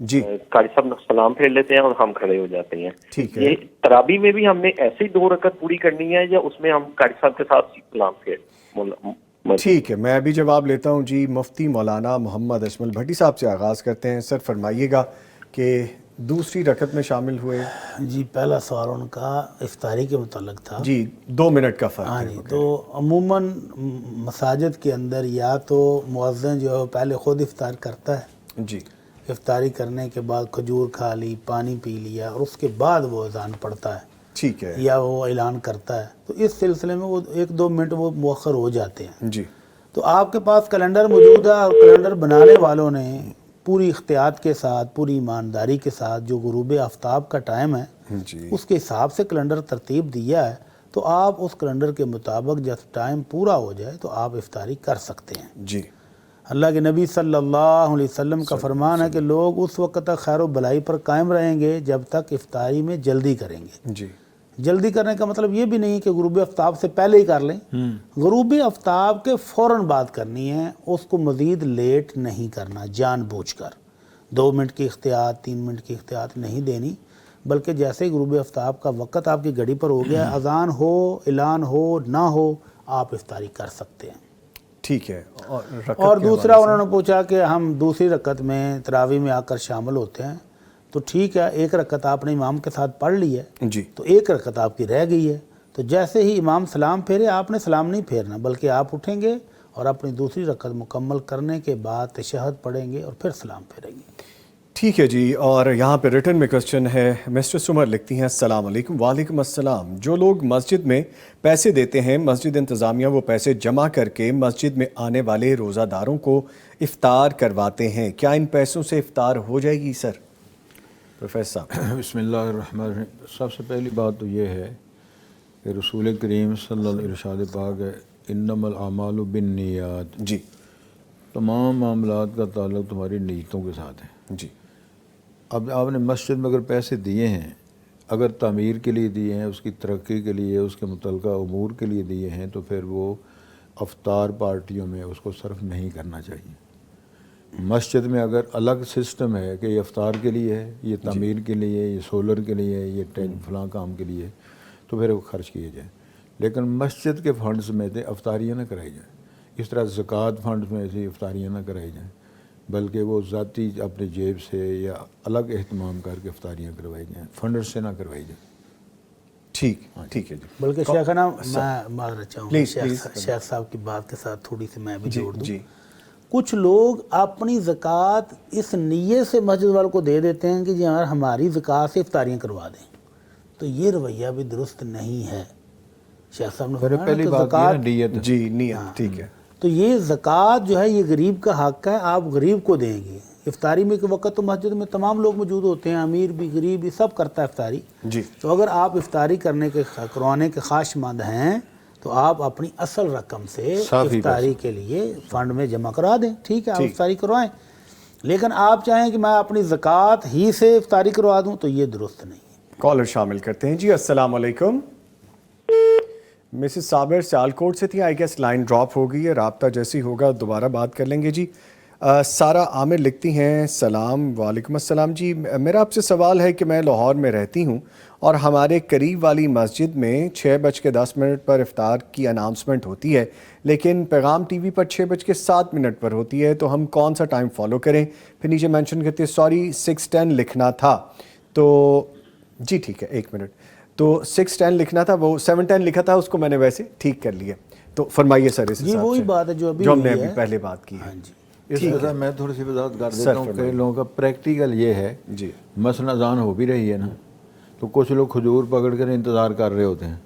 جی قاری صاحب سلام پھیر لیتے ہیں اور ہم کھڑے ہو جاتے ہیں. ٹھیک ہے. یہ تراویح میں بھی ہم نے ایسے ہی 2 رکعت پوری کرنی ہے یا اس میں ہم قاری صاحب کے ساتھ سلام پھیر؟ ٹھیک ہے، میں ابھی جواب لیتا ہوں. جی مفتی مولانا محمد اشمل بھٹی صاحب سے آغاز کرتے ہیں. سر فرمائیے گا کہ دوسری رکعت میں شامل ہوئے. جی پہلا سوال ان کا افطاری کے متعلق تھا. جی 2 منٹ کا فرق ہاں ہے. جی، تو عموماً مساجد کے اندر یا تو مؤذن جو ہے پہلے خود افطار کرتا ہے، جی افطاری کرنے کے بعد کھجور کھا لی، پانی پی لیا، اور اس کے بعد وہ اذان پڑھتا ہے ٹھیک ہے. یا وہ اعلان کرتا ہے. تو اس سلسلے میں وہ 1-2 منٹ وہ مؤخر ہو جاتے ہیں. جی تو آپ کے پاس کیلنڈر موجود ہے اور کیلنڈر بنانے والوں نے پوری احتیاط کے ساتھ، پوری ایمانداری کے ساتھ جو غروب آفتاب کا ٹائم ہے جی اس کے حساب سے کیلنڈر ترتیب دیا ہے، تو آپ اس کیلنڈر کے مطابق جب ٹائم پورا ہو جائے تو آپ افطاری کر سکتے ہیں. جی اللہ کے نبی صلی اللہ علیہ وسلم کا فرمان ہے کہ لوگ اس وقت تک خیر و بلائی پر قائم رہیں گے جب تک افطاری میں جلدی کریں گے. جی جلدی کرنے کا مطلب یہ بھی نہیں کہ غروب آفتاب سے پہلے ہی کر لیں. غروب آفتاب کے فوراً بعد کرنی ہے، اس کو مزید لیٹ نہیں کرنا جان بوجھ کر. 2 منٹ کی احتیاط، 3 منٹ کی احتیاط نہیں دینی، بلکہ جیسے ہی غروب آفتاب کا وقت آپ کی گھڑی پر ہو گیا، اذان ہو، اعلان ہو نہ ہو، آپ افطاری کر سکتے ہیں. ٹھیک ہے. اور دوسرا انہوں نے پوچھا کہ ہم دوسری رکعت میں تراویح میں آ کر شامل ہوتے ہیں، تو ٹھیک ہے، 1 رکعت آپ نے امام کے ساتھ پڑھ لی ہے، جی تو 1 رکعت آپ کی رہ گئی ہے. تو جیسے ہی امام سلام پھیرے آپ نے سلام نہیں پھیرنا، بلکہ آپ اٹھیں گے اور اپنی دوسری رکعت مکمل کرنے کے بعد تشہد پڑھیں گے اور پھر سلام پھیریں گے. ٹھیک ہے جی. اور یہاں پہ ریٹن میں کوسچن ہے. مسٹر سمر لکھتی ہیں السلام علیکم. وعلیکم السلام. جو لوگ مسجد میں پیسے دیتے ہیں، مسجد انتظامیہ وہ پیسے جمع کر کے مسجد میں آنے والے روزہ داروں کو افطار کرواتے ہیں، کیا ان پیسوں سے افطار ہو جائے گی سر؟ پروفیسر صاحب. بسم اللہ الرحمن الرحیم. سب سے پہلی بات تو یہ ہے کہ رسول کریم صلی اللہ علیہ وسلم ارشاد پاک ہے انما الاعمال بالنیات. جی تمام معاملات کا تعلق تمہاری نیتوں کے ساتھ ہے. جی اب آپ نے مسجد میں اگر پیسے دیے ہیں، اگر تعمیر کے لیے دیے ہیں، اس کی ترقی کے لیے، اس کے متعلقہ امور کے لیے دیے ہیں، تو پھر وہ افطار پارٹیوں میں اس کو صرف نہیں کرنا چاہیے. مسجد میں اگر الگ سسٹم ہے کہ یہ افطار کے لیے ہے، یہ تعمیر کے لیے، یہ سولر کے لیے، یہ فلاں کام کے لیے، تو پھر وہ خرچ کیے جائیں. لیکن مسجد کے فنڈز میں سے افطاریاں نہ کرائی جائیں. اس طرح زکوٰۃ فنڈز میں سے افطاریاں نہ کرائی جائیں، بلکہ وہ ذاتی اپنے جیب سے یا الگ اہتمام کر کے افطاریاں کروائی جائیں، فنڈز سے نہ کروائی جائیں. ٹھیک ہے جی. بلکہ شیخنا میں معذرت چاہوں گا، پلیز. شیخ صاحب کی بات کے ساتھ تھوڑی سی میں بھی جوڑ دوں. جی کچھ لوگ اپنی زکوٰۃ اس نیت سے مسجد والوں کو دے دیتے ہیں کہ جی یار ہماری زکوٰۃ سے افطاریاں کروا دیں، تو یہ رویہ بھی درست نہیں ہے. شیخ صاحب نے فرمایا پہلی کہ بات یہ زکوٰۃ نا نیت. جی نیت. ٹھیک ہے. تو یہ زکوٰۃ جو ہے یہ غریب کا حق ہے، آپ غریب کو دیں گے. افطاری میں کے وقت تو مسجد میں تمام لوگ موجود ہوتے ہیں، امیر بھی غریب بھی سب کرتا ہے افطاری. جی تو اگر آپ افطاری کروانے کے خواہش مند ہیں تو آپ اپنی اصل رقم سے افطاری کے لیے فنڈ میں جمع کرا دیں. ٹھیک ہے، آپ افطاری کروائیں. لیکن آپ چاہیں کہ میں اپنی زکوٰۃ ہی سے افطاری کروا دوں تو یہ درست نہیں ہے. کالر شامل کرتے ہیں. جی السلام علیکم. مسز صابر سیالکوٹ سے تھی. آئی گیس لائن ڈراپ ہو گئی ہے، رابطہ جیسی ہوگا دوبارہ بات کر لیں گے. جی سارہ عامر لکھتی ہیں سلام. وعلیکم السلام. جی میرا آپ سے سوال ہے کہ میں لاہور میں رہتی ہوں اور ہمارے قریب والی مسجد میں 6:10 پر افطار کی اناؤنسمنٹ ہوتی ہے، لیکن پیغام ٹی وی پر 6:07 پر ہوتی ہے، تو ہم کون سا ٹائم فالو کریں؟ پھر نیچے مینشن کرتے ہیں سوری 6:10 لکھنا تھا. تو جی ٹھیک ہے، 1 منٹ. تو 6:10 لکھنا تھا، وہ 7:10 لکھا تھا، اس کو میں نے ویسے ٹھیک کر لیا. تو فرمائیے سر اس حساب سے. جی وہی بات ہے جو ہم نے ابھی پہلے بات کی ہے. اس طرح میں تھوڑی سی وضاحت کر دیتا ہوں کہ لوگوں کا پریکٹیکل یہ ہے. جی مثلا اذان ہو بھی رہی ہے نا، تو کچھ لوگ کھجور پکڑ کر انتظار کر رہے ہوتے ہیں.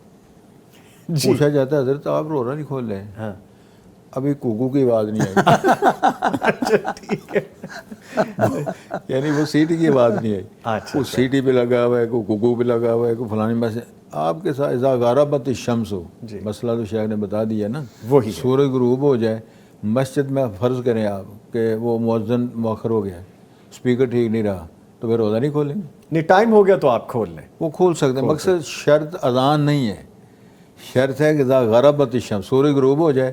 پوچھا جاتا ہے حضرت آپ روزہ نہیں کھول رہے ہیں؟ ابھی کوکو کی آواز نہیں آئی. یعنی وہ سیٹی کی آواز نہیں آئی. وہ سیٹی پہ لگا ہوا ہے، کوئی کوکو پہ لگا ہوا ہے، کوئی فلانی بس. آپ کے ساتھ اذا غربت الشمس ہو، مسئلہ تو شیخ نے بتا دیا نا، وہی سورج غروب ہو جائے مسجد میں، فرض کریں آپ کہ وہ مؤذن مؤخر ہو گیا، اسپیکر ٹھیک نہیں رہا، تو پھر روزہ نہیں کھولیں گے؟ نہیں، ٹائم ہو گیا تو آپ کھول لیں. وہ کھول سکتے ہیں. مقصد شرط اذان نہیں ہے، شرط ہے کہ اذا غربت الشمس، سورج غروب ہو جائے.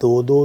2-2,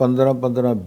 15-15,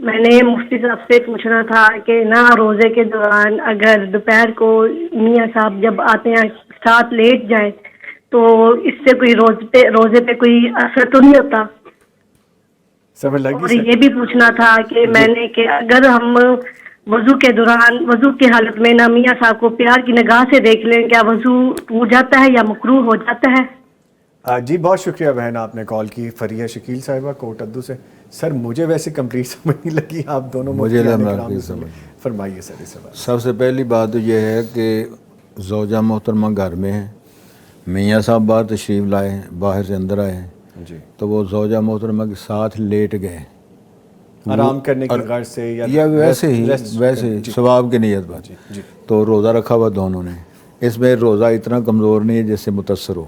میں نے مفتی صاحب سے پوچھنا تھا کہ نہ روزے کے دوران اگر دوپہر کو میاں صاحب جب آتے ہیں ساتھ لیٹ جائیں تو اس سے کوئی روزے پہ کوئی اثر تو نہیں ہوتا؟ سمجھ لگی اور سر؟ یہ بھی پوچھنا تھا کہ میں نے کہ اگر ہم وضو کے دوران وضو کی حالت میں نہ میاں صاحب کو پیار کی نگاہ سے دیکھ لیں، کیا وضو ٹوٹ جاتا ہے یا مکروہ ہو جاتا ہے؟ جی بہت شکریہ بہن، آپ نے کال کی. فریہ شکیل صاحبہ کوٹ ادو سے. سر مجھے ویسے کمپلیٹ سمجھ نہیں لگی، آپ دونوں مجھے فرمائیے سر اس بات. سب سے پہلی بات تو یہ ہے کہ زوجہ محترمہ گھر میں ہیں، میاں صاحب باہر تشریف لائے ہیں، باہر سے اندر آئے ہیں، جی تو وہ زوجہ محترمہ کے ساتھ لیٹ گئے آرام کرنے کی غرض سے یا ویسے ہی ثواب کی نیت بات. جی تو روزہ رکھا ہوا دونوں نے، اس میں روزہ اتنا کمزور نہیں ہے جس سے متاثر ہو،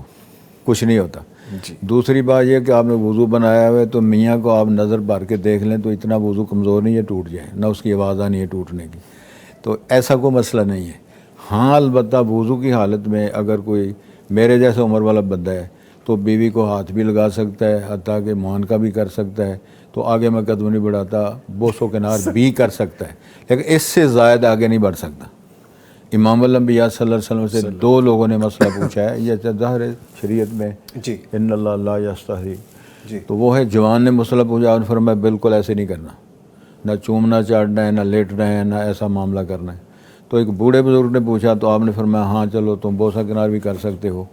کچھ نہیں ہوتا. جی دوسری بات یہ کہ آپ نے وضو بنایا ہوا ہے تو میاں کو آپ نظر بھر کے دیکھ لیں تو اتنا وضو کمزور نہیں ہے ٹوٹ جائے، نہ اس کی آواز آنی ہے ٹوٹنے کی، تو ایسا کوئی مسئلہ نہیں ہے. ہاں البتہ وضو کی حالت میں اگر کوئی میرے جیسا عمر والا بندہ ہے تو بیوی کو ہاتھ بھی لگا سکتا ہے، حتیٰ کہ معانقہ بھی کر سکتا ہے، تو آگے میں قدم نہیں بڑھاتا، بوسو کنار بھی کر سکتا ہے، لیکن اس سے زائد آگے نہیں بڑھ سکتا. امام الانبیاء صلی اللہ علیہ وسلم سے دو لوگوں نے مسئلہ پوچھا ہے، یہ ظاہر ہے شریعت میں جی ان اللہ لا یستحی، جی تو وہ ہے جوان نے مسئلہ پوچھا اور فرمایا بالکل ایسے نہیں کرنا، نہ چومنا چاٹنا ہے، نہ لیٹنا ہے، نہ ایسا معاملہ کرنا ہے. تو ایک بوڑھے بزرگ نے پوچھا تو آپ نے فرمایا ہاں چلو تم بوسہ کنار بھی کر سکتے ہو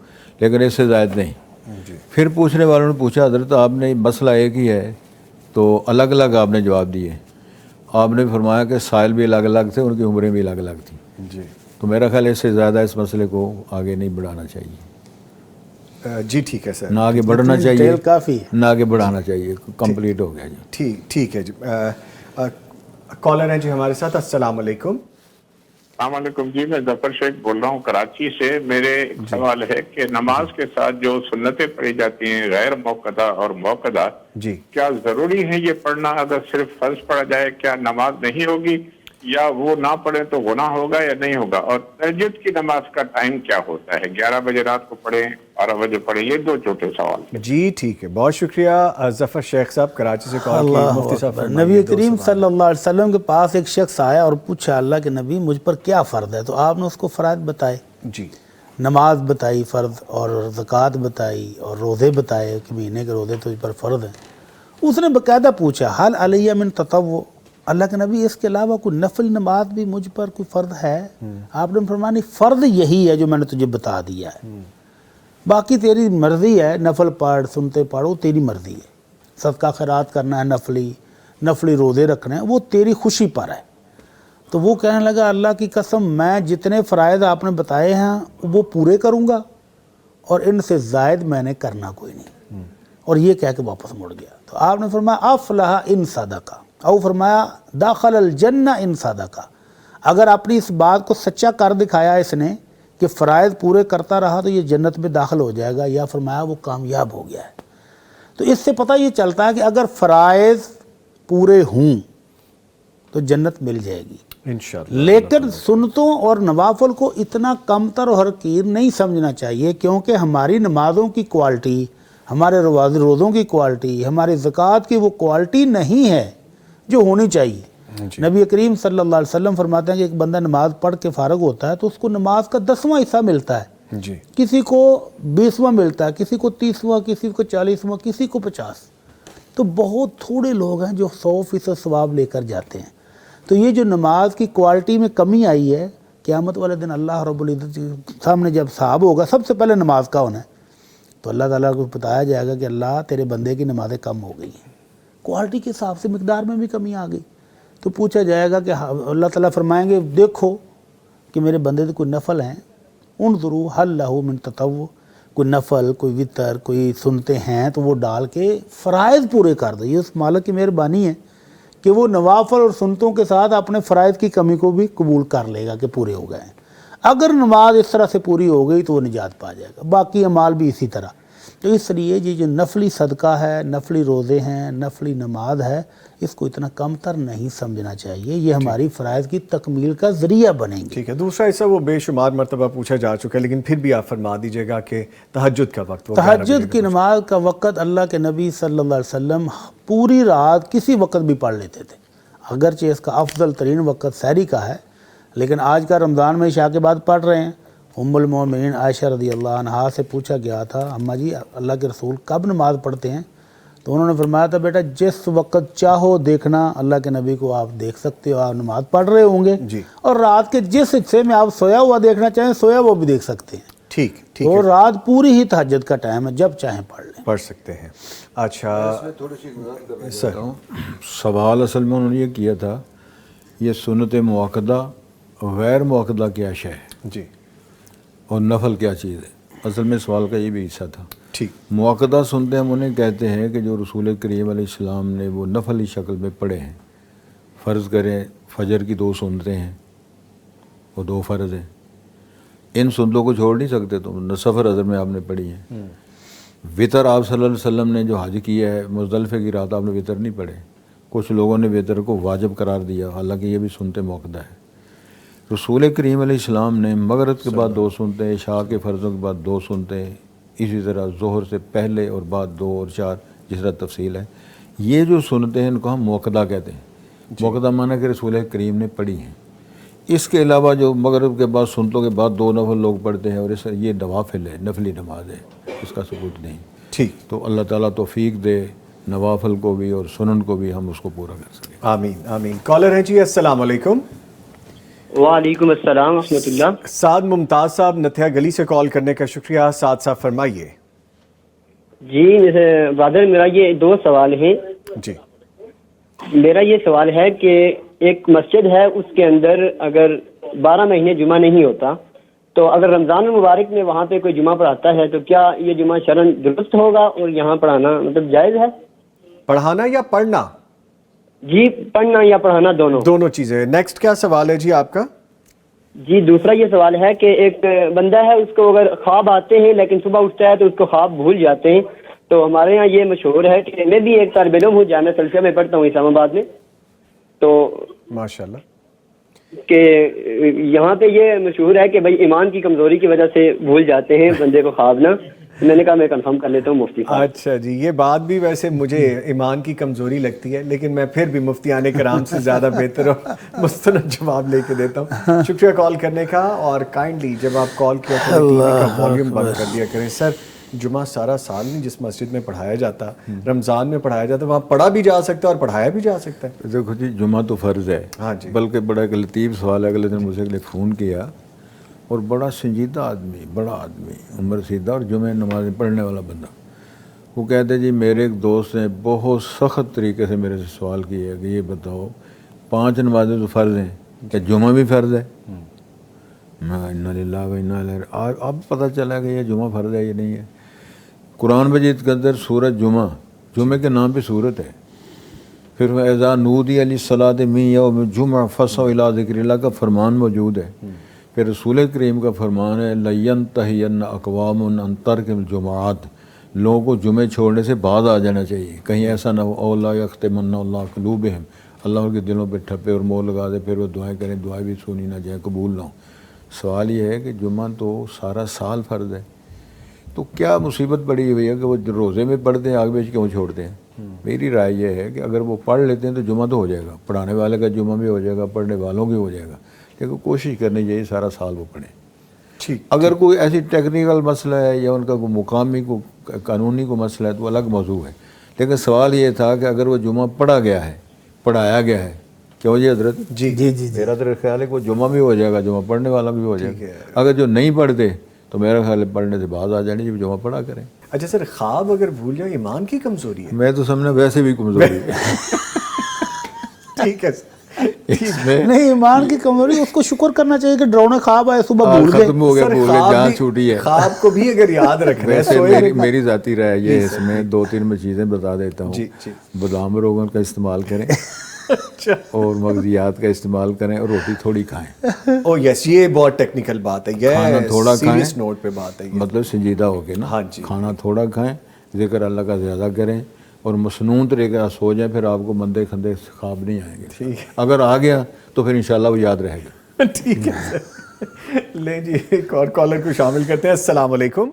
لیکن اس سے زائد نہیں. پھر پوچھنے والوں نے پوچھا حضرت آپ نے مسئلہ ایک ہی ہے تو الگ الگ آپ نے جواب دیے. آپ نے فرمایا کہ سائل بھی الگ الگ تھے، ان کی عمریں بھی الگ الگ تھیں. جی تو میرا خیال ہے اس سے زیادہ اس مسئلے کو آگے نہیں بڑھانا چاہیے. جی ٹھیک ہے سر، نہ آگے بڑھنا چاہیے، ڈیٹیل کافی ہے. نہ آگے بڑھانا چاہیے. کمپلیٹ ہو گیا جی. ٹھیک ہے جی. کالر ہیں جی ہمارے ساتھ. السلام علیکم. السلام علیکم جی، میں ظفر شیخ بول رہا ہوں کراچی سے. میرے سوال ہے کہ نماز کے ساتھ جو سنتیں پڑھی جاتی ہیں غیر موقدہ اور موقدہ، جی کیا ضروری ہے یہ پڑھنا؟ اگر صرف فرض پڑھا جائے کیا نماز نہیں ہوگی، یا وہ نہ پڑھیں تو گناہ ہوگا یا نہیں ہوگا؟ اور تہجد کی نماز کا ٹائم کیا ہوتا ہے؟ 11 بجے رات کو پڑھیں، 12 بجے پڑھیں؟ یہ دو چھوٹے سوال ہیں. جی ٹھیک ہے، بہت شکریہ ظفر شیخ صاحب کراچی سے کال کی. اللہ مفتی صاحب اکبر. فرمائیے نبی دو کریم سوال. صلی اللہ علیہ وسلم کے پاس ایک شخص آیا اور پوچھا اللہ کے نبی مجھ پر کیا فرض ہے، تو آپ نے اس کو فرائض بتائے، جی نماز بتائی فرض، اور زکوٰۃ بتائی، اور روزے بتائے کہ مہینے کے روزے تجھ پر فرض ہیں. اس نے باقاعدہ پوچھا حل علیہ من تطوع، اللہ کے نبی اس کے علاوہ کوئی نفل نماز بھی مجھ پر کوئی فرض ہے؟ آپ نے فرمایا نہیں، فرض یہی ہے جو میں نے تجھے بتا دیا ہے، باقی تیری مرضی ہے، نفل پڑھ سنتے پڑھو تیری مرضی ہے، صدقہ خیرات کرنا ہے نفلی روزے رکھنے ہیں وہ تیری خوشی پر ہے. تو وہ کہنے لگا اللہ کی قسم میں جتنے فرائض آپ نے بتائے ہیں وہ پورے کروں گا اور ان سے زائد میں نے کرنا کوئی نہیں. اور یہ کہہ کے واپس مڑ گیا. تو آپ نے فرمایا افلح ان صدقہ، او فرمایا داخل الجنہ ان صدقہ، اگر اپنی اس بات کو سچا کر دکھایا اس نے کہ فرائض پورے کرتا رہا تو یہ جنت میں داخل ہو جائے گا، یا فرمایا وہ کامیاب ہو گیا ہے. تو اس سے پتہ یہ چلتا ہے کہ اگر فرائض پورے ہوں تو جنت مل جائے گی، انشاءاللہ. لیکن سنتوں اور نوافل کو اتنا کمتر اور حقیر نہیں سمجھنا چاہیے، کیونکہ ہماری نمازوں کی کوالٹی، ہمارے روزوں کی کوالٹی، ہماری زکوٰۃ کی وہ کوالٹی نہیں ہے جو ہونی چاہیے. نبی کریم صلی اللہ علیہ وسلم فرماتے ہیں کہ ایک بندہ نماز پڑھ کے فارغ ہوتا ہے تو اس کو نماز کا 10واں حصہ ملتا ہے، جی کسی کو 20واں ملتا ہے، کسی کو 30واں، کسی کو 40واں، کسی کو 50. تو بہت تھوڑے لوگ ہیں جو 100% ثواب لے کر جاتے ہیں. تو یہ جو نماز کی کوالٹی میں کمی آئی ہے، قیامت والے دن اللہ رب العزت کے سامنے جب حساب ہوگا سب سے پہلے نماز کا ہونا ہے، تو اللہ تعالیٰ کو بتایا جائے گا کہ اللہ تیرے بندے کی نمازیں کم ہو گئی ہیں، کوالٹی کے حساب سے مقدار میں بھی کمی آ گئی. تو پوچھا جائے گا کہ اللہ تعالیٰ فرمائیں گے دیکھو کہ میرے بندے تو کوئی نفل ہیں، انظروا حل لہ من تطوع، کوئی نفل، کوئی وطر، کوئی سنتے ہیں تو وہ ڈال کے فرائض پورے کر دو. یہ اس مالک کی مہربانی ہے کہ وہ نوافل اور سنتوں کے ساتھ اپنے فرائض کی کمی کو بھی قبول کر لے گا کہ پورے ہو گئے ہیں. اگر نماز اس طرح سے پوری ہو گئی تو وہ نجات پا جائے گا، باقی اعمال بھی اسی طرح. تو اس لیے یہ جو نفلی صدقہ ہے، نفلی روزے ہیں، نفلی نماز ہے، اس کو اتنا کم تر نہیں سمجھنا چاہیے. یہ ہماری فرائض کی تکمیل کا ذریعہ بنیں گے. ٹھیک ہے. دوسرا حصہ وہ بے شمار مرتبہ پوچھا جا چکا ہے، لیکن پھر بھی آپ فرما دیجیے گا کہ تہجد کا وقت، تہجد کی نماز کا وقت اللہ کے نبی صلی اللہ علیہ وسلم پوری رات کسی وقت بھی پڑھ لیتے تھے. اگرچہ اس کا افضل ترین وقت سحری کا ہے، لیکن آج کا رمضان میں عشاء کے بعد پڑھ رہے ہیں۔ ام المومنین عائشہ رضی اللہ عنہا سے پوچھا گیا تھا، اماں جی اللہ کے رسول کب نماز پڑھتے ہیں؟ تو انہوں نے فرمایا تھا بیٹا جس وقت چاہو دیکھنا اللہ کے نبی کو آپ دیکھ سکتے ہو، آپ نماز پڑھ رہے ہوں گے، اور رات کے جس حصے میں آپ سویا ہوا دیکھنا چاہیں سویا وہ بھی دیکھ سکتے ہیں۔ ٹھیک تو رات پوری ہی تہجد کا ٹائم ہے، جب چاہیں پڑھ لیں، پڑھ سکتے ہیں۔ اچھا سر سوال اصل میں انہوں نے یہ کیا تھا، یہ سنت مؤکدہ غیر مؤکدہ کیا شے ہے جی، اور نفل کیا چیز ہے؟ اصل میں سوال کا یہ بھی حصہ تھا۔ ٹھیک، مؤکدہ سنتے ہم انہیں کہتے ہیں کہ جو رسول کریم علیہ السلام نے وہ نفلی شکل میں پڑھے ہیں۔ فرض کریں فجر کی 2 سنتیں ہیں، وہ 2 فرض ہیں، ان سنتوں کو چھوڑ نہیں سکتے، تو سفر اظہر میں آپ نے پڑھی ہیں۔ وطر آپ صلی اللہ علیہ وسلم نے جو حج کیا ہے مزدلفہ کی رات آپ نے وطر نہیں پڑھے، کچھ لوگوں نے وطر کو واجب قرار دیا، حالانکہ یہ بھی سنت مؤکدہ ہے۔ رسول کریم علیہ السلام نے مغرب کے بعد 2 سنتیں، عشاء کے فرضوں کے بعد 2 سنتیں، اسی طرح ظہر سے پہلے اور بعد 2 اور 4، جس طرح تفصیل ہے۔ یہ جو سنتیں ہیں ان کو ہم مؤکدہ کہتے ہیں۔ مؤکدہ معنی کہ رسول کریم نے پڑھی ہیں۔ اس کے علاوہ جو مغرب کے بعد سنتوں کے بعد 2 نفل لوگ پڑھتے ہیں، اور اس یہ نوافل ہے، نفلی نماز ہے، اس کا ثبوت نہیں۔ ٹھیک، تو اللہ تعالیٰ توفیق دے نوافل کو بھی اور سنن کو بھی ہم اس کو پورا کر سکیں۔ آمین آمین۔ کالر ہیں جی، السلام علیکم۔ وعلیکم السلام ورحمۃ اللہ۔ سعد ممتاز صاحب نتھیا گلی سے کال کرنے کا شکریہ۔ سعد صاحب فرمائیے۔ جی برادر، میرا یہ 2 سوال ہیں۔ جی، میرا یہ سوال ہے کہ ایک مسجد ہے، اس کے اندر اگر 12 مہینے جمعہ نہیں ہوتا، تو اگر رمضان المبارک میں وہاں پہ کوئی جمعہ پڑھاتا ہے تو کیا یہ جمعہ شرعاً درست ہوگا اور یہاں پڑھانا مطلب جائز ہے؟ پڑھانا یا پڑھنا؟ جی پڑھنا یا پڑھانا دونوں۔ دونوں چیزیں۔ نیکسٹ کیا سوال ہے جی آپ کا؟ جی دوسرا یہ سوال ہے کہ ایک بندہ ہے، اس کو اگر خواب آتے ہیں لیکن صبح اٹھتا ہے تو اس کو خواب بھول جاتے ہیں، تو ہمارے ہاں یہ مشہور ہے کہ میں بھی ایک طالب علم ہوں، جامعہ سلفیہ میں پڑھتا ہوں اسلام آباد میں، تو ماشاءاللہ، کہ یہاں پہ یہ مشہور ہے کہ بھائی ایمان کی کمزوری کی وجہ سے بھول جاتے ہیں بندے کو خواب نا۔ میں نے کہا میں کنفرم کر لیتا ہوں مفتی صاحب۔ اچھا جی، یہ بات بھی ویسے مجھے ایمان کی کمزوری لگتی ہے، لیکن میں پھر بھی مفتیان کرام سے زیادہ بہتر اور مستند جواب لے کے دیتا ہوں۔ شکریہ کال کرنے کا، اور کائنڈلی جب آپ کال کیا تو ٹی وی کا والیوم بند کر دیا کریں۔ سر جمعہ سارا سال نہیں جس مسجد میں پڑھایا جاتا، رمضان میں پڑھایا جاتا، وہاں پڑھا بھی جا سکتا ہے اور پڑھایا بھی جا سکتا ہے۔ دیکھو جی، جمعہ تو فرض ہے، ہاں جی، بلکہ بڑا ایک لطیف سوال ہے۔ اگلے دن مجھے ایک فون کیا، اور بڑا سنجیدہ آدمی، بڑا آدمی، عمر رسیدہ اور جمعہ نماز پڑھنے والا بندہ، وہ کہتے جی میرے ایک دوست نے بہت سخت طریقے سے میرے سے سوال کیا کہ یہ بتاؤ 5 نمازیں تو فرض ہیں، کیا جمعہ بھی فرض ہے؟ میں انا للہ و انا الیہ راجعون۔ اب پتہ چلا کہ یہ جمعہ فرض ہے، یہ نہیں ہے۔ قرآن مجید کے اندر سورۃ جمعہ کے نام پہ سورت ہے، پھر اذا نودی للصلاۃ من یوم الجمعہ فاسعوا الی ذکر اللہ کا فرمان موجود ہے۔ پھر رسول کریم کا فرمان ہے لینتہین اقوام عن ترک الجمعات، لوگوں کو جمعے چھوڑنے سے باز آ جانا چاہیے، کہیں ایسا نہ ہو اولا یختمن اللہ قلوبہم، اللہ ان کے دلوں پہ ٹھپے اور مور لگا دے، پھر وہ دعائیں کریں، دعائیں بھی سنی نہ جائیں، قبول نہ ہو۔ سوال یہ ہے کہ جمعہ تو سارا سال فرض ہے، تو کیا مصیبت پڑی ہوئی ہے کہ وہ روزے میں پڑھتے ہیں، آگے بیچ کیوں چھوڑتے ہیں؟ میری رائے یہ ہے کہ اگر وہ پڑھ لیتے ہیں تو جمعہ تو ہو جائے گا، پڑھانے والے کا جمعہ بھی ہو جائے گا، پڑھنے والوں بھی ہو جائے گا، لیکن کوشش کرنی چاہیے سارا سال وہ پڑھیں۔ ٹھیک، اگر کوئی ایسی ٹیکنیکل مسئلہ ہے یا ان کا کوئی مقامی کو قانونی کو مسئلہ ہے تو الگ موضوع ہے، لیکن سوال یہ تھا کہ اگر وہ جمعہ پڑھا گیا ہے، پڑھایا گیا ہے، کیوں جی حضرت؟ جی جی جی میرا تو خیال ہے کہ وہ جمعہ بھی ہو جائے گا، جمعہ پڑھنے والا بھی ہو جائے گا۔ اگر جو نہیں پڑھتے تو میرا خیال ہے پڑھنے سے باز آ جانی چاہیے، جمعہ پڑھا کریں۔ اچھا سر، خواب اگر بھول جائیں ایمان کی کمزوری ہے؟ میں تو سمجھنا ویسے بھی کمزوری ہے۔ ٹھیک ہے نہیں، ایمان کی کمزوری، اس کو شکر کرنا چاہیے کہ ڈرونے خواب آئے صبح بھول گئے، ختم ہو گیا، بھول گئے، جان چھوٹی ہے۔ خواب کو بھی اگر یاد رکھنا ہے، ویسے میری ذاتی رائے یہ ہے، اس میں 2-3 میں چیزیں بتا دیتا ہوں۔ بادام روغن کا استعمال کریں اور مغزیات کا استعمال کریں، اور روٹی تھوڑی کھائیں۔ او یس، یہ بہت ٹیکنیکل بات ہے، یہ کھانا تھوڑا کھائیں، سیریس نوٹ پہ بات ہے یہ، مطلب سنجیدہ ہو کے نا، ہاں جی، کھانا تھوڑا کھائیں، ذکر اللہ کا زیادہ کریں، اور مسنون طریقے سے سو جائیں، پھر آپ کو مندے کھندے خواب نہیں آئیں گے۔ اگر آ گیا تو پھر انشاءاللہ وہ یاد رہے گا۔ ٹھیک ہے سر، لیں جی ایک اور کالر کو شامل کرتے ہیں۔ السلام علیکم،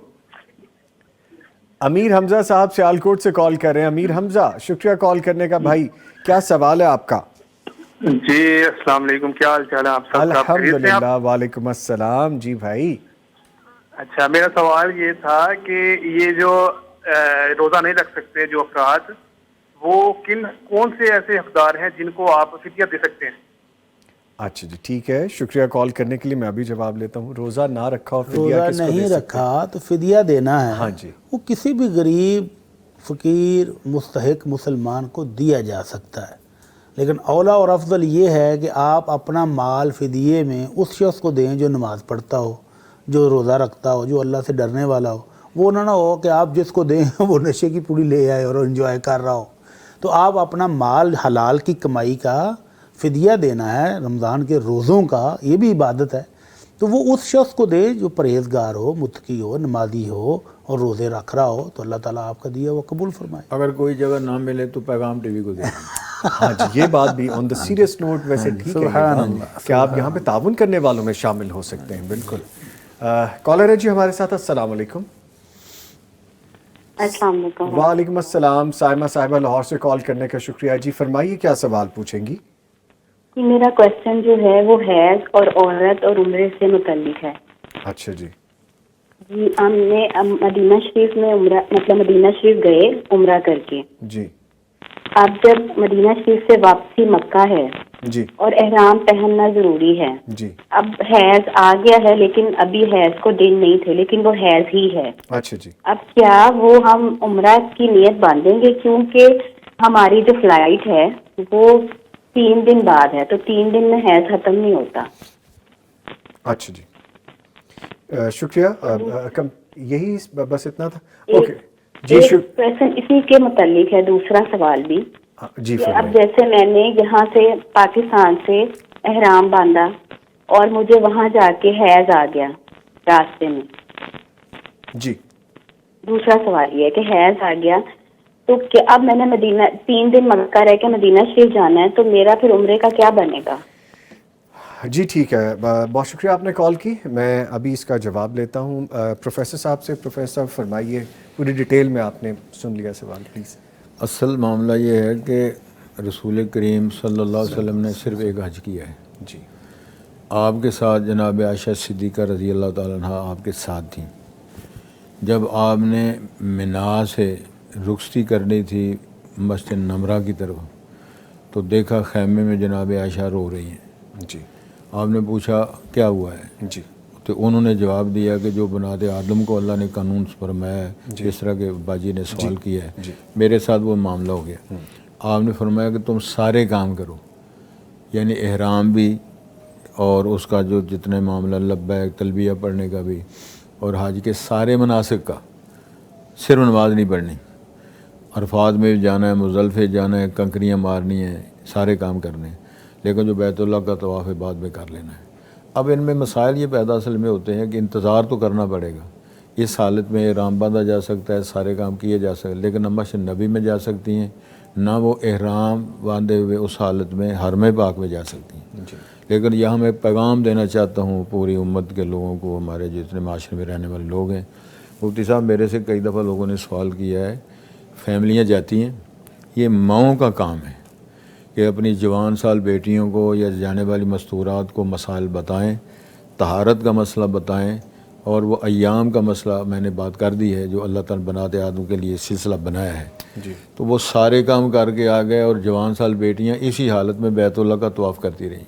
امیر حمزہ صاحب سیالکوٹ سے کال کر رہے ہیں۔ امیر حمزہ شکریہ کال کرنے کا بھائی، کیا سوال ہے آپ کا؟ جی السلام علیکم، کیا حال چال ہے آپ سب کا؟ الحمدللہ، وعلیکم السلام جی بھائی. اچھا، میرا سوال یہ تھا کہ یہ جو روزہ نہیں رکھ سکتے جو افراد، وہ کون سے ایسے حقدار ہیں جن کو آپ فدیہ دے سکتے ہیں؟ اچھا جی ٹھیک ہے، شکریہ کال کرنے کے لیے. میں ابھی جواب لیتا ہوں. روزہ نہ رکھا اور فدیہ روزہ کس کو دے نہیں سکتے ہیں؟ رکھا تو فدیہ دینا ہے. ہاں جی. وہ کسی بھی غریب فقیر مستحق مسلمان کو دیا جا سکتا ہے، لیکن اولا اور افضل یہ ہے کہ آپ اپنا مال فدیے میں اس شخص کو دیں جو نماز پڑھتا ہو، جو روزہ رکھتا ہو، جو اللہ سے ڈرنے والا ہو. وہ نہ ہو کہ آپ جس کو دیں وہ نشے کی پوری لے آئے اور انجوائے کر رہا ہو. تو آپ اپنا مال حلال کی کمائی کا فدیہ دینا ہے، رمضان کے روزوں کا، یہ بھی عبادت ہے. تو وہ اس شخص کو دے جو پرہیزگار ہو، متقی ہو، نمازی ہو اور روزے رکھ رہا ہو، تو اللہ تعالیٰ آپ کا دیا وہ قبول فرمائے. اگر کوئی جگہ نہ ملے تو پیغام ٹی وی کو دیں. ہاں جی، یہ بات بھی آن دا سیریس نوٹ ویسے ٹھیک ہے سبحان اللہ، کہ آپ یہاں پہ تعاون کرنے والوں میں شامل ہو سکتے ہیں. بالکل. کالر ہے جی ہمارے ساتھ. السلام علیکم. السلام علیکم. وعلیکم السلام. سائمہ صاحبہ لاہور سے کال کرنے کا شکریہ جی. فرمائیے کیا سوال پوچھیں گی؟ میرا کوشچن جو ہے وہ حیض اور عورت اور عمرے سے متعلق ہے. اچھا جی. جی، ہم نے مدینہ شریف میں عمرہ، مطلب مدینہ شریف گئے عمرہ کر کے. جی. اب جب مدینہ شریف سے واپسی مکہ ہے جی. اور احرام پہننا ضروری ہے. جی. اب حیض آ گیا ہے لیکن ابھی حیض کو دن نہیں تھے، لیکن وہ حیض ہی ہے. اچھا جی. اب کیا وہ ہم عمرہ کی نیت باندھیں گے؟ کیونکہ ہماری جو فلائٹ ہے وہ 3 دن بعد ہے، تو 3 دن میں حیض ختم نہیں ہوتا. اچھا جی. شکریہ. یہی بس اتنا تھا. اوکے جی. کویشچن اسی کے متعلق ہے، دوسرا سوال بھی جی. اب جیسے میں نے یہاں سے پاکستان سے احرام باندھا اور مجھے وہاں جا کے حیض آ گیا راستے میں. جی. دوسرا سوال یہ ہے کہ حیض آ گیا تو کیا اب میں نے مدینہ 3 دن مکہ رہ کے مدینہ شریف جانا ہے، تو میرا پھر عمرے کا کیا بنے گا؟ جی ٹھیک ہے، بہت شکریہ آپ نے کال کی. میں ابھی اس کا جواب لیتا ہوں پروفیسر صاحب سے. پروفیسر صاحب فرمائیے، پوری ڈیٹیل میں آپ نے سن لیا سوال، پلیز. اصل معاملہ یہ ہے کہ رسول کریم صلی اللہ علیہ وسلم نے صرف ایک حج کیا ہے. جی. آپ کے ساتھ جناب عائشہ صدیقہ رضی اللہ تعالیٰ عنہ آپ کے ساتھ تھیں. جب آپ نے منا سے رخصتی کرنی تھی مسجد نمرہ کی طرف، تو دیکھا خیمے میں جناب عائشہ رو رہی ہیں. جی. آپ نے پوچھا کیا ہوا ہے؟ جی. تو انہوں نے جواب دیا کہ جو بنات آدم کو اللہ نے قانون فرمایا ہے، جس طرح کے باجی نے سوال کیا ہے، میرے ساتھ وہ معاملہ ہو گیا. آپ نے فرمایا کہ تم سارے کام کرو، یعنی احرام بھی اور اس کا جو جتنے معاملہ لبیک تلبیہ پڑھنے کا بھی اور حج کے سارے مناسک کا، صرف نماز نہیں پڑھنی. عرفات میں بھی جانا ہے، مزدلفے جانا ہے، کنکریاں مارنی ہیں، سارے کام کرنے ہیں، لیکن جو بیت اللہ کا طواف بعد میں کر لینا ہے. اب ان میں مسائل یہ پیدا اصل میں ہوتے ہیں کہ انتظار تو کرنا پڑے گا. اس حالت میں احرام باندھا جا سکتا ہے، سارے کام کیے جا سکتے، لیکن نہ مسجد نبی میں جا سکتی ہیں، نہ وہ احرام باندھے ہوئے اس حالت میں حرم پاک میں جا سکتی ہیں. لیکن یہاں میں پیغام دینا چاہتا ہوں پوری امت کے لوگوں کو، ہمارے جتنے معاشرے میں رہنے والے لوگ ہیں. مفتی صاحب میرے سے کئی دفعہ لوگوں نے سوال کیا ہے، فیملیاں جاتی ہیں، یہ ماؤں کا کام ہے کہ اپنی جوان سال بیٹیوں کو یا جانے والی مستورات کو مسائل بتائیں، طہارت کا مسئلہ بتائیں، اور وہ ایام کا مسئلہ میں نے بات کر دی ہے جو اللہ تعالیٰ بنات آدم کے لیے سلسلہ بنایا ہے. جی. تو وہ سارے کام کر کے آ گئے اور جوان سال بیٹیاں اسی حالت میں بیت اللہ کا طواف کرتی رہیں،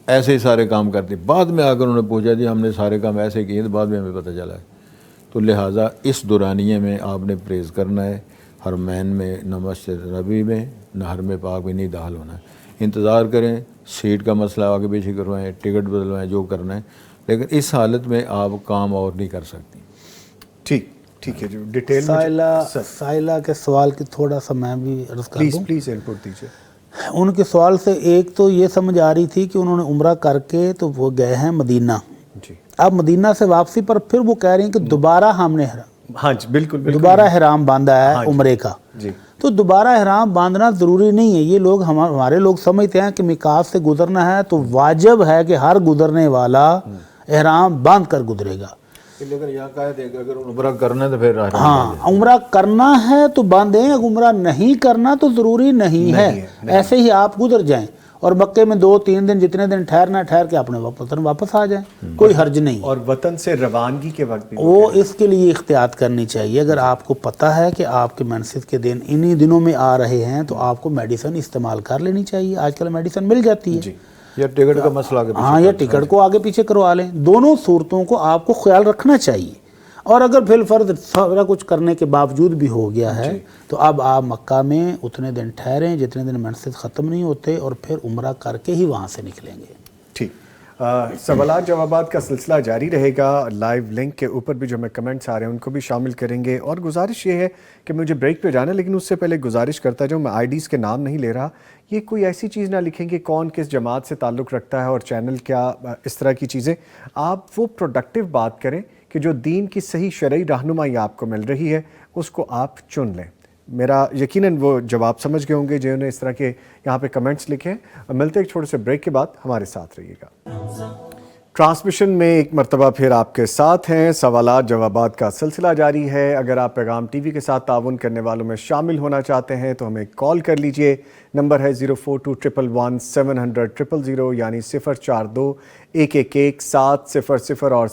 ایسے ہی سارے کام کرتی. بعد میں آ کر انہوں نے پوچھا جی ہم نے سارے کام ایسے کیے، تو بعد میں ہمیں پتہ چلا ہے. تو لہٰذا اس دورانیے میں آپ نے پریز کرنا ہے، حرمین میں نہ مسجد نبی میں نہ حرم پاک میں نہیں داخل ہونا ہے. انتظار کریں، سیٹ کا مسئلہ آگے پیچھے کروائیں، ٹکٹ بدلوائیں، جو کرنا ہے، لیکن اس حالت میں آپ کام اور نہیں کر سکتی. ٹھیک ہے جو ڈیٹیل سائلہ کے سوال کی تھوڑا سا میں بھی عرض کر دوں. پلیز انپٹ دیجیے. ان کے سوال سے ایک تو یہ سمجھ آ رہی تھی کہ انہوں نے عمرہ کر کے تو وہ گئے ہیں مدینہ. جی. اب مدینہ سے واپسی پر پھر وہ کہہ رہی ہیں کہ دوبارہ ہم نے ہاں جی بالکل دوبارہ احرام باندھا ہے عمرے کا. جی. تو دوبارہ احرام باندھنا ضروری نہیں ہے. یہ لوگ ہمارے لوگ سمجھتے ہیں کہ میقات سے گزرنا ہے تو واجب ہے کہ ہر گزرنے والا احرام باندھ کر گزرے گا. لیکن یہاں کہہ دے کہ اگر عمرہ کرنا ہے تو پھر ہاں عمرہ کرنا ہے تو باندھیں، عمرہ نہیں کرنا تو ضروری نہیں ہے. ایسے ہی آپ گزر جائیں. اور مکے میں 2-3 دن جتنے دن ٹھہرنا ٹھہر کے اپنے وطن واپس آ جائیں، کوئی حرج نہیں۔ اور وطن سے روانگی کے وقت بھی وہ اس کے لیے احتیاط کرنی چاہیے۔ اگر آپ کو پتہ ہے کہ آپ کے منسک کے دن انہی دنوں میں آ رہے ہیں تو آپ کو میڈیسن استعمال کر لینی چاہیے، آج کل میڈیسن مل جاتی ہے، یا ٹکٹ کا مسئلہ آگے پیچھے ہاں، یا ٹکٹ کو آگے پیچھے کروا لیں۔ دونوں صورتوں کو آپ کو خیال رکھنا چاہیے۔ اور اگر فی الفرض سارا کچھ کرنے کے باوجود بھی ہو گیا ہے تو اب آپ مکہ میں اتنے دن ٹھہریں جتنے دن منسک ختم نہیں ہوتے، اور پھر عمرہ کر کے ہی وہاں سے نکلیں گے۔ ٹھیک، سوالات جوابات کا سلسلہ جاری رہے گا۔ لائیو لنک کے اوپر بھی جو ہمیں کمنٹس آ رہے ہیں ان کو بھی شامل کریں گے، اور گزارش یہ ہے کہ مجھے بریک پہ جانا ہے، لیکن اس سے پہلے گزارش کرتا جو میں آئی ڈیز کے نام نہیں لے رہا، یہ کوئی ایسی چیز نہ لکھیں کہ کون کس جماعت سے تعلق رکھتا ہے اور چینل کیا، اس طرح کی چیزیں۔ آپ وہ پروڈکٹیو بات کریں کہ جو دین کی صحیح شرعی رہنمائی آپ کو مل رہی ہے اس کو آپ چن لیں۔ میرا یقیناً وہ جواب سمجھ گئے ہوں گے جنہوں نے اس طرح کے یہاں پہ کمنٹس لکھے ہیں۔ ملتے ایک چھوٹے سے بریک کے بعد، ہمارے ساتھ رہیے گا۔ ٹرانسمیشن میں ایک مرتبہ پھر آپ کے ساتھ ہیں، سوالات جوابات کا سلسلہ جاری ہے۔ اگر آپ پیغام ٹی وی کے ساتھ تعاون کرنے والوں میں شامل ہونا چاہتے ہیں تو ہمیں کال کر لیجئے، نمبر ہے 0421117000، یعنی 042-111-700 اور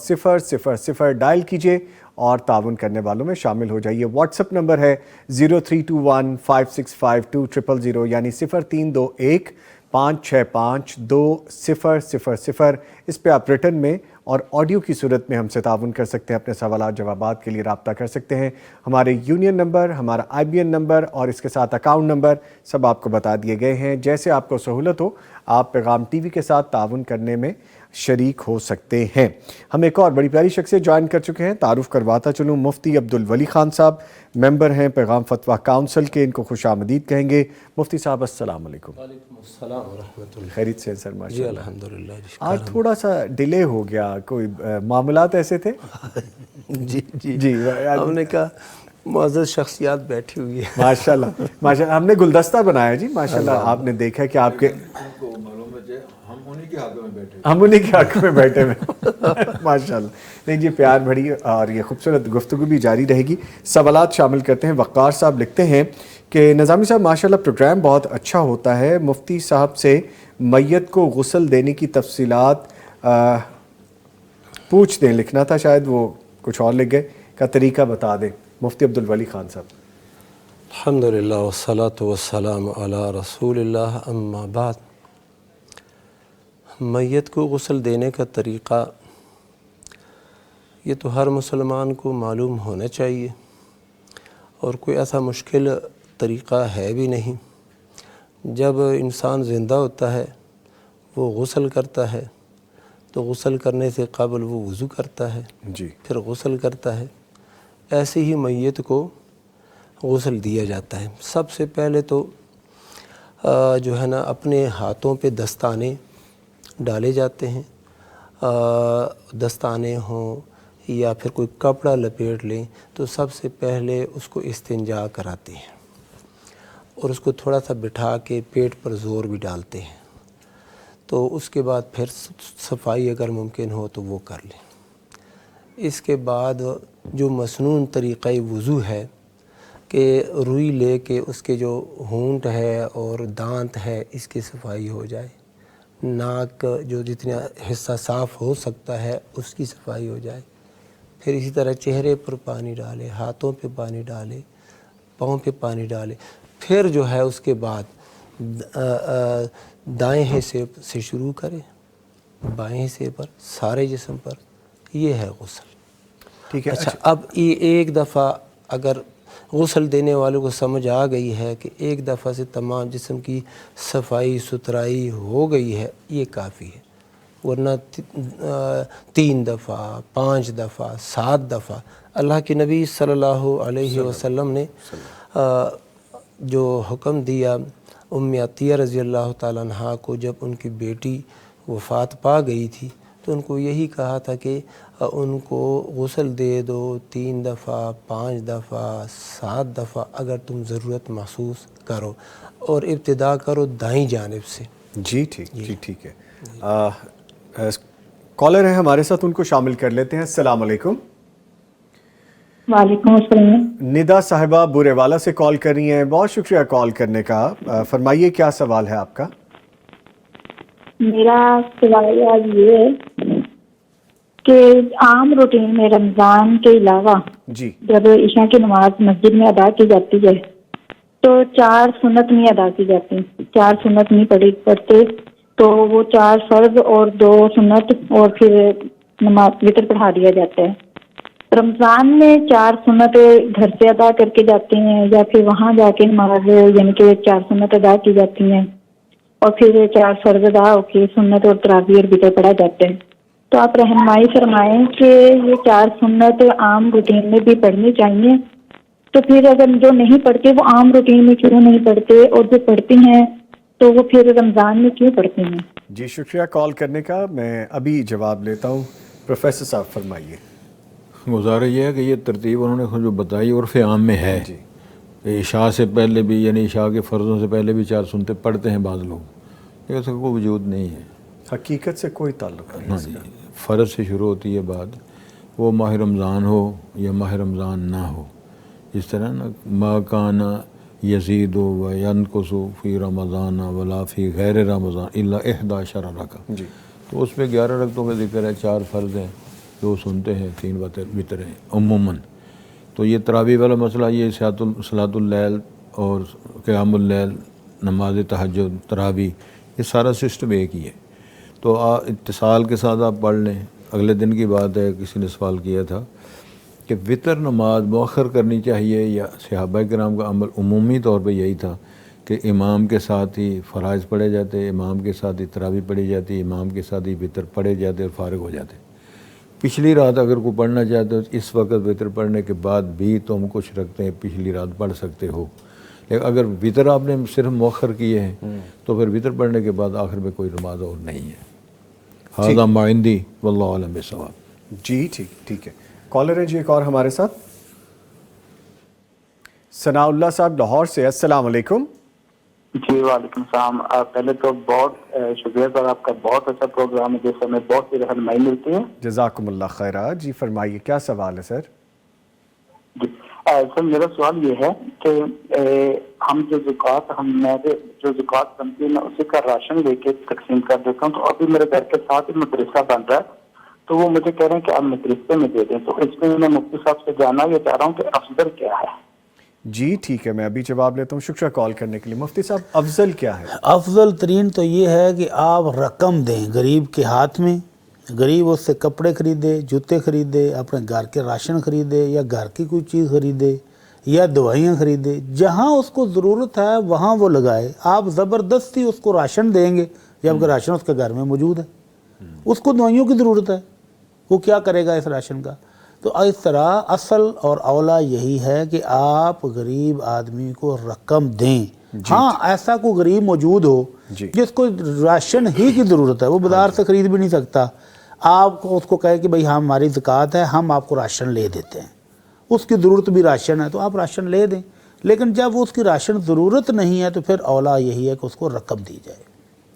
000 ڈائل کیجئے اور تعاون کرنے والوں میں شامل ہو جائیے۔ واٹس ایپ نمبر ہے 0321565200، یعنی 0321565200۔ اس پہ آپ ریٹن میں اور آڈیو کی صورت میں ہم سے تعاون کر سکتے ہیں، اپنے سوالات جوابات کے لیے رابطہ کر سکتے ہیں۔ ہمارے یونین نمبر، ہمارا IBN نمبر اور اس کے ساتھ اکاؤنٹ نمبر سب آپ کو بتا دیے گئے ہیں۔ جیسے آپ کو سہولت ہو آپ پیغام ٹی وی کے ساتھ تعاون کرنے میں شریک ہو سکتے ہیں۔ ہم ایک اور بڑی پیاری شخصیت جوائن کر چکے ہیں، تعارف کرواتا چلوں، مفتی عبدالولی خان صاحب، ممبر ہیں پیغام فتویٰ کاؤنسل کے، ان کو خوش آمدید کہیں گے۔ مفتی صاحب السلام علیکم۔ وعلیکم السلام ورحمۃ اللہ۔ خیریت سے سر؟ ماشاء جی اللہ الحمدللہ۔ آج تھوڑا سا ڈیلے ہو گیا، کوئی معاملات ایسے تھے؟ جی جی جی، ہم نے کہا معزز شخصیات بیٹھی ہوئی ہے۔ ماشاءاللہ ماشاءاللہ، ہم نے گلدستہ بنایا جی، ماشاءاللہ آپ نے دیکھا کہ آپ کے ہم انہی کے حق میں بیٹھے ہوئے ماشاءاللہ۔ نہیں جی، پیار بھری اور یہ خوبصورت گفتگو بھی جاری رہے گی۔ سوالات شامل کرتے ہیں۔ وقار صاحب لکھتے ہیں کہ نظامی صاحب ماشاءاللہ پروگرام بہت اچھا ہوتا ہے، مفتی صاحب سے میت کو غسل دینے کی تفصیلات پوچھ دیں، لکھنا تھا شاید وہ کچھ اور لکھ گئے، کا طریقہ بتا دیں مفتی عبدالولی خان صاحب۔ الحمدللہ والصلاة والسلام علی رسول اللہ، اما بعد۔ میت کو غسل دینے کا طریقہ یہ تو ہر مسلمان کو معلوم ہونا چاہیے، اور کوئی ایسا مشکل طریقہ ہے بھی نہیں۔ جب انسان زندہ ہوتا ہے وہ غسل کرتا ہے تو غسل کرنے سے قبل وہ وضو کرتا ہے، جی، پھر غسل کرتا ہے۔ ایسے ہی میت کو غسل دیا جاتا ہے۔ سب سے پہلے تو جو ہے نا اپنے ہاتھوں پہ دستانے ڈالے جاتے ہیں، دستانے ہوں یا پھر کوئی کپڑا لپیٹ لیں، تو سب سے پہلے اس کو استنجا کراتے ہیں اور اس کو تھوڑا سا بٹھا کے پیٹ پر زور بھی ڈالتے ہیں، تو اس کے بعد پھر صفائی اگر ممکن ہو تو وہ کر لیں۔ اس کے بعد جو مسنون طریقہ وضو ہے کہ روئی لے کے اس کے جو ہونٹ ہے اور دانت ہے اس کی صفائی ہو جائے، ناک جو جتنا حصہ صاف ہو سکتا ہے اس کی صفائی ہو جائے، پھر اسی طرح چہرے پر پانی ڈالے، ہاتھوں پہ پانی ڈالے، پاؤں پہ پانی ڈالے، پھر جو ہے اس کے بعد دائیں حصے سے شروع کرے، بائیں حصے پر، سارے جسم پر، یہ ہے غسل۔ ٹھیک ہے۔ اچھا، اب یہ ایک دفعہ اگر غسل دینے والوں کو سمجھ آ گئی ہے کہ ایک دفعہ سے تمام جسم کی صفائی ستھرائی ہو گئی ہے، یہ کافی ہے، ورنہ 3 دفعہ 5 دفعہ 7 دفعہ اللہ کے نبی صلی اللہ علیہ وسلم نے جو حکم دیا ام عطیہ رضی اللہ تعالیٰ عنہ کو، جب ان کی بیٹی وفات پا گئی تھی تو ان کو یہی کہا تھا کہ ان کو غسل دے دو 3 دفعہ 5 دفعہ 7 دفعہ اگر تم ضرورت محسوس کرو، اور ابتدا کرو دائیں جانب سے۔ جی ٹھیک، جی ٹھیک ہے۔ کالر ہیں ہمارے ساتھ، ان کو شامل کر لیتے ہیں۔ السلام علیکم۔ وعلیکم السلام۔ ندا صاحبہ بورے والا سے کال کر رہی ہیں، بہت شکریہ کال کرنے کا۔ فرمائیے کیا سوال ہے آپ کا؟ میرا سوال آج یہ ہے کہ عام روٹین میں رمضان کے علاوہ جی جب عشاء کی نماز مسجد میں ادا کی جاتی ہے تو 4 سنت نہیں ادا کی جاتی، 4 سنت نہیں پڑھتے، تو وہ 4 فرض اور 2 سنت اور پھر نماز وتر پڑھا دیا جاتا ہے۔ رمضان میں 4 سنت گھر سے ادا کر کے جاتے ہیں یا پھر وہاں جا کے نماز یعنی کہ 4 سنت ادا کی جاتی ہیں اور پھر 4 فرض ادا ہو کے سنت اور تراویح اور وتر پڑھا جاتا ہے؟ تو آپ رہنمائی فرمائیں کہ یہ 4 سنت عام روٹین میں بھی پڑھنی چاہیے، تو پھر اگر جو نہیں پڑھتے وہ عام روٹین میں کیوں نہیں پڑھتے، اور جو پڑھتے ہیں تو وہ پھر رمضان میں کیوں پڑھتے ہیں؟ جی شکریہ کال کرنے کا، میں ابھی جواب لیتا ہوں۔ پروفیسر صاحب فرمائیے۔ گزارش یہ ہے کہ یہ ترتیب انہوں نے جو بتائی عرف عام میں ہے، جی عشاء سے پہلے بھی یعنی عشاء کے فرضوں سے پہلے بھی 4 سنتیں پڑھتے ہیں بعض لوگ، لیکن اس کا کوئی وجود نہیں ہے، حقیقت سے کوئی تعلق نہیں ہاں جی، فرض سے شروع ہوتی ہے بات، وہ ماہ رمضان ہو یا ماہ رمضان نہ ہو، جس طرح نا ما کان یزید و ینقص فی رمضان ولا فی غیر رمضان الا 11 رکعۃ، جی تو اس میں 11 رکعتوں کا ذکر ہے، 4 فرض ہیں، 2 سنتے ہیں، 3 وتر ہیں عموماً۔ تو یہ تراویح والا مسئلہ، یہ صلاۃ اللیل اور قیام اللیل، نماز تہجد، تراویح، یہ سارا سسٹم ایک ہی ہے۔ تو اتصال کے ساتھ آپ پڑھ لیں۔ اگلے دن کی بات ہے، کسی نے سوال کیا تھا کہ وطر نماز مؤخر کرنی چاہیے یا صحابہ کرام کا عمل عمومی طور پہ یہی تھا کہ امام کے ساتھ ہی فرائض پڑھے جاتے، امام کے ساتھ ہی تراویح پڑھی جاتی، امام کے ساتھ ہی وطر پڑھے جاتے اور فارغ ہو جاتے۔ پچھلی رات اگر کوئی پڑھنا چاہتے ہو اس وقت وطر پڑھنے کے بعد بھی تم کچھ رکھتے ہیں پچھلی رات پڑھ سکتے ہو، لیکن اگر وطر آپ نے صرف مؤخر کیے ہیں تو پھر وطر پڑھنے کے بعد آخر میں کوئی نماز اور نہیں ہے۔ ھذا ما عندی واللہ اعلم بالصواب۔ جی ٹھیک ہے، کالر ہیں جی ایک اور ہمارے ساتھ، ثناء اللہ صاحب لاہور سے۔ السلام علیکم۔ جی وعلیکم السلام۔ پہلے تو بہت شکریہ سر، آپ کا بہت اچھا پروگرام ہے جس سے ہمیں بہت سی رہنمائی ملتی ہے۔ جزاکم اللہ خیرہ۔ جی فرمائیے کیا سوال ہے سر؟ جی سر، میرا سوال یہ ہے کہ ہم جو زکوٰۃ بنتی ہے میں اسی کا راشن لے کے تقسیم کر دیتا ہوں، تو ابھی میرے گھر کے ساتھ ہی مدرسہ بن رہا ہے، تو وہ مجھے کہہ رہے ہیں کہ آپ مدرسے میں دے دیں، تو اس میں میں مفتی صاحب سے جاننا یہ چاہ رہا ہوں کہ افضل کیا ہے؟ جی ٹھیک ہے، میں ابھی جواب لیتا ہوں، شکریہ کال کرنے کے لیے۔ مفتی صاحب افضل کیا ہے؟ افضل ترین تو یہ ہے کہ آپ رقم دیں غریب کے ہاتھ میں، غریب اس سے کپڑے خریدے، جوتے خریدے، اپنے گھر کے راشن خریدے یا گھر کی کوئی چیز خریدے یا دوائیاں خریدے، جہاں اس کو ضرورت ہے وہاں وہ لگائے۔ آپ زبردستی اس کو راشن دیں گے جبکہ راشن اس کے گھر میں موجود ہے، اس کو دوائیوں کی ضرورت ہے، وہ کیا کرے گا اس راشن کا؟ تو اس طرح اصل اور اولا یہی ہے کہ آپ غریب آدمی کو رقم دیں۔ ہاں ایسا کوئی غریب موجود ہو جس کو راشن ہی کی ضرورت ہے، وہ بازار سے خرید بھی نہیں سکتا، آپ کو اس کو کہے کہ بھئی ہماری زکوٰۃ ہے، ہم آپ کو راشن لے دیتے ہیں، اس کی ضرورت بھی راشن ہے تو آپ راشن لے دیں، لیکن جب وہ اس کی راشن ضرورت نہیں ہے تو پھر اولا یہی ہے کہ اس کو رقم دی جائے۔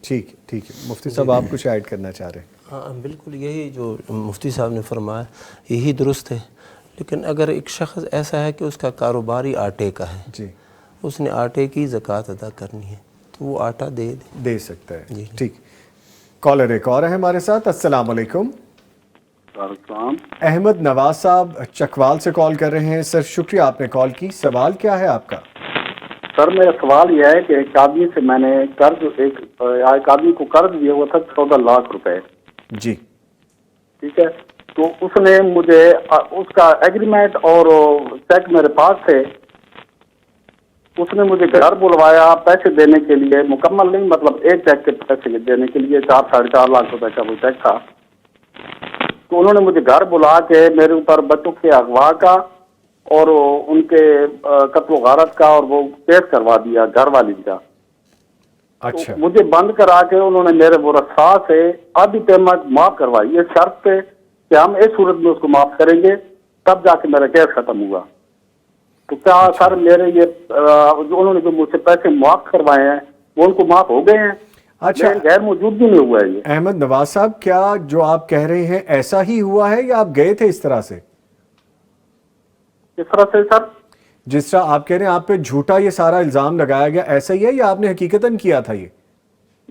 ٹھیک ہے مفتی صاحب آپ کچھ ایڈ کرنا چاہ رہے ہیں؟ ہاں بالکل، یہی جو مفتی صاحب نے فرمایا یہی درست ہے، لیکن اگر ایک شخص ایسا ہے کہ اس کا کاروبار ہی آٹے کا ہے، جی اس نے آٹے کی زکوٰۃ ادا کرنی ہے تو وہ آٹا دے سکتا ہے۔ جی ٹھیک، کالر ایک اور ہے ہمارے ساتھ۔ السلام علیکم۔ احمد نواز صاحب چکوال سے کال کر رہے ہیں۔ سر شکریہ آپ نے کال کی، سوال کیا ہے آپ کا؟ سر میرا سوال یہ ہے کہ ایک آدمی سے میں نے ایک آدمی کو قرض دیا ہوا تھا 14 لاکھ روپے، جی ٹھیک ہے، تو اس نے مجھے اس کا ایگریمنٹ اور چیک میرے پاس تھے، اس نے مجھے گھر بلوایا پیسے دینے کے لیے، مکمل نہیں، مطلب ایک چیک کے پیسے دینے کے لیے 4-4.5 لاکھ روپے کا وہ چیک تھا، تو انہوں نے مجھے گھر بلا کے میرے اوپر بچوں کے اغوا کا اور ان کے قتل و غارت کا اور وہ کیس کروا دیا گھر والی کا۔ اچھا، مجھے بند کرا کے انہوں نے میرے ورثاء سے آدھی پیمنٹ معاف کروائی، اس شرط پہ کہ ہم اس صورت میں اس کو معاف کریں گے تب جا کے میرا کیس ختم ہوا۔ تو کیا سر میرے یہ انہوں نے جو مجھ سے پیسے معاف کروائے ہیں وہ ان کو معاف ہو گئے ہیں؟ اچھا، غیر موجود بھی نہیں ہوا ہے یہ۔ احمد نواز صاحب کیا جو آپ کہہ رہے ہیں ایسا ہی ہوا ہے یا آپ گئے تھے اس طرح سے؟ کس طرح سے سر؟ جس طرح آپ کہہ رہے ہیں آپ پہ جھوٹا یہ سارا الزام لگایا گیا، ایسا ہی ہے یا آپ نے حقیقتاً کیا تھا یہ؟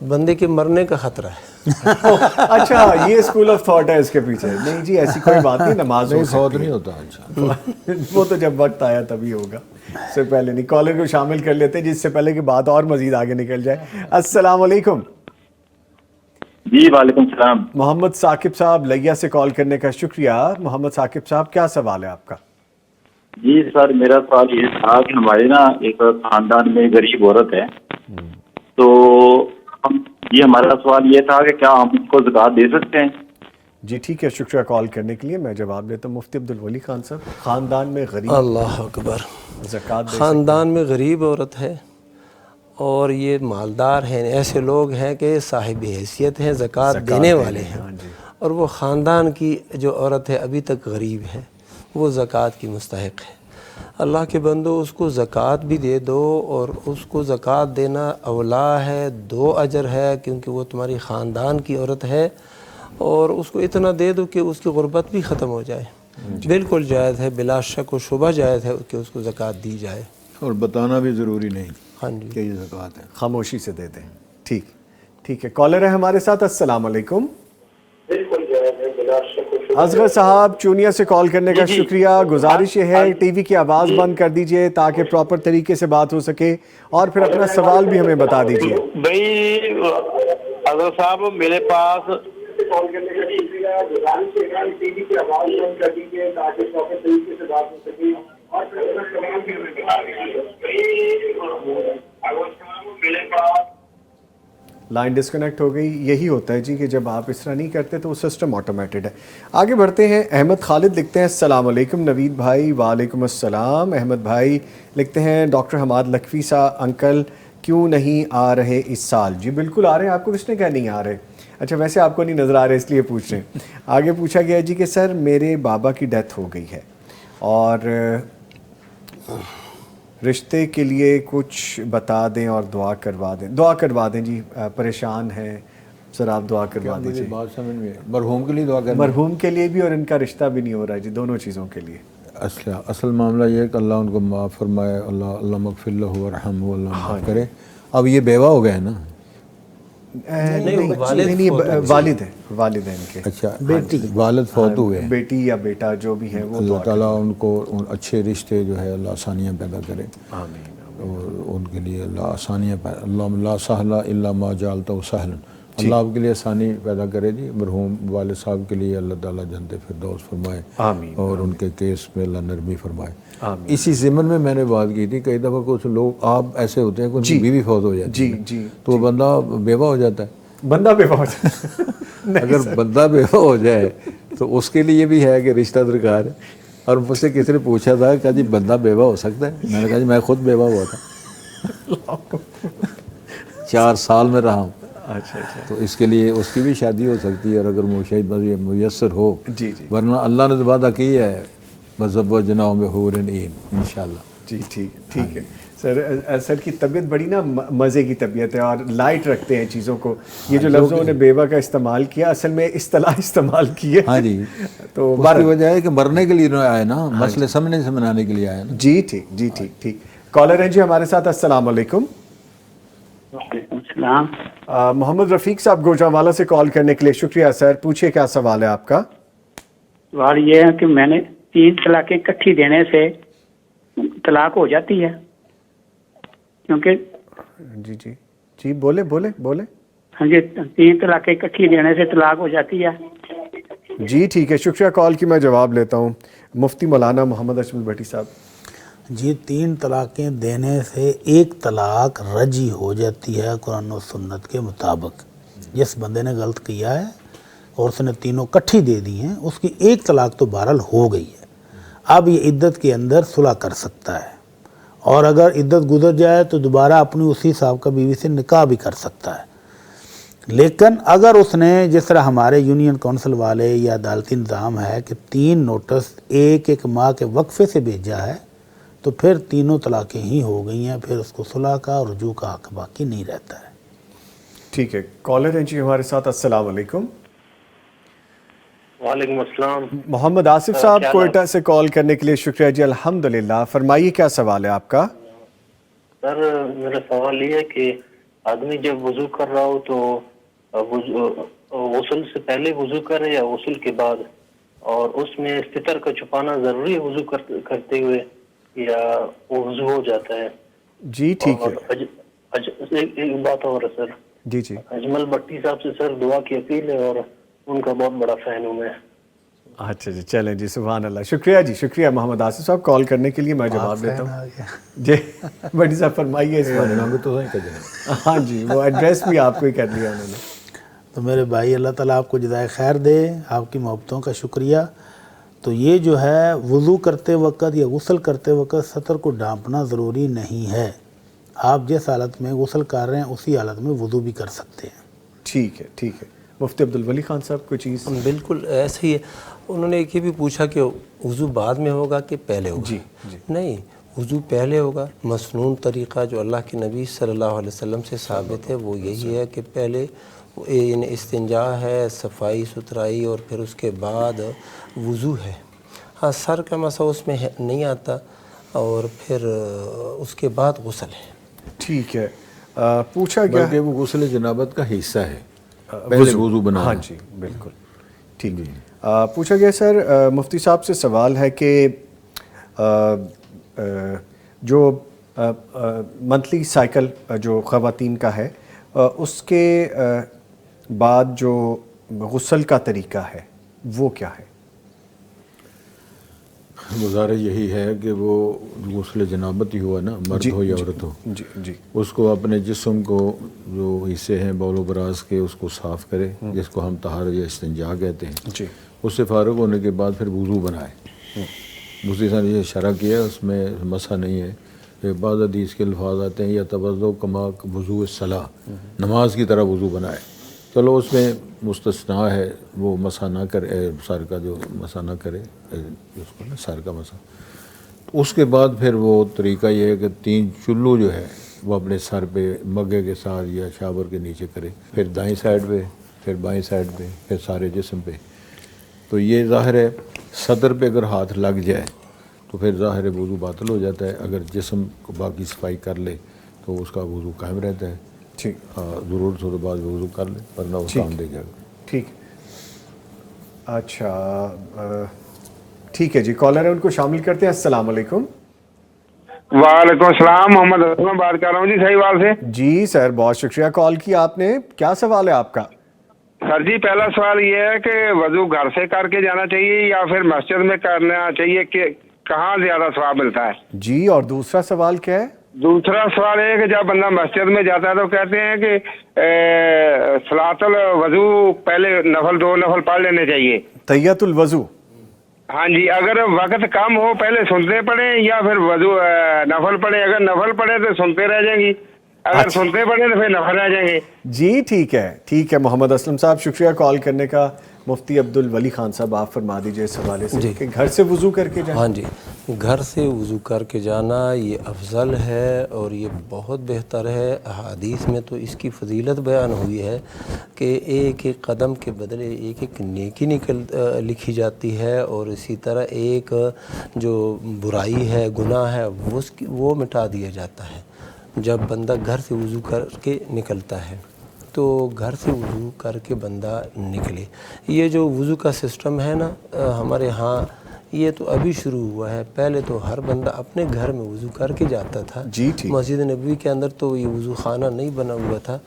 بندے کے مرنے کا خطرہ ہے۔ اچھا یہ اسکول آف تھاٹ ہے اس کے پیچھے؟ نہیں جی ایسی کوئی بات نہیں، نماز ہو فوت سکتی نہیں ہے، ہوتا۔ اچھا وہ تو جب وقت آیا تبھی ہوگا، اس سے پہلے نہیں۔ کالر کو شامل کر لیتے ہیں جس سے پہلے کہ بات اور مزید آگے نکل جائے۔ السلام علیکم۔ جی وعلیکم السلام۔ محمد ثاقب صاحب لیا سے کال کرنے کا شکریہ۔ محمد ثاقب صاحب کیا سوال ہے آپ کا؟ جی سر میرا سوال یہ تھا کہ ہمارے نا ایک خاندان میں غریب عورت ہے، تو ہمارا سوال یہ تھا کہ کیا ہم اس کو زکوٰۃ دے سکتے ہیں؟ جی ٹھیک ہے، شکریہ کال کرنے کے لیے۔ میں جواب دیتا ہوں مفتی عبدالولی خان صاحب۔ خاندان میں غریب، اللہ اکبر، زکوٰۃ خاندان میں غریب عورت ہے اور یہ مالدار ہیں، ایسے لوگ ہیں کہ صاحب حیثیت ہیں، زکوٰۃ دینے والے ہیں، اور وہ خاندان کی جو عورت ہے ابھی تک غریب ہے، وہ زکوٰۃ کی مستحق ہے۔ اللہ کے بندو اس کو زکوٰۃ بھی دے دو، اور اس کو زکوٰۃ دینا اولا ہے، 2 اجر ہے، کیونکہ وہ تمہاری خاندان کی عورت ہے، اور اس کو اتنا دے دو کہ اس کی غربت بھی ختم ہو جائے۔ بالکل جائز ہے، بلا شک و شبہ جائز ہے کہ اس کو زکوٰۃ دی جائے، اور بتانا بھی ضروری نہیں ہاں جی کہ یہ زکوٰۃ ہے، خاموشی سے دے دیں۔ ٹھیک ہے، کالر ہے ہمارے ساتھ۔ السلام علیکم۔ اصغر صاحب چونیا سے کال کرنے کا شکریہ۔ گزارش یہ ہے ٹی وی کی آواز بند کر دیجئے تاکہ پراپر طریقے سے بات ہو سکے، اور پھر اپنا سوال بھی ہمیں بتا دیجئے۔ بھائی اصغر صاحب میرے پاس لائن ڈسکنیکٹ ہو گئی۔ یہی ہوتا ہے جی کہ جب آپ اس طرح نہیں کرتے تو وہ سسٹم آٹومیٹڈ ہے۔ آگے بڑھتے ہیں۔ احمد خالد لکھتے ہیں السلام علیکم نوید بھائی۔ وعلیکم السلام۔ احمد بھائی لکھتے ہیں ڈاکٹر حماد لکھوی صاحب انکل کیوں نہیں آ رہے اس سال؟ جی بالکل آ رہے ہیں، آپ کو کس نے کہا نہیں آ رہے؟ اچھا ویسے آپ کو نہیں نظر آ رہے اس لیے پوچھ رہے ہیں۔ آگے پوچھا گیا جی کہ سر میرے بابا کی ڈیتھ ہو گئی ہے اور رشتے کے لیے کچھ بتا دیں اور دعا کروا دیں۔ دعا کروا دیں جی، پریشان ہیں سر، آپ دعا کروا دیجیے۔ بات سمجھ میں مرحوم کے لیے دعا کرنا، مرحوم کے لیے بھی اور ان کا رشتہ بھی نہیں ہو رہا ہے جی، دونوں چیزوں کے لیے۔ اصل معاملہ یہ ہے کہ اللہ ان کو معاف فرمائے، اللہ مغفر لہ ورحمہ، اللہ معاف کرے۔ اب یہ بیوہ ہو گئے نا؟ نہیں والد ہیں، والد ہیں ان کے۔ اچھا والد فوت ہوئے، بیٹی یا بیٹا جو بھی ہے وہ اللہ تعالیٰ ان کو اچھے رشتے جو ہے اللہ آسانیاں پیدا کرے، اور ان کے لیے اللہ آسانیاں اللہ لا سہل الا ما جعلتہ سہلا، اللہ آپ کے لیے آسانی پیدا کرے جی۔ مرحوم والد صاحب کے لیے اللہ تعالیٰ جنت فردوس فرمائے، اور ان کے کیس میں اللہ نرمی فرمائے۔ اسی ضمن میں میں نے بات کی تھی کئی دفعہ کچھ لوگ آپ ایسے ہوتے ہیں کہ ان کی بیوی فوت ہو جاتی ہے تو وہ بندہ بیوہ ہو جاتا ہے، بندہ بیوہ ہو جاتا ہے۔ اگر بندہ بیوہ ہو جائے تو اس کے لیے بھی ہے کہ رشتہ درکار ہے۔ اور مجھ سے کسی نے پوچھا تھا کہ جی بندہ بیوہ ہو سکتا ہے؟ میں نے کہا جی میں خود بیوہ ہوا تھا، 4 سال میں رہا ہوں۔ اچھا تو اس کے لیے اس کی بھی شادی ہو سکتی ہے، اور اگر میسر ہو، ورنہ اللہ نے وعدہ کیا ہے وَزَوَّجْنَاهُم بِحُورٍ عِین انشاءاللہ۔ جی ٹھیک ہے سر کی طبیعت بڑی نا مزے کی طبیعت ہے اور لائٹ رکھتے ہیں چیزوں کو۔ یہ جو لفظوں نے بیوہ کا استعمال کیا اصل میں اصطلاح استعمال کی ہے۔ ہاں جی، تو اس کی وجہ ہے کہ مرنے کے لیے آئے نا، مسئلے سمجھنے سے منانے کے لیے آئے نا۔ جی ٹھیک۔ کالر ہیں جی ہمارے ساتھ۔ السلام علیکم۔ وعلیکم السلام۔ محمد رفیق صاحب گوجرانوالا سے کال کرنے کے لیے شکریہ سر، پوچھیے کیا سوال ہے آپ کا؟ سوال یہ ہے کہ میں نے 3 طلاقیں اکٹھی دینے سے طلاق ہو جاتی ہے کیونکہ جی بولے۔ ہاں جی 3 طلاقیں اکٹھی دینے سے طلاق ہو جاتی ہے؟ جی ٹھیک ہے، شکریہ کال کی، میں جواب لیتا ہوں۔ مفتی مولانا محمد اشمل بھٹی صاحب۔ جی 3 طلاقیں دینے سے 1 طلاق رجی ہو جاتی ہے قرآن و سنت کے مطابق۔ جس بندے نے غلط کیا ہے اور اس نے تینوں کٹھی دے دی ہیں، اس کی 1 طلاق تو بہرحال ہو گئی ہے۔ اب یہ عدت کے اندر صلح کر سکتا ہے، اور اگر عدت گزر جائے تو دوبارہ اپنی اسی سابقہ بیوی سے نکاح بھی کر سکتا ہے۔ لیکن اگر اس نے جس طرح ہمارے یونین کونسل والے یا عدالتی نظام ہے کہ 3 نوٹس 1 ماہ کے وقفے سے بھیجا ہے تو پھر تینوں طلاقیں ہی ہو گئی ہیں، پھر اس کو صلح کا اور رجوع کا حق باقی نہیں رہتا ہے۔ ٹھیک ہے، کالر ہیں جی ہمارے ساتھ۔ السلام علیکم۔ وعلیکم السلام۔ محمد آصف صاحب کوئٹہ سے کال کرنے کے لیے شکریہ جی، الحمدللہ۔ فرمائیے کیا سوال ہے آپ کا؟ سر میرا سوال یہ ہے کہ آدمی جب وضو کر رہا ہو تو غسل سے پہلے وضو کرے یا غسل کے بعد؟ اور اس میں ستر کا چھپانا ضروری ہے وضو کرتے ہوئے یا وضو ہو جاتا ہے؟ جی ٹھیک ہے. ایک بات اور ہے سر. جی جی. اجمل بٹی صاحب سے سر دعا کی اپیل ہے اور ان کا بہت بڑا فین ہوں میں. اچھا جی چلیں جی سبحان اللہ. شکریہ جی شکریہ محمد آصف صاحب کال کرنے کے لیے. میں جواب دیتا ہوں. جی بٹی صاحب فرمائیے اس بارے میں. ہاں جی وہ ایڈریس بھی آپ کو ہی کر دیا انہوں نے. تو میرے بھائی اللہ تعالیٰ آپ کو جزائے خیر دے, آپ کی محبتوں کا شکریہ. تو یہ جو ہے وضو کرتے وقت یا غسل کرتے وقت سطر کو ڈھانپنا ضروری نہیں ہے. آپ جس حالت میں غسل کر رہے ہیں اسی حالت میں وضو بھی کر سکتے ہیں. ٹھیک ہے ٹھیک ہے. مفتی عبدالولی خان صاحب کوئی چیز؟ بالکل ایسے ہی ہے. انہوں نے یہ بھی پوچھا کہ وضو بعد میں ہوگا کہ پہلے ہوگا. جی جی نہیں, وضو پہلے ہوگا. مسنون طریقہ جو اللہ کے نبی صلی اللہ علیہ وسلم سے ثابت ہے وہ یہی ہے کہ پہلے استنجا ہے, صفائی ستھرائی, اور پھر اس کے بعد وضو ہے. ہاں سر کا مسا اس میں نہیں آتا, اور پھر اس کے بعد غسل ہے. ٹھیک ہے. پوچھا گیا بلکہ وہ غسل جنابت کا حصہ ہے, پہلے وضو بنا. ہاں جی بالکل ٹھیک. پوچھا گیا سر مفتی صاحب سے سوال ہے کہ جو منتھلی سائیکل جو خواتین کا ہے اس کے بعد جو غسل کا طریقہ ہے وہ کیا ہے؟ گزارش یہی ہے کہ وہ غسل جنابت ہی ہوا نا, مرد ہو یا عورت ہو, جی جی, اس کو اپنے جسم کو جو حصے ہیں بول و براز کے اس کو صاف کرے, جس کو ہم طہارت یا استنجا کہتے ہیں. جی. اس سے فارغ ہونے کے بعد پھر وضو بنائے. دوسری طرح یہ شرح کیا اس میں مسح نہیں ہے. بعض حدیث کے الفاظ آتے ہیں یا توضؤ کما وضوء الصلاۃ, نماز کی طرح وضو بنائے. چلو اس میں مستثنیٰ ہے وہ مسح نہ کرے, سر کا جو مسح نہ کرے اس کو نا سر کا مسح. اس کے بعد پھر وہ طریقہ یہ ہے کہ 3 چلو جو ہے وہ اپنے سر پہ مگے کے ساتھ یا شاور کے نیچے کرے, پھر دائیں سائڈ پہ, پھر بائیں سائڈ پہ, پھر سارے جسم پہ. تو یہ ظاہر ہے صدر پہ اگر ہاتھ لگ جائے تو پھر ظاہر ہے وضو باطل ہو جاتا ہے. اگر جسم کو باقی صفائی کر لے تو اس کا وضو قائم رہتا ہے. ٹھیک. ضرورت ہو تو بعد وضو کر لے ورنہ وہ کام دے جائے گا. ٹھیک. اچھا ٹھیک ہے جی, کالر ہے ان کو شامل کرتے ہیں. السلام علیکم. وعلیکم السلام, محمد اسلم بات کر رہا ہوں جی صحیح سے. جی سر بہت شکریہ کال کیا آپ نے. کیا سوال ہے آپ کا؟ سر جی پہلا سوال یہ ہے کہ وضو گھر سے کر کے جانا چاہیے یا پھر مسجد میں کرنا چاہیے, کہ کہاں زیادہ ثواب ملتا ہے؟ جی, اور دوسرا سوال کیا ہے؟ دوسرا سوال ہے کہ جب بندہ مسجد میں جاتا ہے تو کہتے ہیں کہ صلاۃ الوضو پہلے 2 نفل پڑھ لینے چاہیے, تحیۃ الوضو. ہاں جی, اگر وقت کم ہو پہلے سنتے پڑھیں یا پھر وضو نفل پڑھیں؟ اگر نفل پڑھیں تو سنتے رہ جائیں گی, اگر سنتے پڑھیں تو پھر نفل رہ جائیں گے. جی ٹھیک ہے ٹھیک ہے محمد اسلم صاحب شکریہ کال کرنے کا. مفتی عبدالولی خان صاحب آپ فرما دیجئے اس حوالے سے کہ گھر سے وضو کر کے جانا. ہاں جی, گھر سے وضو کر کے جانا یہ افضل ہے اور یہ بہت بہتر ہے. احادیث میں تو اس کی فضیلت بیان ہوئی ہے کہ ایک ایک قدم کے بدلے ایک ایک نیکی لکھی جاتی ہے, اور اسی طرح ایک جو برائی ہے گناہ ہے وہ مٹا دیا جاتا ہے جب بندہ گھر سے وضو کر کے نکلتا ہے. تو گھر سے وضو کر کے بندہ نکلے. یہ جو وضو کا سسٹم ہے نا ہمارے ہاں, یہ تو ابھی شروع ہوا ہے. پہلے تو ہر بندہ اپنے گھر میں وضو کر کے جاتا تھا. جی ٹھیک. مسجد نبوی کے اندر تو یہ وضو خانہ نہیں بنا ہوا تھا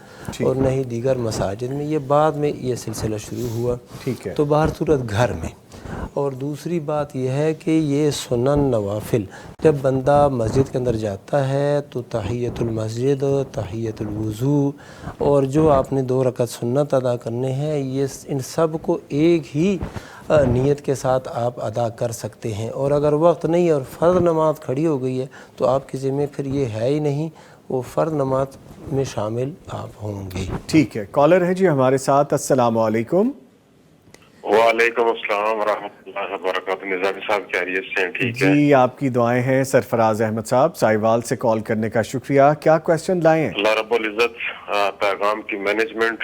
اور نہ ہی دیگر مساجد میں. یہ بعد میں یہ سلسلہ شروع ہوا. ٹھیک ہے. تو بہر صورت گھر میں. اور دوسری بات یہ ہے کہ یہ سنن نوافل جب بندہ مسجد کے اندر جاتا ہے تو تحیۃ المسجد, تحیۃ الوضو, اور جو آپ نے 2 رکعت سنت ادا کرنے ہیں, یہ ان سب کو ایک ہی نیت کے ساتھ آپ ادا کر سکتے ہیں. اور اگر وقت نہیں اور فرض نماز کھڑی ہو گئی ہے تو آپ کے ذمہ پھر یہ ہے ہی نہیں, وہ فرض نماز میں شامل آپ ہوں گے. ٹھیک ہے. کالر ہے جی ہمارے ساتھ. السلام علیکم. وعلیکم السلام ورحمۃ اللہ وبرکاتہ. نظامی صاحب خیریت سے ہیں؟ ٹھیک ہے جی, آپ کی دعائیں ہیں. سرفراز احمد صاحب سائیوال سے کال کرنے کا شکریہ. کیا کویسچن لائے ہیں؟ اللہ رب العزت پیغام کی مینجمنٹ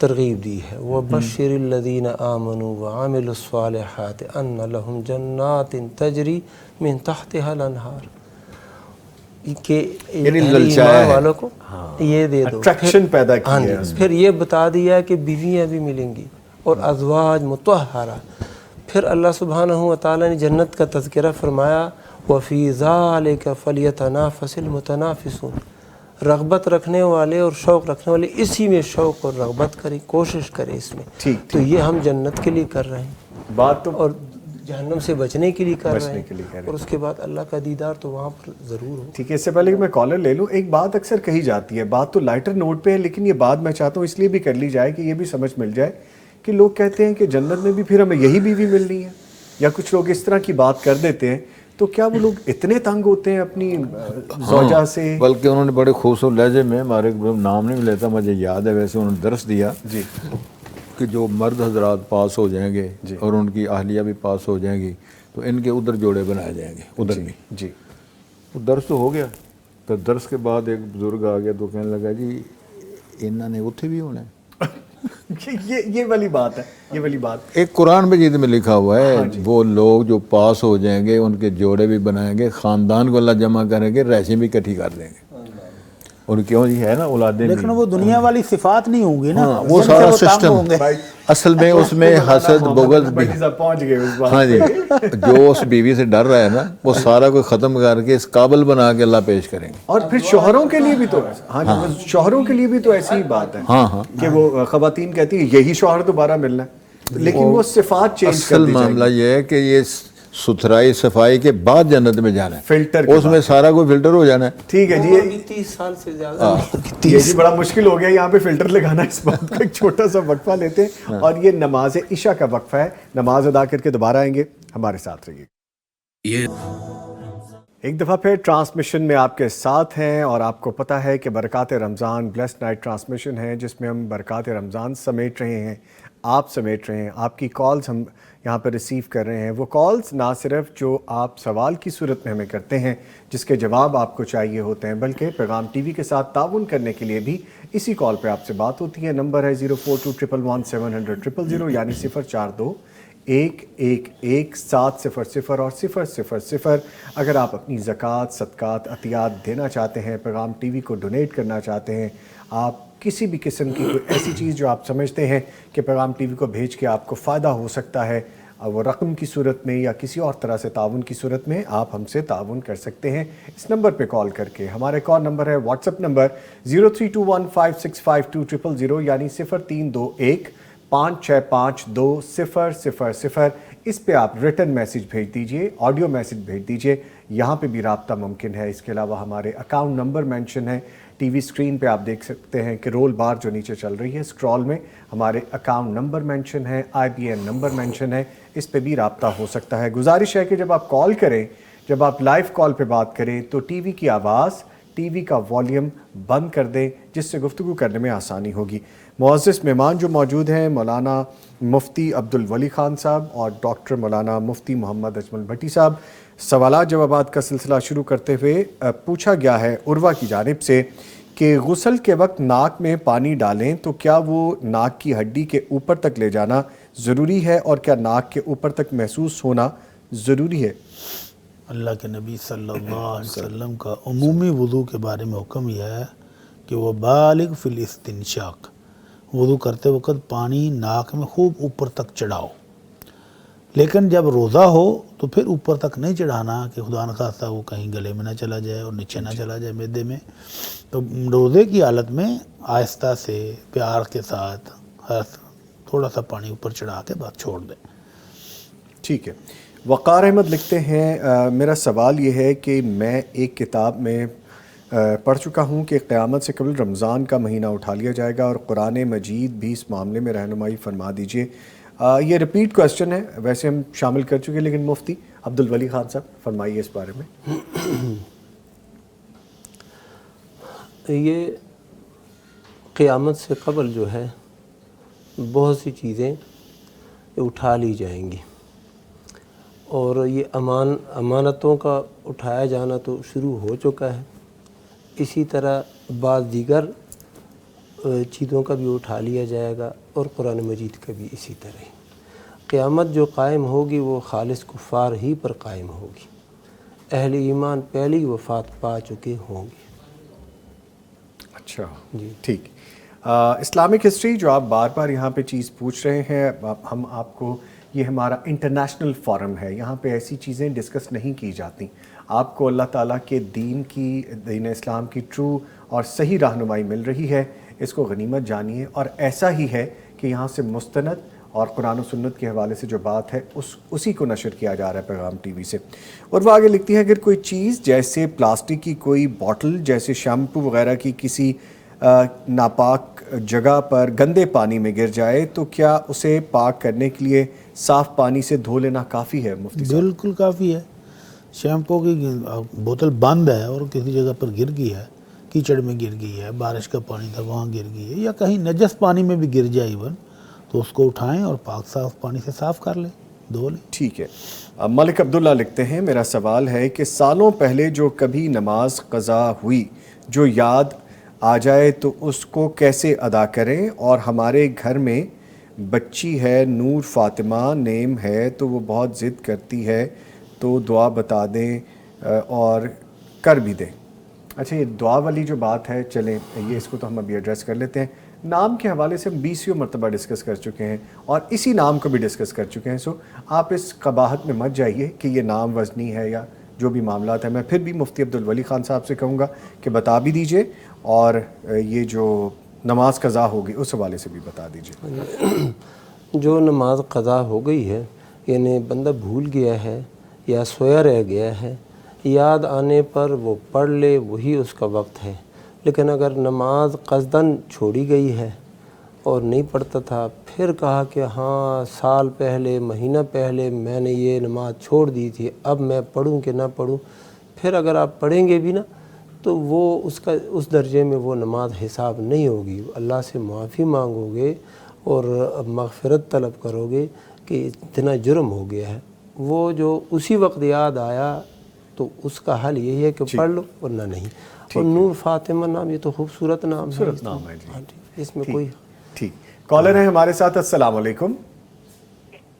ترغیب دی ہے وَبَشِّرِ الَّذِينَ آمَنُوا وَعَمِلُوا الصَّالِحَاتِ أَنَّ لَهُمْ جَنَّاتٍ تَجْرِي مِن تَحْتِهَا الْأَنْهَارُ کہ ایمان والوں کو یہ دے دو، اٹریکشن پیدا کی ہے، پھر یہ بتا دیا کہ بیویاں بھی ملیں گی اور ازواج مطہرہ. پھر اللہ سبحانہ وتعالیٰ نے جنت کا تذکرہ فرمایا وَفِي ذَلِكَ فَلْيَتَنَافَسِ الْمُتَنَافِسُونَ، رغبت رکھنے والے اور شوق رکھنے والے اسی میں شوق اور رغبت کریں، کوشش کریں اس میں. تو یہ ہم جنت کے لیے کر رہے ہیں بات تو، اور جہنم سے بچنے کے لیے کر رہے ہیں، اور اس کے بعد اللہ کا دیدار تو وہاں پر ضرور ہو. ٹھیک ہے، اس سے پہلے کہ میں کالر لے لوں، ایک بات اکثر کہی جاتی ہے، بات تو لائٹر نوٹ پہ ہے لیکن یہ بات میں چاہتا ہوں اس لیے بھی کر لی جائے کہ یہ بھی سمجھ مل جائے کہ لوگ کہتے ہیں کہ جنت میں بھی پھر ہمیں یہی بیوی ملنی ہے، یا کچھ لوگ اس طرح کی بات کر دیتے ہیں. تو کیا وہ لوگ اتنے تنگ ہوتے ہیں اپنی زوجہ سے؟ بلکہ انہوں نے بڑے خوبصورت لہجے میں، ہمارے نام نہیں لیتا، مجھے یاد ہے، ویسے انہوں نے درس دیا جی کہ جو مرد حضرات پاس ہو جائیں گے اور ان کی اہلیہ بھی پاس ہو جائیں گی تو ان کے ادھر جوڑے بنائے جائیں گے، ادھر بھی. جی وہ درس تو ہو گیا، تو درس کے بعد ایک بزرگ آ گیا تو کہنے لگا جی انہوں نے اتھے بھی ہونا ہے. یہ والی بات ہے، یہ والی بات ایک قرآن مجید میں لکھا ہوا ہے وہ لوگ جو پاس ہو جائیں گے ان کے جوڑے بھی بنائیں گے، خاندان کو اللہ جمع کریں گے، رہشیں بھی اکٹھی کر دیں گے. اور کیوں جی ہے نا اولادیں، لیکن وہ دنیا والی صفات نہیں ہوں گی نا، وہ سارا سسٹم اصل میں اس میں حسد بغض بھی. پہنچ گئے اس بات. ہاں جی، جو اس بیوی سے ڈر رہا ہے نا وہ سارا کوئی ختم کر کے اس قابل بنا کے اللہ پیش کریں گے. اور پھر شوہروں کے لیے بھی تو، ہاں جی، شوہروں کے لیے بھی تو ایسی ہی بات ہے کہ وہ خواتین کہتی ہیں یہی شوہر دوبارہ ملنا ہے، لیکن وہ صفات چینج کر دی جائیں گی. اصل معاملہ یہ ہے کہ یہ ستھرائی صفائی کے بعد جنت میں جانا ہے، فلٹر اس میں سارا کوئی فلٹر ہو جانا ہے. ٹھیک ہے جی، 30 سال سے زیادہ یہ جی بڑا مشکل ہو گیا یہاں پہ فلٹر لگانا. اس بات کا ایک چھوٹا سا وقفہ لیتے ہیں اور یہ نماز عشاء کا وقفہ ہے، نماز ادا کر کے دوبارہ آئیں گے، ہمارے ساتھ رہیے. ایک دفعہ پھر ٹرانسمیشن میں آپ کے ساتھ ہیں اور آپ کو پتہ ہے کہ برکات رمضان بلیسڈ نائٹ ٹرانسمیشن ہے جس میں ہم برکات رمضان سمیٹ رہے ہیں، آپ سمیٹ رہے ہیں، آپ کی کالز ہم یہاں پر ریسیو کر رہے ہیں. وہ کالز نہ صرف جو آپ سوال کی صورت میں ہمیں کرتے ہیں جس کے جواب آپ کو چاہیے ہوتے ہیں، بلکہ پیغام ٹی وی کے ساتھ تعاون کرنے کے لیے بھی اسی کال پہ آپ سے بات ہوتی ہے. نمبر ہے 0421117000 یعنی 042-111-700 اور 000. اگر آپ اپنی زکوٰۃ، صدقات، عطیات دینا چاہتے ہیں، پیغام ٹی وی کو ڈونیٹ کرنا چاہتے ہیں، آپ کسی بھی قسم کی کوئی ایسی چیز جو آپ سمجھتے ہیں کہ پیغام ٹی وی کو بھیج کے آپ کو فائدہ ہو سکتا ہے، وہ رقم کی صورت میں یا کسی اور طرح سے تعاون کی صورت میں، آپ ہم سے تعاون کر سکتے ہیں اس نمبر پہ کال کر کے. ہمارے کال نمبر ہے واٹس ایپ نمبر 0321565200 یعنی 0321565200. اس پہ آپ ریٹن میسیج بھیج دیجئے، آڈیو میسیج بھیج دیجئے، یہاں پہ بھی رابطہ ممکن ہے. اس کے علاوہ ہمارے اکاؤنٹ نمبر مینشن ہے ٹی وی اسکرین پہ، آپ دیکھ سکتے ہیں کہ رول بار جو نیچے چل رہی ہے اسکرول میں ہمارے اکاؤنٹ نمبر مینشن ہے، IBN نمبر مینشن ہے، اس پہ بھی رابطہ ہو سکتا ہے. گزارش ہے کہ جب آپ کال کریں، جب آپ لائیو کال پہ بات کریں تو ٹی وی کی آواز، ٹی وی کا والیوم بند کر دیں جس سے گفتگو کرنے میں آسانی ہوگی. معزز مہمان جو موجود ہیں مولانا مفتی عبدالولی خان صاحب اور ڈاکٹر مولانا مفتی محمد اجمل بھٹی صاحب. سوالات جوابات کا سلسلہ شروع کرتے ہوئے پوچھا گیا ہے عروہ کی جانب سے کہ غسل کے وقت ناک میں پانی ڈالیں تو کیا وہ ناک کی ہڈی کے اوپر تک لے جانا ضروری ہے اور کیا ناک کے اوپر تک محسوس ہونا ضروری ہے؟ اللہ کے نبی صلی اللہ علیہ وسلم کا عمومی وضو کے بارے میں حکم یہ ہے کہ وہ بالغ فی الاستنشاق، وضو کرتے وقت پانی ناک میں خوب اوپر تک چڑھاؤ، لیکن جب روزہ ہو تو پھر اوپر تک نہیں چڑھانا کہ خدا نخواستہ وہ کہیں گلے میں نہ چلا جائے اور نیچے نہ چلا جائے معدے میں. تو روزے کی حالت میں آہستہ سے پیار کے ساتھ تھوڑا سا پانی اوپر چڑھا کے بعد چھوڑ دیں. ٹھیک ہے. وقار احمد لکھتے ہیں میرا سوال یہ ہے کہ میں ایک کتاب میں پڑھ چکا ہوں کہ قیامت سے قبل رمضان کا مہینہ اٹھا لیا جائے گا اور قرآن مجید بھی اس معاملے میں رہنمائی فرما دیجئے. یہ ریپیٹ کویسچن ہے، ویسے ہم شامل کر چکے لیکن مفتی عبدالولی خان صاحب فرمائیے اس بارے میں. یہ قیامت سے قبل جو ہے بہت سی چیزیں اٹھا لی جائیں گی اور یہ امانتوں کا اٹھایا جانا تو شروع ہو چکا ہے. اسی طرح بعض دیگر چیزوں کا بھی اٹھا لیا جائے گا اور قرآن مجید کا بھی اسی طرح ہی۔ قیامت جو قائم ہوگی وہ خالص کفار ہی پر قائم ہوگی، اہل ایمان پہلی وفات پا چکے ہوں گے۔ اچھا جی ٹھیک۔ اسلامک ہسٹری جو آپ بار بار یہاں پہ چیز پوچھ رہے ہیں، ہم آپ کو، یہ ہمارا انٹرنیشنل فورم ہے، یہاں پہ ایسی چیزیں ڈسکس نہیں کی جاتی۔ آپ کو اللہ تعالیٰ کے دین اسلام کی ٹرو اور صحیح رہنمائی مل رہی ہے، اس کو غنیمت جانیے، اور ایسا ہی ہے کہ یہاں سے مستند اور قرآن و سنت کے حوالے سے جو بات ہے اسی کو نشر کیا جا رہا ہے پیغام ٹی وی سے۔ اور وہ آگے لکھتی ہے، اگر کوئی چیز جیسے پلاسٹک کی کوئی بوٹل جیسے شیمپو وغیرہ کی کسی ناپاک جگہ پر گندے پانی میں گر جائے تو کیا اسے پاک کرنے کے لیے صاف پانی سے دھو لینا کافی ہے مفتی صاحب؟ بالکل کافی ہے۔ شیمپو کی بوتل بند ہے اور کسی جگہ پر گر گئی ہے، کیچڑ میں گر گئی ہے، بارش کا پانی تھا وہاں گر گئی ہے، یا کہیں نجس پانی میں بھی گر جائے ایون، تو اس کو اٹھائیں اور پاک صاف پانی سے صاف کر لیں، دھو لیں۔ ٹھیک ہے۔ ملک عبداللہ لکھتے ہیں، میرا سوال ہے کہ سالوں پہلے جو کبھی نماز قضا ہوئی جو یاد آ جائے تو اس کو کیسے ادا کریں؟ اور ہمارے گھر میں بچی ہے نور فاطمہ نیم ہے تو وہ بہت ضد کرتی ہے، تو دعا بتا دیں اور کر بھی دیں۔ اچھا، یہ دعا والی جو بات ہے، چلیں یہ اس کو تو ہم ابھی ایڈریس کر لیتے ہیں۔ نام کے حوالے سے ہم 20 مرتبہ ڈسکس کر چکے ہیں اور اسی نام کو بھی ڈسکس کر چکے ہیں، سو آپ اس قباحت میں مت جائیے کہ یہ نام وزنی ہے یا جو بھی معاملات ہیں۔ میں پھر بھی مفتی عبدالولی خان صاحب سے کہوں گا کہ بتا بھی دیجئے، اور یہ جو نماز قضا ہوگی اس حوالے سے بھی بتا دیجئے۔ جو نماز قضا ہو گئی ہے، یعنی بندہ بھول گیا ہے یا سویا رہ گیا ہے، یاد آنے پر وہ پڑھ لے، وہی اس کا وقت ہے۔ لیکن اگر نماز قصداً چھوڑی گئی ہے اور نہیں پڑھتا تھا، پھر کہا کہ ہاں سال پہلے، مہینہ پہلے میں نے یہ نماز چھوڑ دی تھی، اب میں پڑھوں کہ نہ پڑھوں، پھر اگر آپ پڑھیں گے بھی نا تو وہ اس درجے میں وہ نماز حساب نہیں ہوگی۔ اللہ سے معافی مانگو گے اور مغفرت طلب کرو گے کہ اتنا جرم ہو گیا ہے۔ وہ جو اسی وقت یاد آیا تو اس کا حل یہی ہے کہ پڑھ لو، ورنہ نہیں۔ اور نور فاطمہ نام، یہ تو خوبصورت نام ہے، اس میں کوئی۔ ٹھیک، کالر ہیں ہمارے ساتھ۔ السلام علیکم۔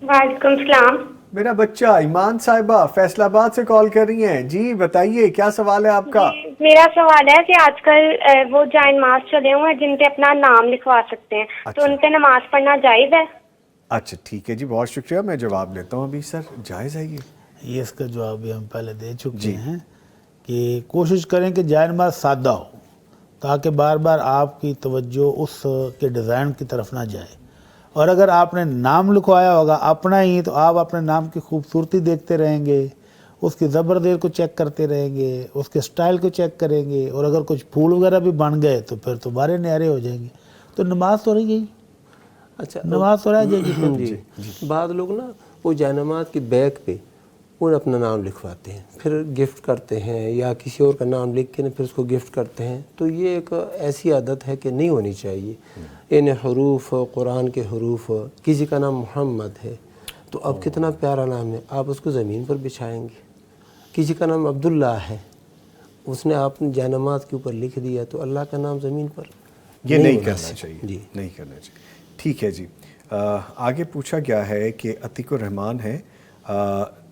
وعلیکم السلام۔ میرا بچہ ایمان صاحبہ فیصل آباد سے کال کر رہی ہیں، جی بتائیے کیا سوال ہے آپ کا؟ میرا سوال ہے کہ آج کل وہ جائے نماز چلے ہوئے ہیں جن پہ اپنا نام لکھوا سکتے ہیں، تو ان پہ نماز پڑھنا جائز ہے؟ اچھا ٹھیک ہے جی، بہت شکریہ، میں جواب لیتا ہوں ابھی۔ سر جائز ہے یہ اس کا جواب بھی ہم پہلے دے چکے ہیں کہ کوشش کریں کہ جائے نماز سادہ ہو، تاکہ بار بار آپ کی توجہ اس کے ڈیزائن کی طرف نہ جائے۔ اور اگر آپ نے نام لکھوایا ہوگا اپنا ہی تو آپ اپنے نام کی خوبصورتی دیکھتے رہیں گے، اس کی زبردیر کو چیک کرتے رہیں گے، اس کے سٹائل کو چیک کریں گے، اور اگر کچھ پھول وغیرہ بھی بن گئے تو پھر تو بارے نیارے ہو جائیں گے، تو نماز تو رہ گئی۔ اچھا، نماز تو رہ جائے گی۔ جی، بعض لوگ نا وہ جائنماز کے بیک پہ وہ اپنا نام لکھواتے ہیں، پھر گفٹ کرتے ہیں، یا کسی اور کا نام لکھ کے پھر اس کو گفٹ کرتے ہیں، تو یہ ایک ایسی عادت ہے کہ نہیں ہونی چاہیے۔ ان حروف، قرآن کے حروف، کسی کا نام محمد ہے تو اب کتنا پیارا نام ہے، آپ اس کو زمین پر بچھائیں گے۔ کسی کا نام عبداللہ ہے، اس نے آپ نے جائنماز کے اوپر لکھ دیا، تو اللہ کا نام زمین پر یہ نہیں کرنا چاہیے، جی نہیں کرنا چاہیے۔ ٹھیک ہے جی، آگے پوچھا گیا ہے کہ عتیق الرحمان ہے،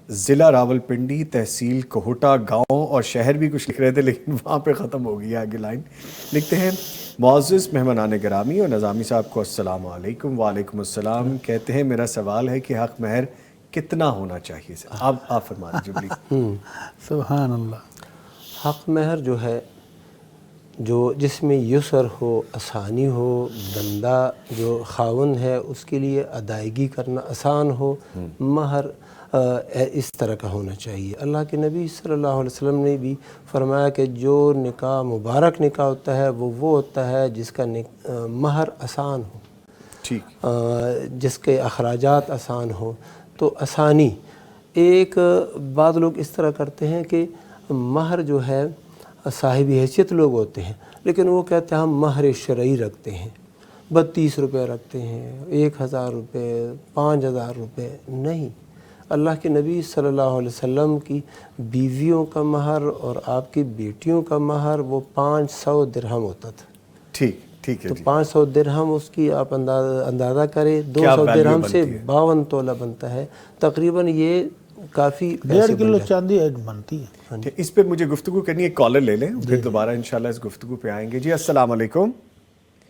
ضلع راولپنڈی، تحصیل کوہٹا، گاؤں اور شہر بھی کچھ لکھ رہے تھے لیکن وہاں پہ ختم ہو گئی آگے لائن۔ لکھتے ہیں، معزز مہمانان گرامی اور نظامی صاحب کو السلام علیکم۔ وعلیکم السلام۔ کہتے ہیں میرا سوال ہے کہ حق مہر کتنا ہونا چاہیے؟ آپ فرما دیجیے پلیز۔ سبحان اللہ۔ حق مہر جو ہے، جو جس میں یسر ہو، آسانی ہو، بندہ جو خاوند ہے اس کے لیے ادائیگی کرنا آسان ہو، مہر اس طرح کا ہونا چاہیے۔ اللہ کے نبی صلی اللہ علیہ وسلم نے بھی فرمایا کہ جو نکاح مبارک نکاح ہوتا ہے وہ ہوتا ہے جس کا مہر آسان ہو، ٹھیک، جس کے اخراجات آسان ہوں۔ تو آسانی ایک بعض لوگ اس طرح کرتے ہیں کہ مہر جو ہے صاحب حیثیت لوگ ہوتے ہیں، لیکن وہ کہتے ہیں ہم مہر شرعی رکھتے ہیں، 32 روپے رکھتے ہیں، 1000 روپے، 5000 روپے۔ نہیں، اللہ کے نبی صلی اللہ علیہ وسلم کی بیویوں کا مہر اور آپ کی بیٹیوں کا مہر وہ 500 درہم ہوتا تھا۔ ٹھیک ٹھیک ہے تو جی 500 درہم اس کی آپ اندازہ کریں، 200 درہم سے 52 تولہ بنتا ہے تقریباً، یہ کافی 1.5 کلو چاندی بنتی ہے۔ اس پہ مجھے گفتگو کرنی ہے، کالر لے لیں پھر دوبارہ انشاءاللہ اس گفتگو پہ آئیں گے۔ جی السلام علیکم۔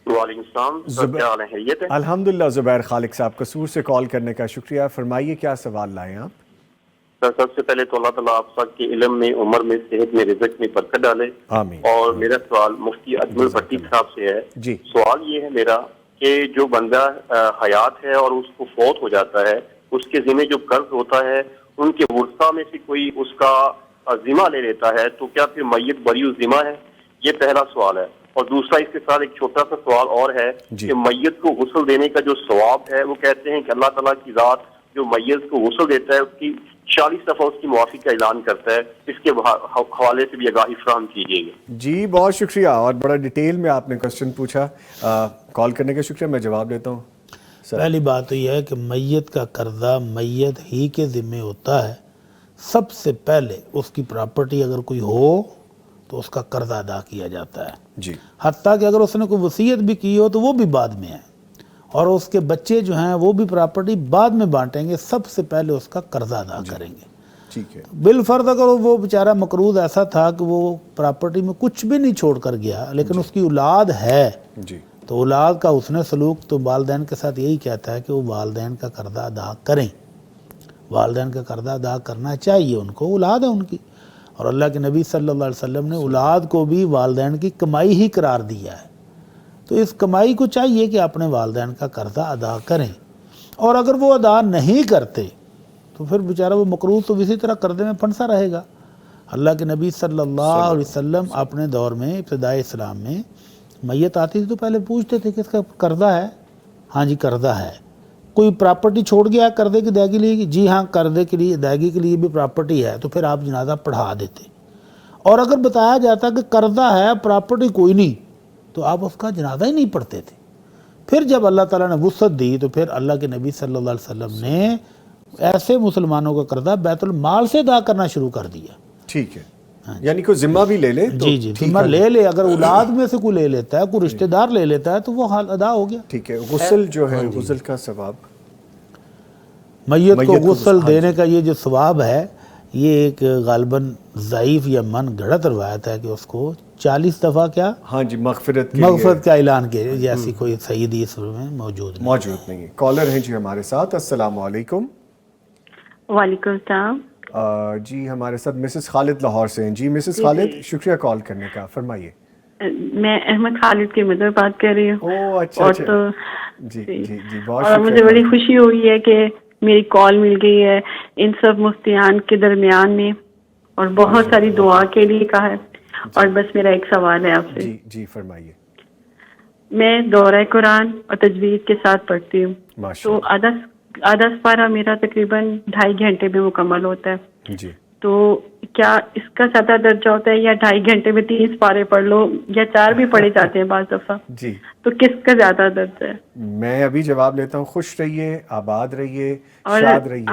وعلیکم السلام، سب کیا حال ہے؟ خیریت ہے؟ الحمدللہ۔ زبیر خالق صاحب، قصور سے کال کرنے کا شکریہ، فرمائیے کیا سوال لائیں آپ؟ سر سب سے پہلے تو اللہ تعالیٰ آپ سب کے علم میں، عمر میں، صحت میں، رزق میں برکت ڈالے، آمین۔ اور میرا سوال مفتی اجمل بھٹی صاحب سے ہے۔ جی سوال یہ ہے میرا کہ جو بندہ حیات ہے اور اس کو فوت ہو جاتا ہے، اس کے ذمہ جو قرض ہوتا ہے، ان کے ورثہ میں سے کوئی اس کا ذمہ لے لیتا ہے تو کیا پھر میت بری ذمہ ہے؟ یہ پہلا سوال ہے۔ اور دوسرا اس کے ساتھ ایک چھوٹا سا سوال اور ہے کہ میت کو غسل دینے کا جو ثواب ہے، وہ کہتے ہیں کہ اللہ تعالیٰ کی ذات جو میت کو غسل دیتا ہے اس کی 40 دفعہ اس کی معافی کا اعلان کرتا ہے۔ اس کے حوالے سے بھی آگاہی فراہم کیجیے گا۔ جی بہت شکریہ، اور بڑا ڈیٹیل میں آپ نے کوسچن پوچھا، کال کرنے کا شکریہ، میں جواب دیتا ہوں۔ پہلی بات تو یہ ہے کہ میت کا قرضہ میت ہی کے ذمہ ہوتا ہے۔ سب سے پہلے اس کی پراپرٹی اگر کوئی ہو تو اس کا قرضہ ادا کیا جاتا ہے، جی، حتیٰ کہ اگر اس نے کوئی وصیت بھی کی ہو تو وہ بھی بعد میں ہے، اور اس کے بچے جو ہیں وہ بھی پراپرٹی بعد میں بانٹیں گے، سب سے پہلے اس کا قرضہ ادا کریں گے۔ ٹھیک ہے۔ بالفرض اگر وہ بیچارہ مقروض ایسا تھا کہ وہ پراپرٹی میں کچھ بھی نہیں چھوڑ کر گیا لیکن اس کی اولاد ہے، جی، تو اولاد کا حسن سلوک تو والدین کے ساتھ یہی کہتا ہے کہ وہ والدین کا قرضہ ادا کریں، والدین کا قرضہ ادا کرنا چاہیے، ان کو اولاد ہے ان کی، اور اللہ کے نبی صلی اللہ علیہ وسلم نے اولاد کو بھی والدین کی کمائی ہی قرار دیا ہے، تو اس کمائی کو چاہیے کہ اپنے والدین کا قرضہ ادا کریں، اور اگر وہ ادا نہیں کرتے تو پھر بیچارہ وہ مقروض تو اسی طرح قرضے میں پھنسا رہے گا۔ اللہ کے نبی صلی اللہ علیہ وسلم اپنے دور میں، ابتدائی اسلام میں، میت آتی تھی تو پہلے پوچھتے تھے کہ اس کا قرضہ ہے؟ ہاں جی قرضہ ہے۔ کوئی پراپرٹی چھوڑ گیا قرضے کی ادائیگی لیے؟ جی ہاں قرضے کے لیے ادائیگی کے لیے بھی پراپرٹی ہے، تو پھر آپ جنازہ پڑھا دیتے، اور اگر بتایا جاتا کہ قرضہ ہے پراپرٹی کوئی نہیں تو آپ اس کا جنازہ ہی نہیں پڑھتے تھے۔ پھر جب اللہ تعالیٰ نے وسعت دی تو پھر اللہ کے نبی صلی اللہ علیہ وسلم نے ایسے مسلمانوں کا قرضہ بیت المال سے ادا کرنا شروع کر دیا۔ ٹھیک ہے، یعنی کوئی ذمہ بھی لے لے تو جی ذمہ لے لے، اگر اولاد میں سے کوئی لے لیتا ہے، کوئی رشتہ دار لے لیتا ہے تو وہ حال ادا ہو گیا۔ ٹھیک ہے۔ غسل جو ہے، غسل کا ثواب، میت کو غسل دینے کا یہ جو ثواب ہے، یہ ایک غالباً ضعیف یا من گھڑت روایت ہے کہ اس کو 40 دفعہ کیا؟ ہاں جی، مغفرت کا اعلان کیا، جیسی کوئی صحیح حدیث میں موجود نہیں ہے۔ کالر ہیں جی ہمارے ساتھ، السلام علیکم۔ وعلیکم السلام۔ جی ہمارے ساتھ مسز خالد لاہور سے ہیں۔ جی مسز خالد، شکریہ کال کرنے کا، فرمائیے۔ میں احمد خالد کی مدر بات کر رہی ہوں۔ اوہ اچھا اچھا، جی جی جی، بہت اور مجھے بڑی خوشی ہوئی ہے کہ میری کال مل گئی ہے ان سب مفتیان کے درمیان میں، اور بہت ساری دعا کے لیے کہا ہے، اور بس میرا ایک سوال ہے آپ سے۔ جی جی فرمائیے۔ میں دورہ قرآن اور تجوید کے ساتھ پڑھتی ہوں، تو آدھا سپارہ میرا تقریباً 2.5 گھنٹے میں مکمل ہوتا ہے، جی، تو کیا اس کا زیادہ درجہ ہوتا ہے، یا 2.5 گھنٹے میں 3 سپارے پڑھ لو، یا 4 بھی پڑھے جاتے ہیں بعض دفعہ، جی، تو کس کا زیادہ درجہ ہے؟ میں ابھی جواب لیتا ہوں۔ خوش رہیے، آباد رہیے، اور شاد رہیے۔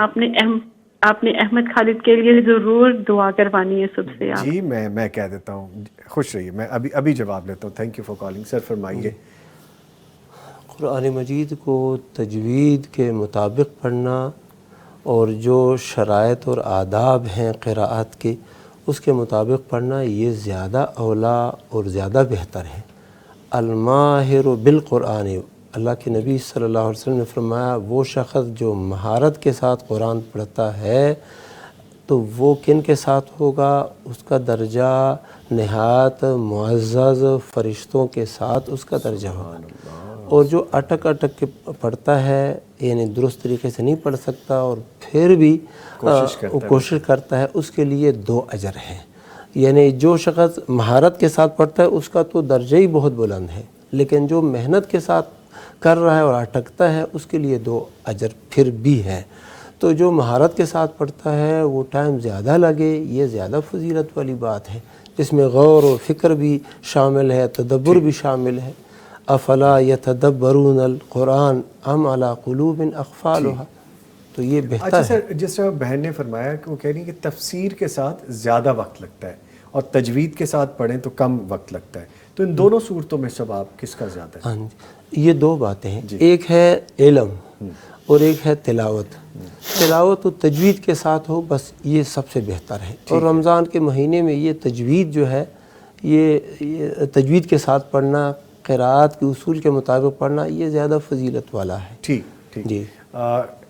آپ نے احمد خالد کے لیے ضرور دعا کروانی ہے سب سے۔ جی میں کہہ دیتا ہوں، خوش رہیے، میں ابھی جواب لیتا ہوں۔ Thank you for calling. Sir فرمائیے۔ قرآن مجید کو تجوید کے مطابق پڑھنا اور جو شرائط اور آداب ہیں قراءت کے، اس کے مطابق پڑھنا، یہ زیادہ اولا اور زیادہ بہتر ہے۔ الماہر بالقرآن، اللہ کے نبی صلی اللہ علیہ وسلم نے فرمایا وہ شخص جو مہارت کے ساتھ قرآن پڑھتا ہے تو وہ کن کے ساتھ ہوگا؟ اس کا درجہ نہایت معزز فرشتوں کے ساتھ اس کا درجہ ہوگا، اور جو اٹک کے پڑھتا ہے، یعنی درست طریقے سے نہیں پڑھ سکتا اور پھر بھی کوشش کرتا ہے، اس کے لیے 2 اجر ہیں۔ یعنی جو شخص مہارت کے ساتھ پڑھتا ہے اس کا تو درجہ ہی بہت بلند ہے، لیکن جو محنت کے ساتھ کر رہا ہے اور اٹکتا ہے اس کے لیے 2 اجر پھر بھی ہے۔ تو جو مہارت کے ساتھ پڑھتا ہے وہ ٹائم زیادہ لگے، یہ زیادہ فضیلت والی بات ہے، جس میں غور و فکر بھی شامل ہے، تدبر بھی شامل ہے۔ افلا یتدبرون القرآن ام علی قلوب اقفالها، تو یہ بہتر ہے۔ اچھا سر، جس طرح بہن نے فرمایا کہ وہ کہہ رہی ہیں کہ تفسیر کے ساتھ زیادہ وقت لگتا ہے اور تجوید کے ساتھ پڑھیں تو کم وقت لگتا ہے، تو ان دونوں صورتوں میں ثواب کس کا زیادہ ہے؟ ہاں جی، یہ دو باتیں ہیں، ایک ہے علم اور ایک ہے تلاوت. تلاوت و تجوید کے ساتھ ہو بس یہ سب سے بہتر ہے. اور رمضان کے مہینے میں یہ تجوید جو ہے یہ تجوید کے ساتھ پڑھنا، قراءت کے اصول کے مطابق پڑھنا، یہ زیادہ فضیلت والا ہے. ٹھیک جی.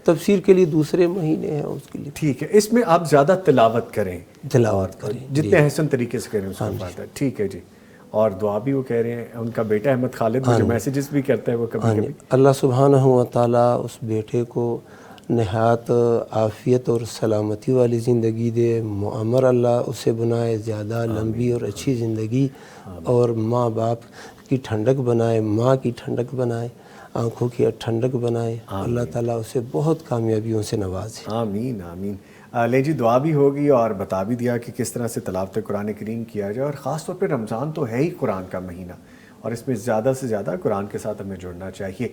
تفسیر کے لیے دوسرے مہینے ہیں اس کے لیے. ٹھیک ہے، اس میں آپ زیادہ تلاوت کریں، جتنے جی. احسن طریقے سے کریں اس کی بات ہے. ٹھیک ہے جی. اور دعا بھی وہ کہہ رہے ہیں، ان کا بیٹا احمد خالد مجھے میسیجز بھی کرتا ہے وہ کبھی کبھی. اللہ سبحانہ و تعالیٰ اس بیٹے کو نہایت عافیت اور سلامتی والی زندگی دے، معمر اللہ اسے بنائے، زیادہ لمبی اور اچھی زندگی، اور ماں باپ کی ٹھنڈک بنائے، ماں کی ٹھنڈک بنائے، آنکھوں کی ٹھنڈک بنائے. اللہ تعالیٰ اسے بہت کامیابیوں سے نوازے. آمین آمین. لے جی، دعا بھی ہوگی اور بتا بھی دیا کہ کس طرح سے تلاوت قرآن کریم کیا جائے. اور خاص طور پہ رمضان تو ہے ہی قرآن کا مہینہ، اور اس میں زیادہ سے زیادہ قرآن کے ساتھ ہمیں جڑنا چاہیے.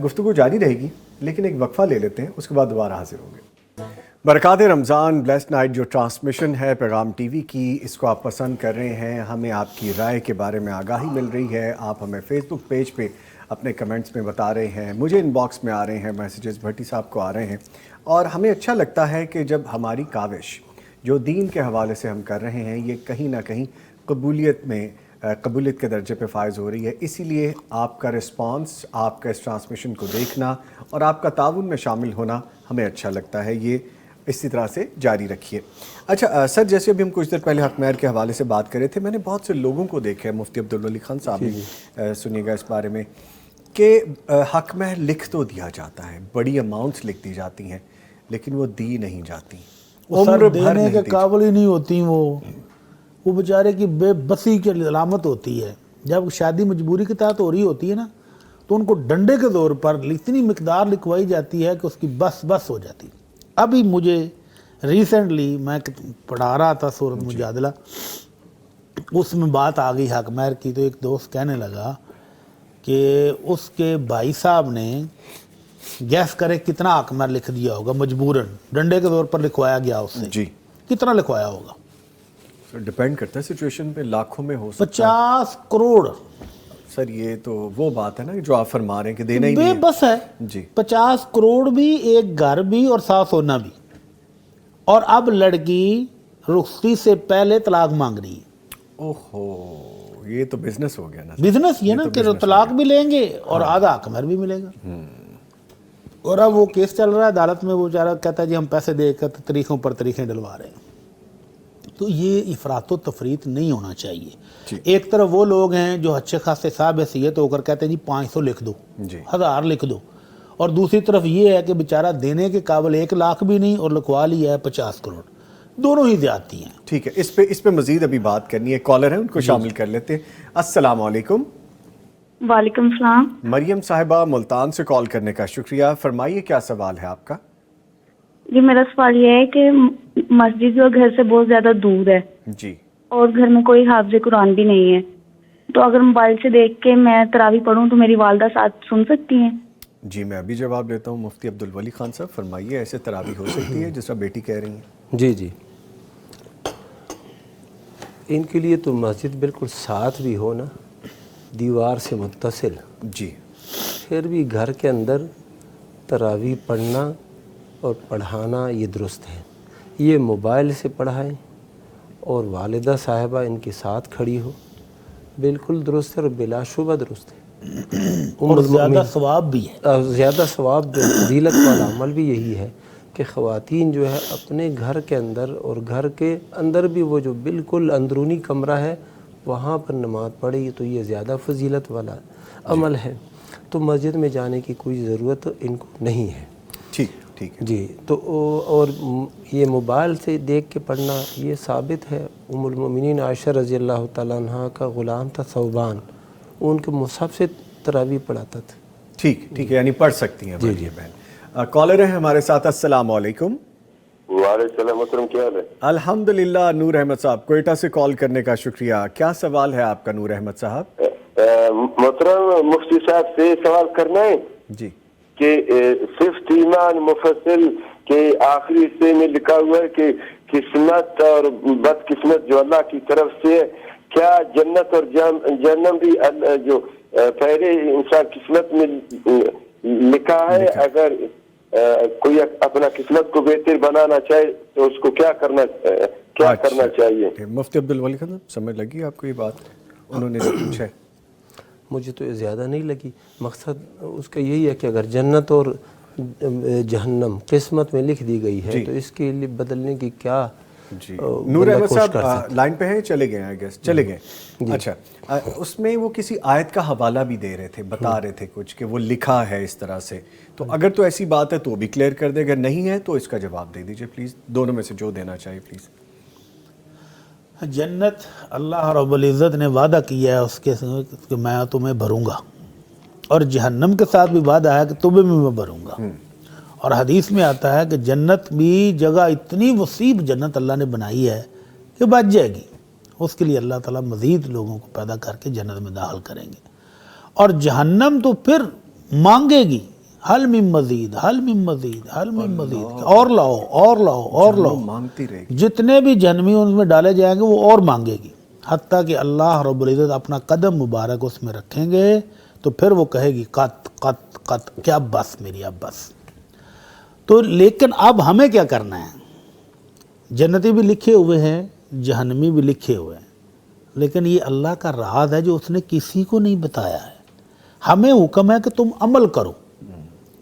گفتگو جاری رہے گی لیکن ایک وقفہ لے لیتے ہیں، اس کے بعد دوبارہ حاضر ہوں گے. برکات رمضان بلیسڈ نائٹ جو ٹرانسمیشن ہے پیغام ٹی وی کی، اس کو آپ پسند کر رہے ہیں، ہمیں آپ کی رائے کے بارے میں آگاہی مل رہی ہے. آپ ہمیں فیس بک پیج پہ اپنے کمنٹس میں بتا رہے ہیں، مجھے ان باکس میں آ رہے ہیں میسیجز، بھٹی صاحب کو آ رہے ہیں. اور ہمیں اچھا لگتا ہے کہ جب ہماری کاوش جو دین کے حوالے سے ہم کر رہے ہیں یہ کہیں نہ کہیں قبولیت کے درجے پہ فائز ہو رہی ہے. اسی لیے آپ کا رسپانس، آپ کا اس ٹرانسمیشن کو دیکھنا اور آپ کا تعاون میں شامل ہونا ہمیں اچھا لگتا ہے. یہ اسی طرح سے جاری رکھیے. اچھا سر، جیسے ابھی ہم کچھ دیر پہلے حق مہر کے حوالے سے بات کر رہے تھے، میں نے بہت سے لوگوں کو دیکھا ہے، مفتی عبدالولی خان صاحب بھی سنیے گا اس بارے میں، کہ حق مہر لکھ تو دیا جاتا ہے، بڑی اماؤنٹس لکھ دی جاتی ہیں، لیکن وہ دی نہیں جاتی، عمر دینے کے قابل ہی نہیں ہوتی. وہ بیچارے کی بے بسی کی علامت ہوتی ہے. جب شادی مجبوری کے تحت ہو رہی ہوتی ہے نا، تو ان کو ڈنڈے کے طور پر اتنی مقدار لکھوائی جاتی ہے کہ اس کی بس ہو جاتی. ابھی مجھے ریسنٹلی میں پڑھا رہا تھا سورۃ مجادلہ، اس میں بات آ گئی حق مہر کی، تو ایک دوست کہنے لگا کہ اس کے بھائی صاحب نے گیس کرے کتنا حق مہر لکھ دیا ہوگا، مجبوراً ڈنڈے کے طور پر لکھوایا گیا اس سے. جی. کتنا لکھوایا ہوگا؟ ڈیپینڈ کرتا ہے سچویشن پہ، لاکھوں میں ہو سکتا ہے. 50 کروڑ. سر یہ تو وہ بات ہے نا جو آپ فرما رہے ہیں کہ دینا ہی نہیں بے ہے. بس ہے. جی. 50 کروڑ بھی، ایک گھر بھی، اور 100 سونا بھی. اور اب لڑکی رخصتی سے پہلے طلاق مانگ رہی ہے. اوہو، یہ تو بزنس ہو گیا نا. بزنس یہ نا کہ طلاق بھی لیں گے اور آدھا حق مہر بھی ملے گا. اور اب وہ کیس چل رہا ہے عدالت میں، وہ بیچارہ کہتا ہے جی ہم پیسے دے کر طریقوں پر طریقیں ڈلوا رہے ہیں. تو یہ افراط و تفریط نہیں ہونا چاہیے. ایک طرف وہ لوگ ہیں جو اچھے خاصے صاحب حیثیت ہو کر کہتے ہیں جی 500 لکھ دو، 1000 لکھ دو، اور دوسری طرف یہ ہے کہ بیچارہ دینے کے قابل 1 لاکھ بھی نہیں اور لکھوا لیا ہے 50 کروڑ. دونوں ہی زیادتی ہیں. ٹھیک ہے، اس پہ مزید ابھی بات کرنی ہے. کالر ہیں، ان کو شامل کر لیتے ہیں. السلام علیکم. وعلیکم السلام. مریم صاحبہ ملتان سے کال کرنے کا شکریہ. فرمائیے کیا سوال ہے آپ کا؟ جی میرا سوال یہ ہے کہ مسجد جو گھر سے بہت زیادہ دور ہے جی، اور گھر میں کوئی حافظ قرآن بھی نہیں ہے، تو اگر موبائل سے دیکھ کے میں تراویح پڑھوں تو میری والدہ ساتھ سن سکتی ہیں؟ جی میں ابھی جواب دیتا ہوں. مفتی عبدالولی خان صاحب فرمائیے، ایسے تراویح ہو سکتی ہے جس طرح بیٹی کہہ رہی ہیں؟ جی ان کے لیے تو مسجد بالکل ساتھ بھی ہو نا، دیوار سے متصل. جی. پھر بھی گھر کے اندر تراویح پڑھنا اور پڑھانا یہ درست ہے. یہ موبائل سے پڑھائیں اور والدہ صاحبہ ان کے ساتھ کھڑی ہو، بالکل درست ہے اور بلا شبہ درست ہے. اور زیادہ ثواب بھی ہے. زیادہ ثواب، فضیلت والا عمل بھی یہی ہے کہ خواتین جو ہے اپنے گھر کے اندر، اور گھر کے اندر بھی وہ جو بالکل اندرونی کمرہ ہے وہاں پر نماز پڑھے، تو یہ زیادہ فضیلت والا عمل ہے. تو مسجد میں جانے کی کوئی ضرورت ان کو نہیں ہے. ٹھیک ہے جی. تو اور یہ موبائل سے دیکھ کے پڑھنا یہ ثابت ہے. ام المومنین عائشہ رضی اللہ تعالیٰ عنہ کا غلام تھا ثوبان، ان کے مصحف سے تراویح پڑھاتا تھا. ٹھیک ہے، یعنی پڑھ سکتی ہیں. جی بہن. کالر ہیں ہمارے ساتھ. السلام علیکم. وعلیکم السلام. محترم کیا حال ہے؟ الحمدللہ. نور احمد صاحب کوئٹہ سے کال کرنے کا شکریہ. کیا سوال ہے آپ کا نور احمد صاحب؟ محترم مفتی صاحب سے سوال کرنا ہے جی کہ صفت ایمان مفصل کے آخری حصے میں لکھا ہوا ہے کہ قسمت اور بدقسمت جو اللہ کی طرف سے ہے، کیا جنت اور جہنم بھی جو پہلے انسان قسمت میں لکھا ہے؟ اگر کوئی اپنا قسمت کو بہتر بنانا چاہے تو اس کو کیا کرنا چاہیے؟ مفتی عبدالولی خان صاحب سمجھ لگی آپ کو یہ بات انہوں نے جو پوچھا ہے؟ مجھے تو یہ زیادہ نہیں لگی. مقصد اس کا یہی ہے کہ اگر جنت اور جہنم قسمت میں لکھ دی گئی ہے تو اس کے لیے بدلنے کی کیا جی نور احمد صاحب لائن پہ ہیں؟ چلے گئے آئی گیس چلے گئے. اچھا اس میں وہ کسی آیت کا حوالہ بھی دے رہے تھے, بتا رہے تھے کچھ کہ وہ لکھا ہے اس طرح سے, تو اگر تو ایسی بات ہے تو بھی کلیئر کر دے, اگر نہیں ہے تو اس کا جواب دے دیجئے پلیز, دونوں میں سے جو دینا چاہیے پلیز. جنت اللہ رب العزت نے وعدہ کیا ہے اس کے کہ میں تمہیں بھروں گا, اور جہنم کے ساتھ بھی وعدہ ہے کہ تمہیں بھی میں بھروں گا. اور حدیث میں آتا ہے کہ جنت بھی جگہ اتنی وسیع جنت اللہ نے بنائی ہے کہ بچ جائے گی. اس کے لیے اللہ تعالیٰ مزید لوگوں کو پیدا کر کے جنت میں داخل کریں گے. اور جہنم تو پھر مانگے گی, حل من مزید, حل من مزید, حل من مزید, اور لاؤ اور لاؤ اور لاؤ, مانگتی رہے گی. جتنے بھی جہنمی ان میں ڈالے جائیں گے وہ اور مانگے گی, حتیٰ کہ اللہ رب العزت اپنا قدم مبارک اس میں رکھیں گے تو پھر وہ کہے گی قط قط قط, کیا بس میری اب بس. تو لیکن اب ہمیں کیا کرنا ہے؟ جنتی بھی لکھے ہوئے ہیں, جہنمی بھی لکھے ہوئے ہیں, لیکن یہ اللہ کا راز ہے جو اس نے کسی کو نہیں بتایا ہے. ہمیں حکم ہے کہ تم عمل کرو,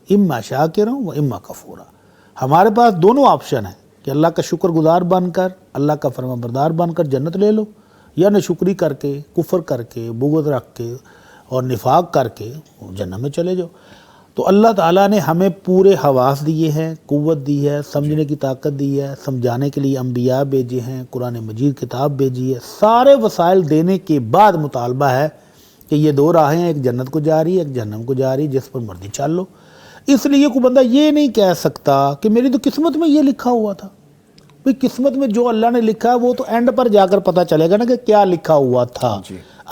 اما شاکرا و اما کفورا. ہمارے پاس دونوں آپشن ہیں کہ اللہ کا شکر گزار بن کر, اللہ کا فرما بردار بن کر جنت لے لو, یا ناشکری کر کے, کفر کر کے, بغض رکھ کے اور نفاق کر کے جنت میں چلے جاؤ. تو اللہ تعالیٰ نے ہمیں پورے حواس دیے ہیں, قوت دی ہے, سمجھنے کی طاقت دی ہے, سمجھانے کے لیے انبیاء بھیجے ہیں, قرآن مجید کتاب بھیجی ہے. سارے وسائل دینے کے بعد مطالبہ ہے کہ یہ دو راہیں ہیں, ایک جنت کو جا رہی ہے, ایک جہنم کو جا رہی ہے, جس پر مرضی چل لو. اس لیے کوئی بندہ یہ نہیں کہہ سکتا کہ میری تو قسمت میں یہ لکھا ہوا تھا. بھئی قسمت میں جو اللہ نے لکھا ہے وہ تو اینڈ پر جا کر پتہ چلے گا نا کہ کیا لکھا ہوا تھا.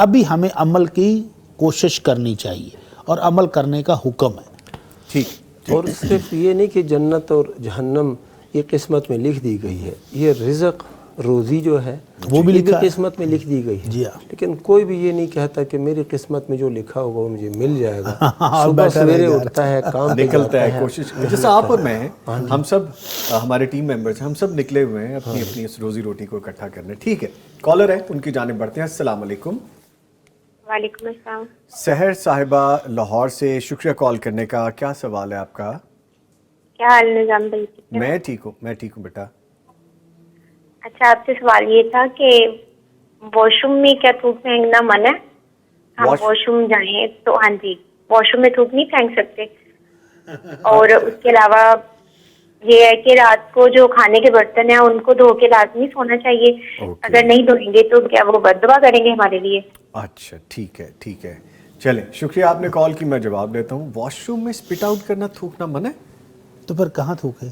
ابھی ہمیں عمل کی کوشش کرنی چاہیے اور عمل کرنے کا حکم ہے. اور صرف یہ نہیں کہ جنت اور جہنم یہ قسمت میں لکھ دی گئی ہے, یہ رزق روزی جو ہے وہ بھی قسمت میں لکھ دی گئی ہے. لیکن کوئی بھی یہ نہیں کہتا کہ میری قسمت میں جو لکھا ہوگا وہ مجھے مل جائے گا. صبح سویرے اٹھتا ہے, کام نکلتا ہے, کوشش, جیسا آپ اور میں ہیں, ہم سب ہمارے ٹیم ممبرز ہیں, ہم سب نکلے ہوئے ہیں اپنی اپنی اس روزی روٹی کو اکٹھا کرنے. ٹھیک ہے, کالر ہے ان کی جانب بڑھتے ہیں. السلام علیکم. وعلیکم السلام. سحر صاحبہ لاہور سے, شکریہ کال کرنے کا. کیا سوال ہے آپ کا؟ کیا حال نظام بھائی؟ میں ٹھیک ہوں بیٹا. اچھا, آپ سے سوال یہ تھا کہ واش روم میں کیا تھوک پھینکنا منع ہے؟ ہم واش روم جائیں تو ہاں جی, واش روم میں تھوک نہیں پھینک سکتے. اور اس کے علاوہ یہ ہے کہ رات کو جو کھانے کے برتن ہیں ان کو دھو کے لازمی سونا چاہیے. اگر نہیں دھوئیں گے تو کیا وہ بد دعا کریں گے ہمارے لیے؟ اچھا ٹھیک ہے, چلیں شکریہ آپ نے کال کی, میں جواب دیتا ہوں. واش روم میں سپٹ آؤٹ کرنا تھوکنا منع ہے؟ تو پھر کہاں تھوکے؟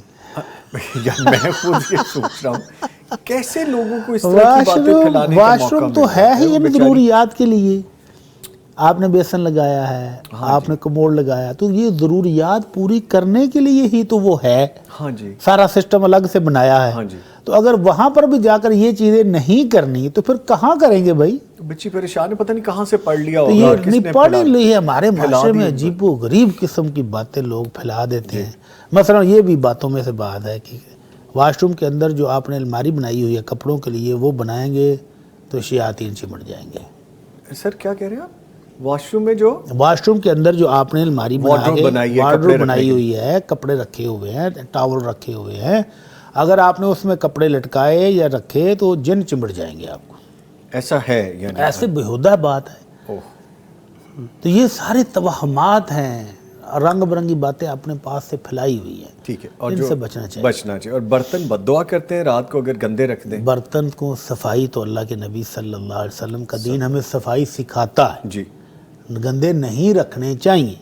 میں خود یہ سوچ رہا ہوں کیسے لوگوں کو اس طرح کی باتیں پھیلانے کا موقع واش روم تو ہے ہی ان ضروریات کے لیے. آپ نے بیسن لگایا ہے, آپ نے کموڈ لگایا, تو یہ ضروریات پوری کرنے کے لیے ہی تو وہ ہے. سارا سسٹم الگ سے بنایا ہے. تو اگر وہاں پر بھی جا کر یہ چیزیں نہیں کرنی تو پھر کہاں کریں گے بھائی؟ بچی پریشان ہے, پتہ نہیں کہاں سے پڑھ لیا ہوگا. یہ نہیں پڑھ لی ہے, ہمارے معاشرے میں عجیب و غریب قسم کی باتیں لوگ پھیلا دیتے ہیں. مثلا یہ بھی باتوں میں سے بات ہے کہ واش روم کے اندر جو آپ نے الماری بنائی ہوئی ہے کپڑوں کے لیے, وہ بنائیں گے تو شیاطین چمٹ جائیں گے. سر کیا کہہ رہے ہیں آپ؟ واش روم میں جو واش روم کے اندر جو آپ نے الماری وارڈروب بنائی ہوئی ہے, کپڑے رکھے ہوئے ہیں, ٹاول رکھے ہوئے ہیں, اگر آپ نے اس میں کپڑے لٹکائے یا رکھے تو جن چمٹ جائیں گے آپ کو. ایسا ہے یعنی ایسے بےہودہ بات ہے. تو یہ سارے توہمات ہیں, رنگ برنگی باتیں اپنے پاس سے پھیلائی ہوئی ہیں. ٹھیک ہے, اور ان سے بچنا چاہیے. اور برتن بد دعا کرتے ہیں رات کو اگر گندے رکھ دیں. برتن کو صفائی تو اللہ کے نبی صلی اللہ علیہ وسلم کا دین ہمیں صفائی سکھاتا ہے. جی, گندے نہیں رکھنے چاہیے,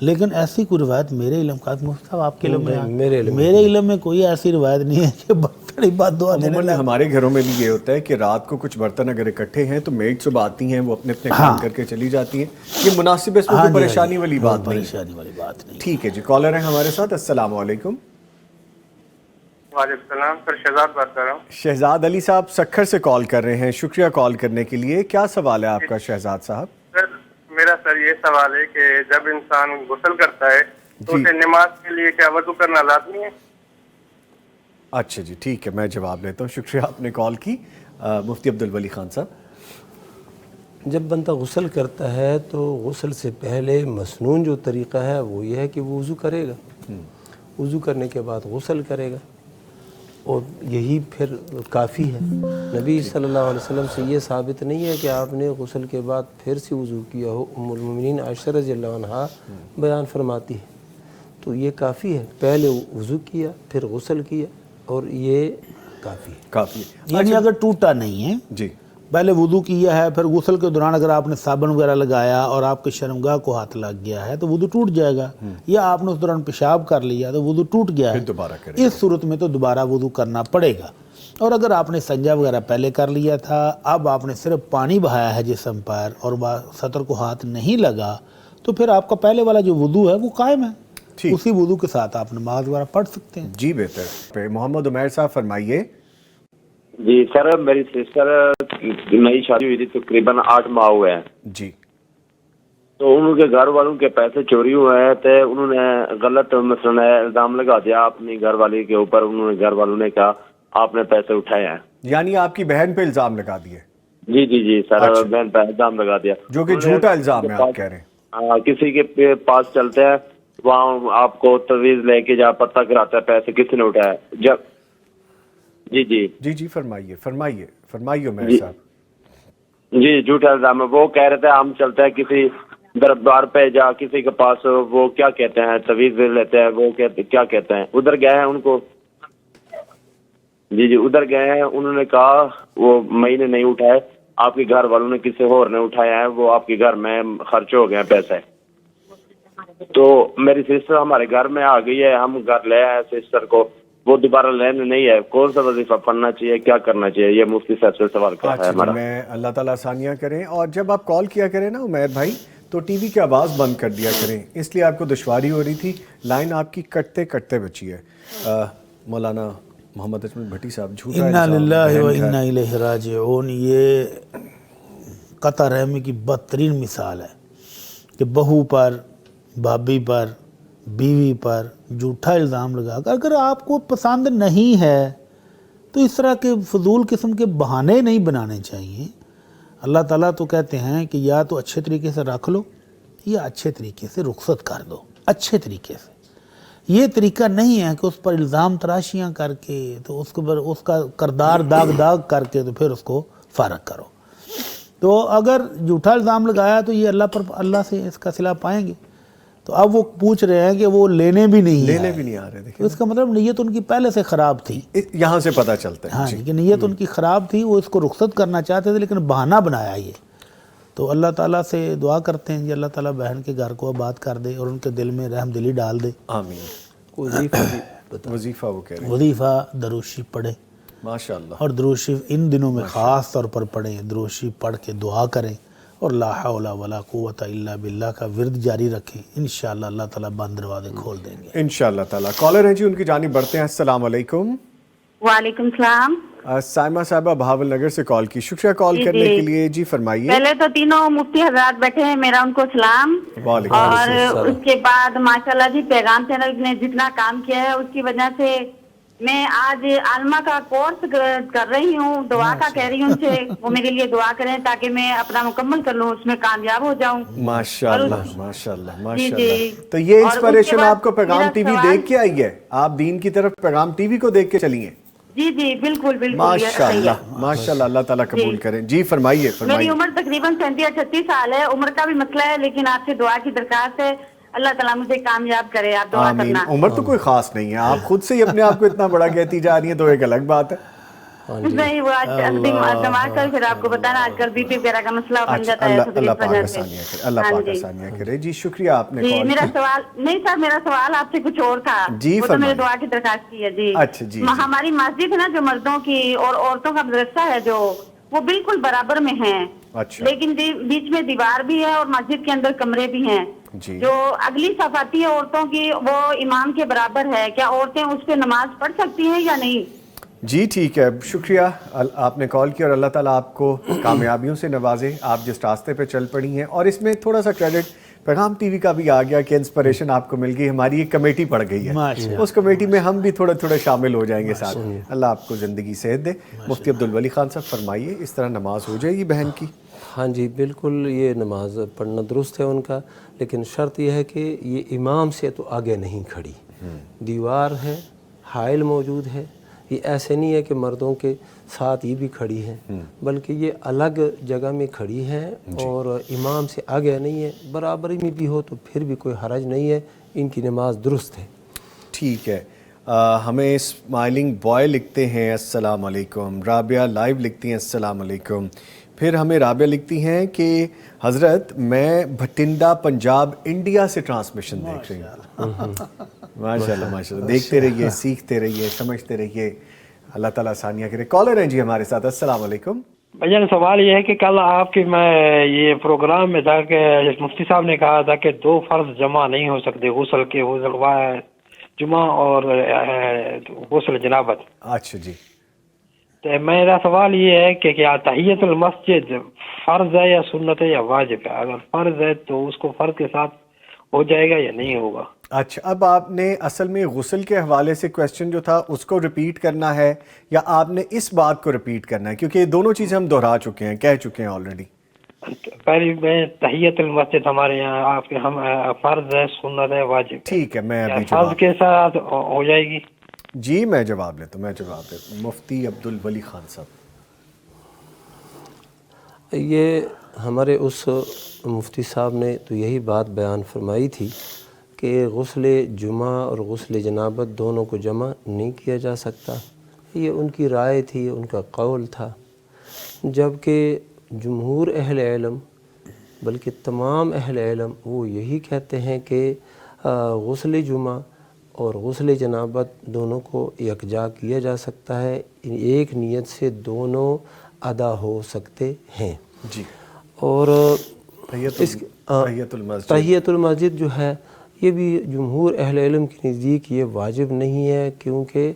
لیکن ایسی کوئی روایت میرے علم کا, صاحب آپ کے علم میں, میرے علم میں کوئی ایسی روایت نہیں ہے کہ بڑی بات دعا دینے لگے. ہمارے گھروں میں بھی یہ ہوتا ہے کہ رات کو کچھ برتن اگر اکٹھے ہیں تو میڈ صبح آتی ہیں, وہ اپنے اپنے کام کر کے چلی جاتی ہیں. یہ مناسب ہے, اس میں کوئی پریشانی والی بات نہیں. ٹھیک ہے جی, کالر ہیں ہمارے ساتھ. السلام علیکم. وعلیکم السلام سر، شہزاد بات کر رہا ہوں. شہزاد علی صاحب سکھر سے کال کر رہے ہیں، شکریہ کال کرنے کے لیے. کیا سوال ہے آپ کا شہزاد صاحب؟ سر میرا یہ سوال ہے کہ جب انسان غسل کرتا ہے تو اسے نماز کے لیے کیا وضو کرنا لازمی ہے؟ اچھا جی ٹھیک ہے، میں جواب لیتا ہوں. شکریہ آپ نے کال کی. مفتی عبدالولی خان صاحب. جب بندہ غسل کرتا ہے تو غسل سے پہلے مسنون جو طریقہ ہے وہ یہ ہے کہ وہ وضو کرے گا. وضو کرنے کے بعد غسل کرے گا اور یہی پھر کافی ہے. نبی صلی اللہ علیہ وسلم سے یہ ثابت نہیں ہے کہ آپ نے غسل کے بعد پھر سے وضو کیا ہو. ام المومنین عائشہ رضی اللہ عنہا بیان فرماتی ہے. تو یہ کافی ہے، پہلے وضو کیا پھر غسل کیا اور یہ کافی ہے. یعنی اگر ٹوٹا نہیں ہے جی، پہلے وضو کیا ہے پھر غسل کے دوران اگر آپ نے صابن وغیرہ لگایا اور آپ کے شرمگاہ کو ہاتھ لگ گیا ہے تو وضو ٹوٹ جائے گا. یا آپ نے اس دوران پیشاب کر لیا تو وضو ٹوٹ گیا ہے، دوبارہ کرے. اس صورت میں تو دوبارہ وضو کرنا پڑے گا. اور اگر آپ نے سنجا وغیرہ پہلے کر لیا تھا، اب آپ نے صرف پانی بہایا ہے جسم پر اور سطر کو ہاتھ نہیں لگا، تو پھر آپ کا پہلے والا جو وضو ہے وہ قائم ہے. اسی وضو کے ساتھ آپ نماز وغیرہ پڑھ سکتے ہیں. جی بہتر. محمد عمیر صاحب فرمائیے. جی سر، میری سسٹر نئی شادی ہوئی تھی، تقریباً 8 ماہ ہوئے ہیں. جی. تو ان کے گھر والوں کے پیسے چوری ہوئے ہیں تو انہوں نے غلط مثلاً الزام لگا دیا اپنی گھر والی کے اوپر. انہوں نے گھر والوں نے کہا آپ نے پیسے اٹھائے ہیں. یعنی آپ کی بہن پہ الزام لگا دیے؟ جی جی جی سر، بہن پہ الزام لگا دیا جو کہ جھوٹا الزام ہے آپ کہہ رہے ہیں. کسی کے پاس چلتے ہیں، وہاں آپ کو تجویز لے کے جا پتہ کراتا ہے پیسے کسی نے اٹھایا. جب جی فرمائیے عمیر صاحب. جی جھوٹا الزام ہے. وہ کہہ رہے تھے ہم چلتے ہیں کسی دربار پہ، جا کسی کے پاس، وہ کیا کہتے ہیں تجویز لیتے ہیں، وہ کیا کہتے ہیں، ادھر گئے ہیں ان کو. جی ادھر گئے ہیں، انہوں نے کہا وہ مہینے نہیں اٹھائے، آپ کے گھر والوں نے کسی اور نے اٹھایا ہے، وہ آپ کے گھر میں خرچ ہو گئے پیسے. تو میری سسٹر ہمارے گھر میں آ گئی ہے، ہم گھر لے آئے سسٹر کو، وہ دوبارہ لینے نہیں ہے. کون سا وظیفہ پڑھنا چاہیے، کیا کرنا چاہیے، یہ مفتی صاحب سے سوال کر رہا ہے ہمارا. میں اللہ تعالیٰ آسانیاں کریں. اور جب آپ کال کیا کریں نا عمیر بھائی تو ٹی وی کی آواز بند کر دیا کریں، اس لیے آپ کو دشواری ہو رہی تھی. لائن آپ کی کٹتے کٹتے بچی ہے. مولانا محمد اجمل بھٹی صاحب، جھوٹا انا للہ و انا الیہ راجعون، یہ قطع رحمی کی بدترین مثال ہے کہ بہو پر، بھابھی پر، بیوی پر جھوٹا الزام لگا کر، اگر آپ کو پسند نہیں ہے تو اس طرح کے فضول قسم کے بہانے نہیں بنانے چاہیے. اللہ تعالیٰ تو کہتے ہیں کہ یا تو اچھے طریقے سے رکھ لو یا اچھے طریقے سے رخصت کر دو. اچھے طریقے سے، یہ طریقہ نہیں ہے کہ اس پر الزام تراشیاں کر کے تو اس کا کردار داغ کر کے تو پھر اس کو فارغ کرو. تو اگر جھوٹا الزام لگایا تو یہ اللہ سے اس کا صلہ پائیں گے. تو اب وہ پوچھ رہے ہیں کہ وہ لینے بھی نہیں آ رہے. اس کا مطلب نیت ان کی پہلے سے خراب تھی، یہاں سے پتہ چلتا ہے. ہاں کہ نیت ان کی خراب تھی، وہ اس کو رخصت کرنا چاہتے تھے لیکن بہانہ بنایا یہ. تو اللہ تعالیٰ سے دعا کرتے ہیں کہ اللہ تعالیٰ بہن کے گھر کو آباد کر دے اور ان کے دل میں رحم دلی ڈال دے. آمین. وظیفہ وہ کہہ رہے ہیں، وظیفہ درود شریف پڑھیں ماشاءاللہ، اور درود شریف ان دنوں میں خاص طور پر پڑھیں. درود شریف پڑھ کے دعا کریں اور لا حول ولا قوت الا باللہ کا ورد جاری رکھیں. انشاءاللہ اللہ تعالیٰ بند دروازے کھول دیں گے انشاءاللہ تعالیٰ. کالر ہیں جی، ان کی جانب بڑھتے ہیں. السلام علیکم. وعلیکم السلام. سائمہ صاحبہ بھاول نگر سے کال کی. شکریہ کال کرنے کے لیے. جی فرمائیے. پہلے تو تینوں مفتی حضرات بیٹھے ہیں، میرا ان کو سلام. اور اس کے بعد ماشاءاللہ جی پیغام چینل نے جتنا کام کیا ہے اس کی وجہ سے میں آج عالمہ کا کورس کر رہی ہوں. دعا کا کہہ رہی ہوں ان سے وہ میرے لیے دعا کریں تاکہ میں اپنا مکمل کر لوں، اس میں کامیاب ہو جاؤں. ماشاءاللہ ماشاءاللہ ماشاءاللہ. تو یہ انسپریشن آپ کو پیغام ٹی وی دیکھ کے آئی ہے؟ آپ دین کی طرف پیغام ٹی وی کو دیکھ کے چلی ہیں؟ جی جی بالکل ماشاءاللہ ماشاءاللہ. اللہ تعالیٰ قبول کریں. جی فرمائیے. میری عمر تقریباً 37-38 سال ہے. عمر کا بھی مسئلہ ہے لیکن آپ سے دعا کی درخواست ہے. اللہ تعالیٰ مجھے کامیاب کرے، آپ دعا کرنا. عمر تو کوئی خاص نہیں ہے، آپ خود سے ہی اپنے آپ کو اتنا بڑا کہتی جا رہی ہیں تو ایک الگ بات ہے. نہیں وہ دماغ کر پھر آپ کو بتانا آج کل بی پی وغیرہ کا مسئلہ بن جاتا ہے. اللہ پاک آسانیاں کرے، اللہ پاک آسانیاں کرے. جی شکریہ آپ نے کال. میرا سوال نہیں سر، میرا سوال آپ سے کچھ اور تھا. جی وہ تو میرے دعا کی درخواست کی ہے. جی اچھا جی. ہماری مسجد ہے نا جو مردوں کی اور عورتوں کا مدرسہ ہے جو وہ بالکل برابر میں ہیں، لیکن بیچ میں دیوار بھی ہے اور مسجد کے اندر کمرے بھی ہیں. جو اگلی صف آتی ہے عورتوں کی وہ امام کے برابر ہے، کیا عورتیں اس پہ نماز پڑھ سکتی ہیں یا نہیں؟ جی ٹھیک ہے، شکریہ آپ نے کال کیا اور اللہ تعالیٰ آپ کو کامیابیوں سے نوازے، آپ جس راستے پہ چل پڑی ہیں. اور اس میں تھوڑا سا کریڈٹ پیغام ٹی وی کا بھی آ گیا کہ انسپریشن آپ کو مل گئی. ہماری ایک کمیٹی پڑ گئی ہے، اس کمیٹی میں ہم بھی تھوڑا تھوڑا شامل ہو جائیں گے ساتھ. اللہ آپ کو زندگی صحت دے. مفتی عبدالولی خان صاحب فرمائیے، اس طرح نماز ہو جائے گی بہن کی؟ ہاں جی بالکل، یہ نماز پڑھنا درست ہے ان کا، لیکن شرط یہ ہے کہ یہ امام سے تو آگے نہیں کھڑی، دیوار ہے، حائل موجود ہے. یہ ایسے نہیں ہے کہ مردوں کے ساتھ یہ بھی کھڑی ہے، بلکہ یہ الگ جگہ میں کھڑی ہے اور امام سے آگے نہیں ہے. برابری میں بھی ہو تو پھر بھی کوئی حرج نہیں ہے، ان کی نماز درست ہے. ٹھیک ہے. ہمیں اسمائلنگ بوائے لکھتے ہیں السلام علیکم. رابعہ لائیو لکھتی ہیں السلام علیکم. پھر ہمیں رابعہ لکھتی ہیں کہ حضرت میں بھٹنڈا پنجاب انڈیا سے ٹرانسمیشن دیکھ رہی ہوں. ماشاء اللہ ماشاء اللہ، دیکھتے رہیے، سیکھتے رہیے، سمجھتے رہیے. اللہ تعالیٰ آسانیاں کرے. کالر ہیں جی ہمارے ساتھ. السلام علیکم. بھائی سوال یہ ہے کہ کل آپ کی میں یہ پروگرام میں تھا کہ مفتی صاحب نے کہا تھا کہ 2 فرض جمع نہیں ہو سکتے، غسل جمعہ اور غسل جنابت. اچھا جی. تو میرا سوال یہ ہے کہ کیا تحیت المسجد فرض ہے یا سنت ہے یا واجب ہے؟ اگر فرض ہے تو اس کو فرض کے ساتھ ہو جائے گا یا نہیں ہوگا؟ اچھا، اب آپ نے اصل میں غسل کے حوالے سے کویسچن جو تھا اس کو ریپیٹ کرنا ہے یا آپ نے اس بات کو ریپیٹ کرنا ہے؟ کیونکہ یہ دونوں چیزیں ہم دہرا چکے ہیں، کہہ چکے ہیں آلریڈی. پہلی میں تحیت المسجد ہمارے یہاں آپ کے ہم فرض ہے، سنت ہے، واجب. ٹھیک ہے، میں ابھی فرض کے ساتھ ہو جائے گی. جی میں جواب لیتا ہوں. مفتی عبدالولی خان صاحب. یہ ہمارے اس مفتی صاحب نے تو یہی بات بیان فرمائی تھی کہ غسل جمعہ اور غسل جنابت دونوں کو جمع نہیں کیا جا سکتا. یہ ان کی رائے تھی، ان کا قول تھا. جبکہ جمہور اہل علم بلکہ تمام اہل علم وہ یہی کہتے ہیں کہ غسل جمعہ اور غسل جنابت دونوں کو یکجا کیا جا سکتا ہے، ایک نیت سے دونوں ادا ہو سکتے ہیں. جی. اور تحیت المسجد جو ہے یہ بھی جمہور اہل علم کے نزدیک یہ واجب نہیں ہے، کیونکہ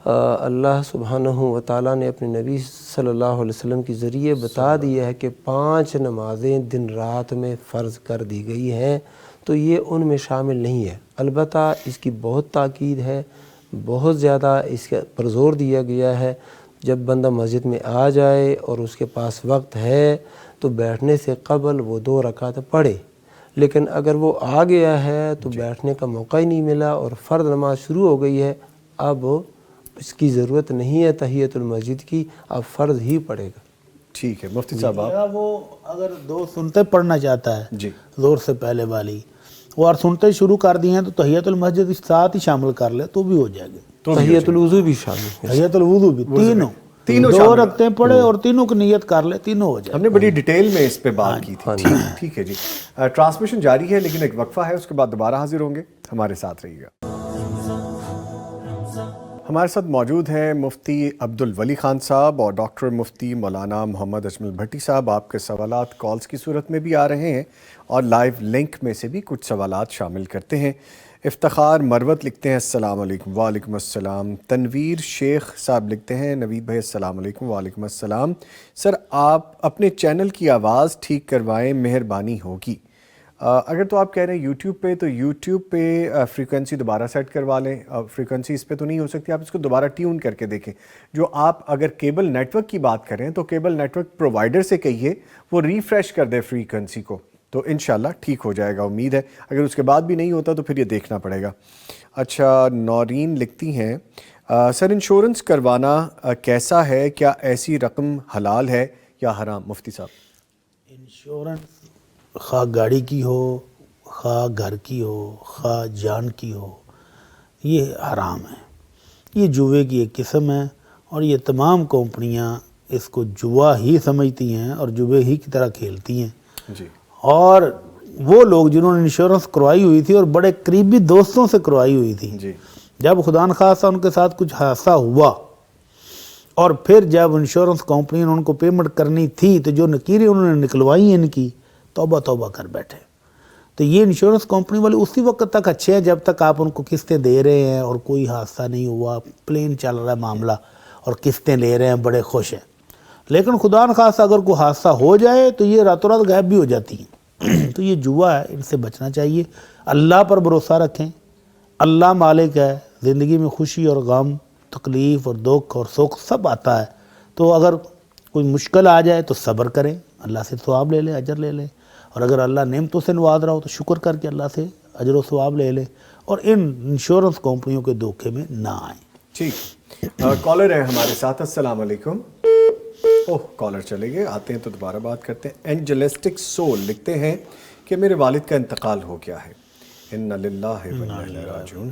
اللہ سبحانہ و تعالیٰ نے اپنے نبی صلی اللہ علیہ وسلم کے ذریعے بتا دیا ہے کہ 5 نمازیں دن رات میں فرض کر دی گئی ہیں، تو یہ ان میں شامل نہیں ہے. البتہ اس کی بہت تاکید ہے، بہت زیادہ اس پر زور دیا گیا ہے. جب بندہ مسجد میں آ جائے اور اس کے پاس وقت ہے تو بیٹھنے سے قبل وہ 2 رکعت پڑھے، لیکن اگر وہ آ گیا ہے تو بیٹھنے کا موقع ہی نہیں ملا اور فرض نماز شروع ہو گئی ہے، اب اس کی ضرورت نہیں ہے تحیت المسجد کی، اب فرض ہی پڑے گا. ٹھیک ہے مفتی صاحب. وہ اگر 2 سنتے پڑھنا چاہتا ہے جی زور سے پہلے والی، اور سنتے شروع کر دی ہیں تو تحیت المسجد اس ساتھ ہی شامل کر لے تو بھی ہو جائے گی. تحیت الوضو بھی شامل ہے. تحیت الوضو بھی تینوں 2 رکعتیں پڑھے اور تینوں کی نیت کر لے، تینوں ہو جائے. ہم نے بڑی ڈیٹیل میں اس پہ بات کی تھی. ٹھیک ہے جی. ٹرانسمیشن جاری ہے لیکن ایک وقفہ ہے، اس کے بعد دوبارہ حاضر ہوں گے. ہمارے ساتھ رہیے گا. ہمارے ساتھ موجود ہیں مفتی عبدالولی خان صاحب اور ڈاکٹر مفتی مولانا محمد اجمل بھٹی صاحب. آپ کے سوالات کالز کی صورت میں بھی آ رہے ہیں اور لائیو لنک میں سے بھی کچھ سوالات شامل کرتے ہیں. افتخار مروت لکھتے ہیں السلام علیکم. وعلیکم السلام. تنویر شیخ صاحب لکھتے ہیں نوید بھائی السلام علیکم. وعلیکم السلام. سر آپ اپنے چینل کی آواز ٹھیک کروائیں، مہربانی ہوگی. اگر تو آپ کہہ رہے ہیں یوٹیوب پہ، تو یوٹیوب پہ فریکوینسی دوبارہ سیٹ کروا لیں. فریکوینسی اس پہ تو نہیں ہو سکتی، آپ اس کو دوبارہ ٹیون کر کے دیکھیں. جو آپ اگر کیبل نیٹ ورک کی بات کریں تو کیبل نیٹ ورک پرووائڈر سے کہیے وہ ریفریش کر دے فریکوینسی کو، تو انشاءاللہ ٹھیک ہو جائے گا. امید ہے اگر اس کے بعد بھی نہیں ہوتا تو پھر یہ دیکھنا پڑے گا. اچھا، نورین لکھتی ہیں سر انشورنس کروانا کیسا ہے؟ کیا ایسی رقم حلال ہے یا حرام؟ مفتی صاحب. انشورنس خواہ گاڑی کی ہو، خواہ گھر کی ہو، خواہ جان کی ہو، یہ حرام ہے. یہ جوے کی ایک قسم ہے اور یہ تمام کمپنیاں اس کو جوا ہی سمجھتی ہیں اور جوے ہی کی طرح کھیلتی ہیں. جی. اور وہ لوگ جنہوں نے انشورنس کروائی ہوئی تھی اور بڑے قریبی دوستوں سے کروائی ہوئی تھی، جب خدا نخواستہ ان کے ساتھ کچھ حادثہ ہوا اور پھر جب انشورنس کمپنی نے ان کو پیمنٹ کرنی تھی تو جو نکیریں انہوں نے نکلوائی ان کی، توبہ توبہ کر بیٹھے. تو یہ انشورنس کمپنی والے اسی وقت تک اچھے ہیں جب تک آپ ان کو قسطیں دے رہے ہیں اور کوئی حادثہ نہیں ہوا, پلین چل رہا ہے معاملہ اور قسطیں لے رہے ہیں, بڑے خوش ہیں. لیکن خدا نخواستہ اگر کوئی حادثہ ہو جائے تو یہ راتوں رات غائب بھی ہو جاتی ہیں. تو یہ جوا ہے, ان سے بچنا چاہیے. اللہ پر بھروسہ رکھیں, اللہ مالک ہے. زندگی میں خوشی اور غم, تکلیف اور دکھ اور سکھ سب آتا ہے. تو اگر کوئی مشکل آ جائے تو صبر کریں, اللہ سے ثواب لے لیں, اجر لے لیں. اور اگر اللہ نعمتوں سے نواز رہا ہو تو شکر کر کے اللہ سے اجر و ثواب لے لیں, اور ان انشورنس کمپنیوں کے دھوکے میں نہ آئیں. ٹھیک, کالر ہے ہمارے ساتھ. السلام علیکم. کالر چلے گئے, آتے ہیں تو دوبارہ بات کرتے ہیں. اینجلسٹک سول لکھتے ہیں کہ میرے والد کا انتقال ہو گیا ہے, انا للہ و انا الیہ راجعون,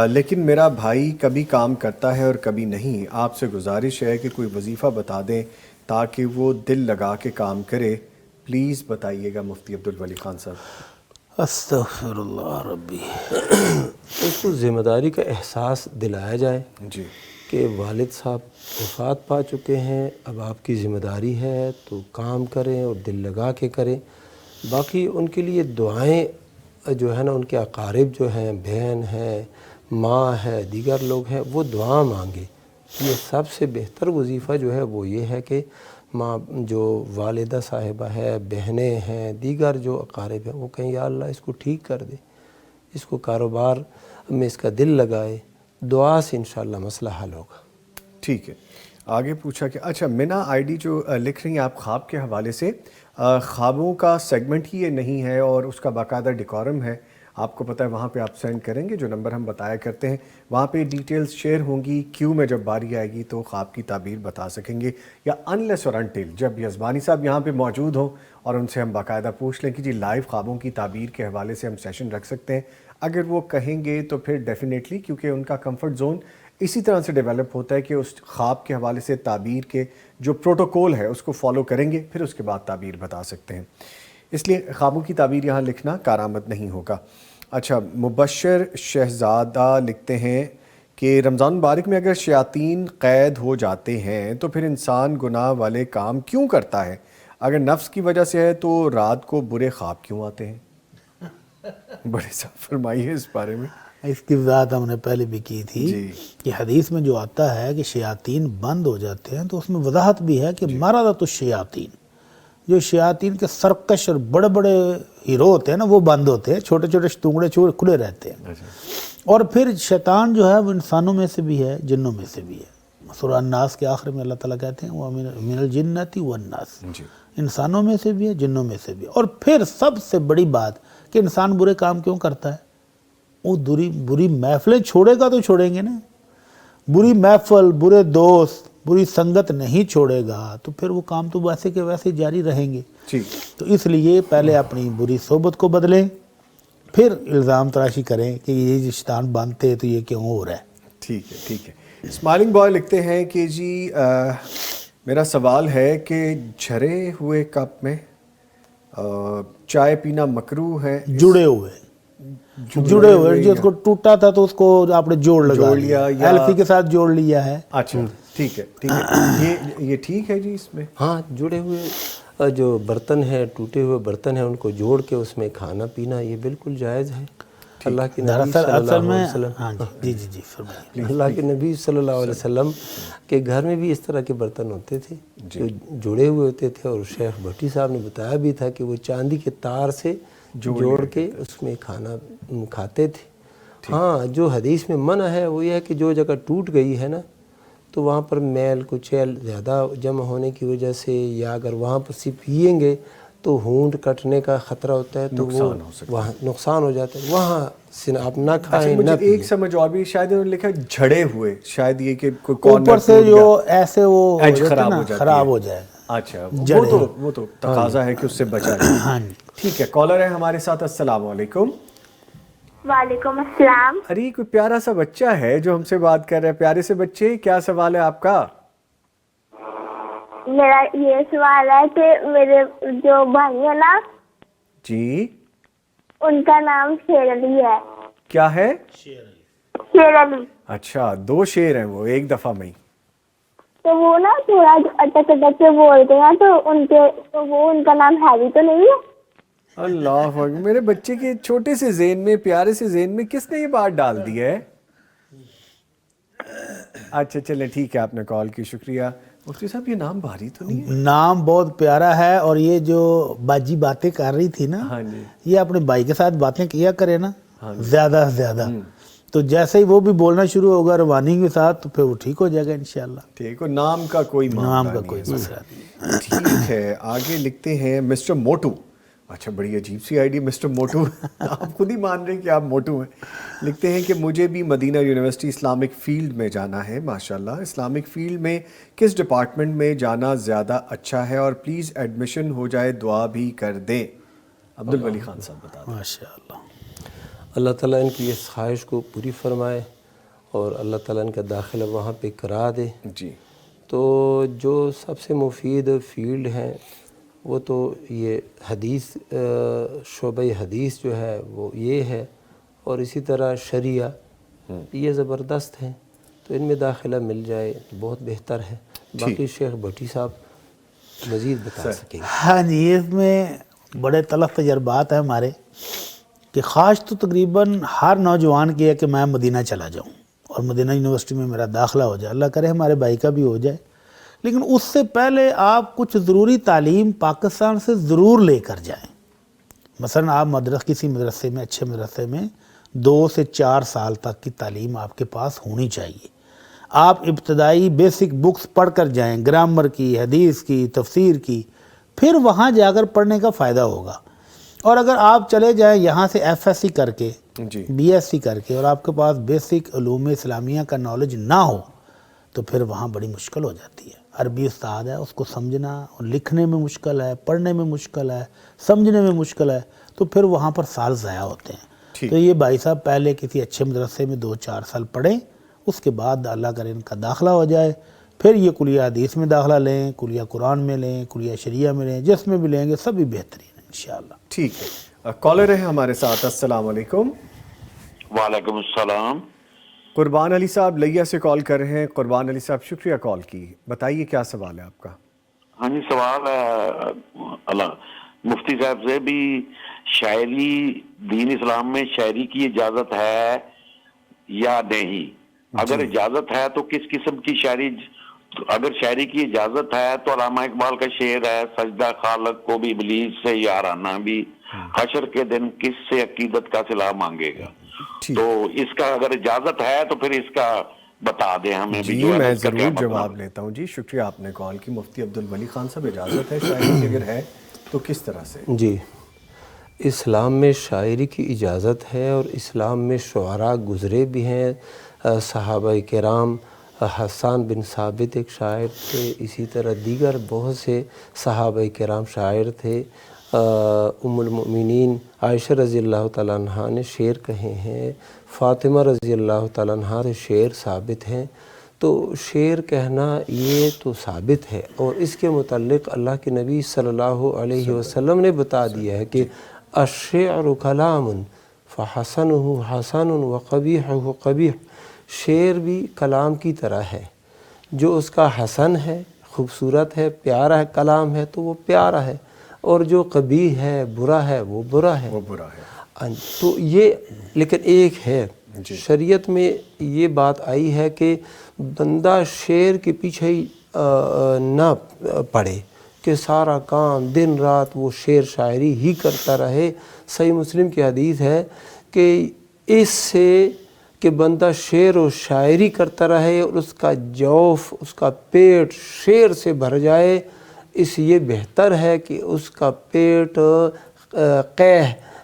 لیکن میرا بھائی کبھی کام کرتا ہے اور کبھی نہیں. آپ سے گزارش ہے کہ کوئی وظیفہ بتا دیں تاکہ وہ دل لگا کے کام کرے, پلیز بتائیے گا. مفتی عبدالولی خان صاحب. استغفر اللہ ربی. اس کو ذمہ داری کا احساس دلایا جائے جی کہ والد صاحب وفات پا چکے ہیں, اب آپ کی ذمہ داری ہے تو کام کریں اور دل لگا کے کریں. باقی ان کے لیے دعائیں جو ہے نا, ان کے اقارب جو ہیں, بہن ہے, ماں ہے, دیگر لوگ ہیں, وہ دعا مانگے. یہ سب سے بہتر وظیفہ جو ہے وہ یہ ہے کہ ماں جو والدہ صاحبہ ہے, بہنیں ہیں, دیگر جو اقارب ہیں, وہ کہیں یا اللہ اس کو ٹھیک کر دے, اس کو کاروبار میں اس کا دل لگائے. دعا سے انشاءاللہ مسئلہ حل ہوگا. ٹھیک ہے. آگے پوچھا کہ اچھا منا آئی ڈی جو لکھ رہی ہیں آپ خواب کے حوالے سے, خوابوں کا سیگمنٹ ہی یہ نہیں ہے اور اس کا باقاعدہ ڈیکورم ہے. آپ کو پتہ ہے وہاں پہ آپ سینڈ کریں گے جو نمبر ہم بتایا کرتے ہیں, وہاں پہ ڈیٹیلز شیئر ہوں گی. کیو میں جب باری آئے گی تو خواب کی تعبیر بتا سکیں گے, یا انلیس اور انٹل جب یزبانی صاحب یہاں پہ موجود ہوں اور ان سے ہم باقاعدہ پوچھ لیں کہ جی لائیو خوابوں کی تعبیر کے حوالے سے ہم سیشن رکھ سکتے ہیں. اگر وہ کہیں گے تو پھر ڈیفینیٹلی, کیونکہ ان کا کمفرٹ زون اسی طرح سے ڈیولپ ہوتا ہے کہ اس خواب کے حوالے سے تعبیر کے جو پروٹوکول ہے اس کو فالو کریں گے, پھر اس کے بعد تعبیر بتا سکتے ہیں. اس لیے خوابوں کی تعبیر یہاں لکھنا کارآمد نہیں ہوگا. اچھا, مبشر شہزادہ لکھتے ہیں کہ رمضان مبارک میں اگر شیاطین قید ہو جاتے ہیں تو پھر انسان گناہ والے کام کیوں کرتا ہے؟ اگر نفس کی وجہ سے ہے تو رات کو برے خواب کیوں آتے ہیں؟ بڑے صاحب فرمائیے اس بارے میں. اس کی وضاحت ہم نے پہلے بھی کی تھی کہ حدیث میں جو آتا ہے کہ شیاطین بند ہو جاتے ہیں, تو اس میں وضاحت بھی ہے کہ مرضۃ الشیاطین, جو شیاطین کے سرکش اور بڑے بڑے ہیرو ہوتے ہیں نا, وہ بند ہوتے ہیں, چھوٹے چھوٹے ستونگڑے کھلے رہتے ہیں. اور پھر شیطان جو ہے وہ انسانوں میں سے بھی ہے, جنوں میں سے بھی ہے. سورہ الناس کے آخر میں اللہ تعالیٰ کہتے ہیں وَمِنَ الْجِنَّةِ وَالنَّاسِ, انسانوں میں سے بھی ہے, جنوں میں سے بھی ہے. اور پھر سب سے بڑی بات کہ انسان برے کام کیوں کرتا ہے, وہ بری محفلیں چھوڑے گا تو چھوڑیں گے نا. بری محفل, برے دوست, بری سنگت نہیں چھوڑے گا تو پھر وہ کام تو ویسے کے ویسے جاری رہیں گے. تو اس لیے پہلے اپنی بری صحبت کو بدلیں, پھر الزام تراشی کریں کہ یہ شیطان باندھتے تو یہ کیوں ہو رہا ہے. ٹھیک ہے, ٹھیک ہے. اسمائلنگ بوائے لکھتے ہیں کہ جی میرا سوال ہے کہ جھرے ہوئے کپ میں چائے پینا مکروہ ہے. جڑے ہوئے جس کو ٹوٹا تھا تو اس کو آپ نے جوڑ لیا, ایلفی کے ساتھ جوڑ لیا ہے. اچھا ٹھیک ہے, ٹھیک ہے. یہ ٹھیک ہے جی اس میں؟ ہاں, جڑے ہوئے جو برتن ہیں, ٹوٹے ہوئے برتن ہیں, ان کو جوڑ کے اس میں کھانا پینا یہ بالکل جائز ہے. اللہ کے نبی صلی اللہ علیہ وسلم اللہ کے نبی صلی اللہ علیہ وسلم کے گھر میں بھی اس طرح کے برتن ہوتے تھے جو جڑے ہوئے ہوتے تھے, اور شیخ بھٹی صاحب نے بتایا بھی تھا کہ وہ چاندی کے تار سے جوڑ کے اس میں کھانا کھاتے تھے. ہاں, جو حدیث میں منع ہے وہ یہ ہے کہ جو جگہ ٹوٹ گئی ہے نا, تو وہاں پر میل کچیل زیادہ جمع ہونے کی وجہ سے, یا اگر وہاں پر سے پئیں گے تو ہونٹ کٹنے کا خطرہ ہوتا ہے, تو وہ وہاں نقصان ہو جاتا ہے, وہاں آپ نہ کھائیں نہ پئیں. ایک سمجھ اور بھی, شاید انہوں نے لکھا جھڑے ہوئے, شاید یہ کہ اوپر سے جو ایسے وہ خراب ہو جائے. اچھا, وہ تو تقاضا ہے کہ اس سے بچا جائے. ٹھیک ہے. کالر ہے ہمارے ساتھ. السلام علیکم. وعلیکم السلام. ارے کوئی پیارا سا بچہ ہے جو ہم سے بات کر رہا ہے. پیارے سے بچے, کیا سوال ہے آپ کا؟ میرا یہ سوال ہے کہ میرے جو بھائی ہے نا جی, ان کا نام شیر علی ہے. کیا ہے؟ شیر علی. اچھا, 2 شیر ہیں وہ ایک دفعہ میں. تو وہ نا تھوڑا اٹک اٹک کے بولتے ہیں, تو ان کا نام ہیوی تو نہیں ہے؟ اللہ اکبر، میرے بچے کے چھوٹے سے ذہن میں، پیارے سے ذہن میں کس نے یہ بات ڈال دی ہے؟ اچھا چلیں ٹھیک ہے، آپ نے کال کی، شکریہ۔ مفتی صاحب یہ نام بھاری تو نہیں ہے؟ نام بہت پیارا ہے، اور یہ جو باجی باتیں کر رہی تھی نا، یہ اپنے بھائی کے ساتھ باتیں کیا کرے نا زیادہ سے زیادہ، تو جیسے ہی وہ بھی بولنا شروع ہوگا روانی کے ساتھ تو پھر وہ ٹھیک ہو جائے گا انشاءاللہ۔ ٹھیک ہو، نام کا کوئی معاملہ نہیں۔ ٹھیک ہے، آگے لکھتے ہیں مسٹر موٹو۔ اچھا بڑی عجیب سی آئی ڈی مسٹر موٹو، آپ خود ہی مان رہے ہیں کہ آپ موٹو ہیں۔ لکھتے ہیں کہ مجھے بھی مدینہ یونیورسٹی اسلامک فیلڈ میں جانا ہے، ماشاءاللہ۔ اسلامک فیلڈ میں کس ڈپارٹمنٹ میں جانا زیادہ اچھا ہے، اور پلیز ایڈمیشن ہو جائے، دعا بھی کر دیں۔ عبدالولی خان صاحب بتا دیں۔ ماشاءاللہ، اللہ تعالیٰ ان کی اس خواہش کو پوری فرمائے، اور اللہ تعالیٰ ان کا داخلہ وہاں پہ کرا دے۔ جی، تو جو سب سے مفید فیلڈ ہیں وہ تو یہ حدیث، شعبہ حدیث جو ہے وہ یہ ہے، اور اسی طرح شریعہ، یہ زبردست ہیں، تو ان میں داخلہ مل جائے تو بہت بہتر ہے۔ باقی شیخ بھٹی صاحب مزید بتا سکیں گے۔ ہاں جی، اس میں بڑے تلخ تجربات ہیں ہمارے، کہ خواہش تو تقریباً ہر نوجوان کی ہے کہ میں مدینہ چلا جاؤں اور مدینہ یونیورسٹی میں میرا داخلہ ہو جائے، اللہ کرے ہمارے بھائی کا بھی ہو جائے، لیکن اس سے پہلے آپ کچھ ضروری تعلیم پاکستان سے ضرور لے کر جائیں۔ مثلا آپ کسی مدرسے میں، اچھے مدرسے میں 2 سے 4 سال تک کی تعلیم آپ کے پاس ہونی چاہیے۔ آپ ابتدائی بیسک بکس پڑھ کر جائیں، گرامر کی، حدیث کی، تفسیر کی، پھر وہاں جا کر پڑھنے کا فائدہ ہوگا۔ اور اگر آپ چلے جائیں یہاں سے ایف ایس سی کر کے، بی ایس سی کر کے، اور آپ کے پاس بیسک علوم اسلامیہ کا نالج نہ ہو تو پھر وہاں بڑی مشکل ہو جاتی ہے۔ عربی استاد ہے، اس کو سمجھنا اور لکھنے میں مشکل ہے، پڑھنے میں مشکل ہے، سمجھنے میں مشکل ہے، تو پھر وہاں پر سال ضائع ہوتے ہیں۔ تو یہ بھائی صاحب پہلے کسی اچھے مدرسے میں 2-4 سال پڑھیں، اس کے بعد اللہ کرے ان کا داخلہ ہو جائے، پھر یہ کلیہ حدیث میں داخلہ لیں، کلیہ قرآن میں لیں، کلیہ شریعہ میں لیں، جس میں بھی لیں گے سبھی بہترین ہے انشاءاللہ۔ ٹھیک ہے، کالر ہے ہمارے ساتھ۔ السلام علیکم۔ وعلیکم السلام۔ قربان علی صاحب لیا سے کال کر رہے ہیں۔ قربان علی صاحب شکریہ کال کی، بتائیے کیا سوال ہے آپ کا؟ ہاں جی، سوال ہے اللہ مفتی صاحب سے بھی، شاعری دین اسلام میں شاعری کی اجازت ہے یا نہیں؟ اگر اجازت ہے تو کس قسم کی شاعری؟ اگر شاعری کی اجازت ہے تو علامہ اقبال کا شعر ہے، سجدہ خالق کو بھی ابلیس سے یارانہ بھی، حشر کے دن کس سے عقیدت کا صلہ مانگے گا؟ تو اس کا اگر اجازت ہے تو پھر اس کا بتا دیں ہمیں بھی۔ جی میں ضرور جواب لیتا ہوں جی، شکریہ آپ نے کال کی۔ مفتی عبدالولی خان صاحب اجازت ہے شاعری کی اگر ہے تو کس طرح سے؟ جی، اسلام میں شاعری کی اجازت ہے، اور اسلام میں شعراء گزرے بھی ہیں، صحابہ کرام، حسان بن ثابت ایک شاعر تھے، اسی طرح دیگر بہت سے صحابہ کرام شاعر تھے۔ ام المؤمنین عائشہ رضی اللہ تعالیٰ عنہ نے شعر کہے ہیں، فاطمہ رضی اللہ تعالیٰ عنہ سے شعر ثابت ہیں، تو شعر کہنا یہ تو ثابت ہے، اور اس کے متعلق اللہ کے نبی صلی اللہ علیہ وسلم نے بتا دیا ہے کہ الشعر کلام فحسنہ حسن وقبیحہ قبیح، شعر بھی کلام کی طرح ہے، جو اس کا حسن ہے، خوبصورت ہے، پیارا ہے کلام ہے تو وہ پیارا ہے، اور جو قبیح ہے، برا ہے، وہ برا ہے۔ تو یہ لیکن ایک ہے، شریعت میں یہ بات آئی ہے کہ بندہ شعر کے پیچھے ہی نہ پڑے، کہ سارا کام دن رات وہ شعر شاعری ہی کرتا رہے۔ صحیح مسلم کی حدیث ہے کہ اس سے کہ بندہ شعر و شاعری کرتا رہے اور اس کا جوف، اس کا پیٹ شعر سے بھر جائے، اس یہ بہتر ہے کہ اس کا پیٹ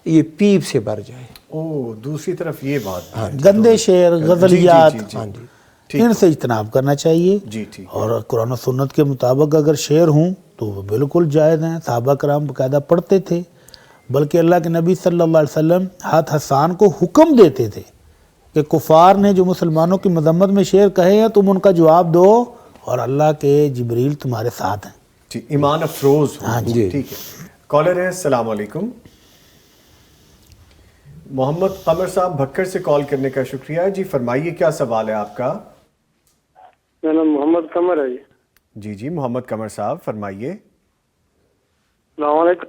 یہ پیپ سے بھر جائے۔ دوسری طرف یہ بات گندے شعر، غزلیات، ان سے اجتناب کرنا چاہیے، اور قرآن و سنت کے مطابق اگر شعر ہوں تو وہ بالکل جائز ہیں۔ صحابہ کرام باقاعدہ پڑھتے تھے، بلکہ اللہ کے نبی صلی اللہ علیہ وسلم حسان کو حکم دیتے تھے کہ کفار نے جو مسلمانوں کی مذمت میں شعر کہے ہیں تم ان کا جواب دو، اور اللہ کے جبریل تمہارے ساتھ ہیں۔ جی، ایمان افروز ہو۔ ٹھیک ہے، کالر ہے۔ السلام علیکم۔ محمد قمر صاحب بھکر سے کال کرنے کا شکریہ جی، فرمائیے کیا سوال ہے آپ کا؟ میرا نام محمد قمر ہے جی۔ جی محمد قمر صاحب فرمائیے۔ السلام علیکم۔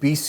20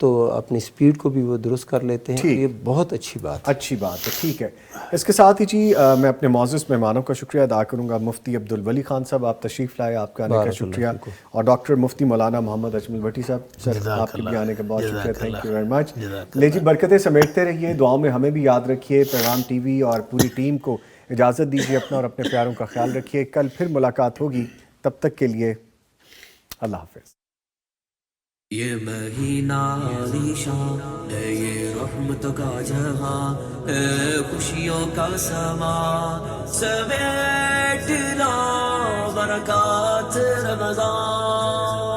تو اپنی سپیڈ کو بھی وہ درست کر لیتے ہیں. یہ بہت اچھی بات ہے. ٹھیک ہے. اس کے ساتھ ہی جی میں اپنے معزز مہمانوں کا شکریہ ادا کروں گا. مفتی عبدالولی خان صاحب آپ تشریف لائے, آپ کا آنے کا شکریہ. اور ڈاکٹر مفتی مولانا محمد اجمل بھٹی صاحب, سر آپ کے بھی آنے کا بہت شکریہ. Thank you very much. لے جی برکتیں سمیٹتے رہیے, دعاؤں میں ہمیں بھی یاد رکھیے. پیغام ٹی وی اور پوری ٹیم کو اجازت دیجیے, اپنا اور اپنے پیاروں کا خیال رکھیے. کل پھر ملاقات ہوگی, تب تک کے لیے اللہ حافظ. یہ مہینہ عالیشان ہے, یہ رحمت کا جہاں ہے, خوشیوں کا سما سمیٹ لا برکات رمضان.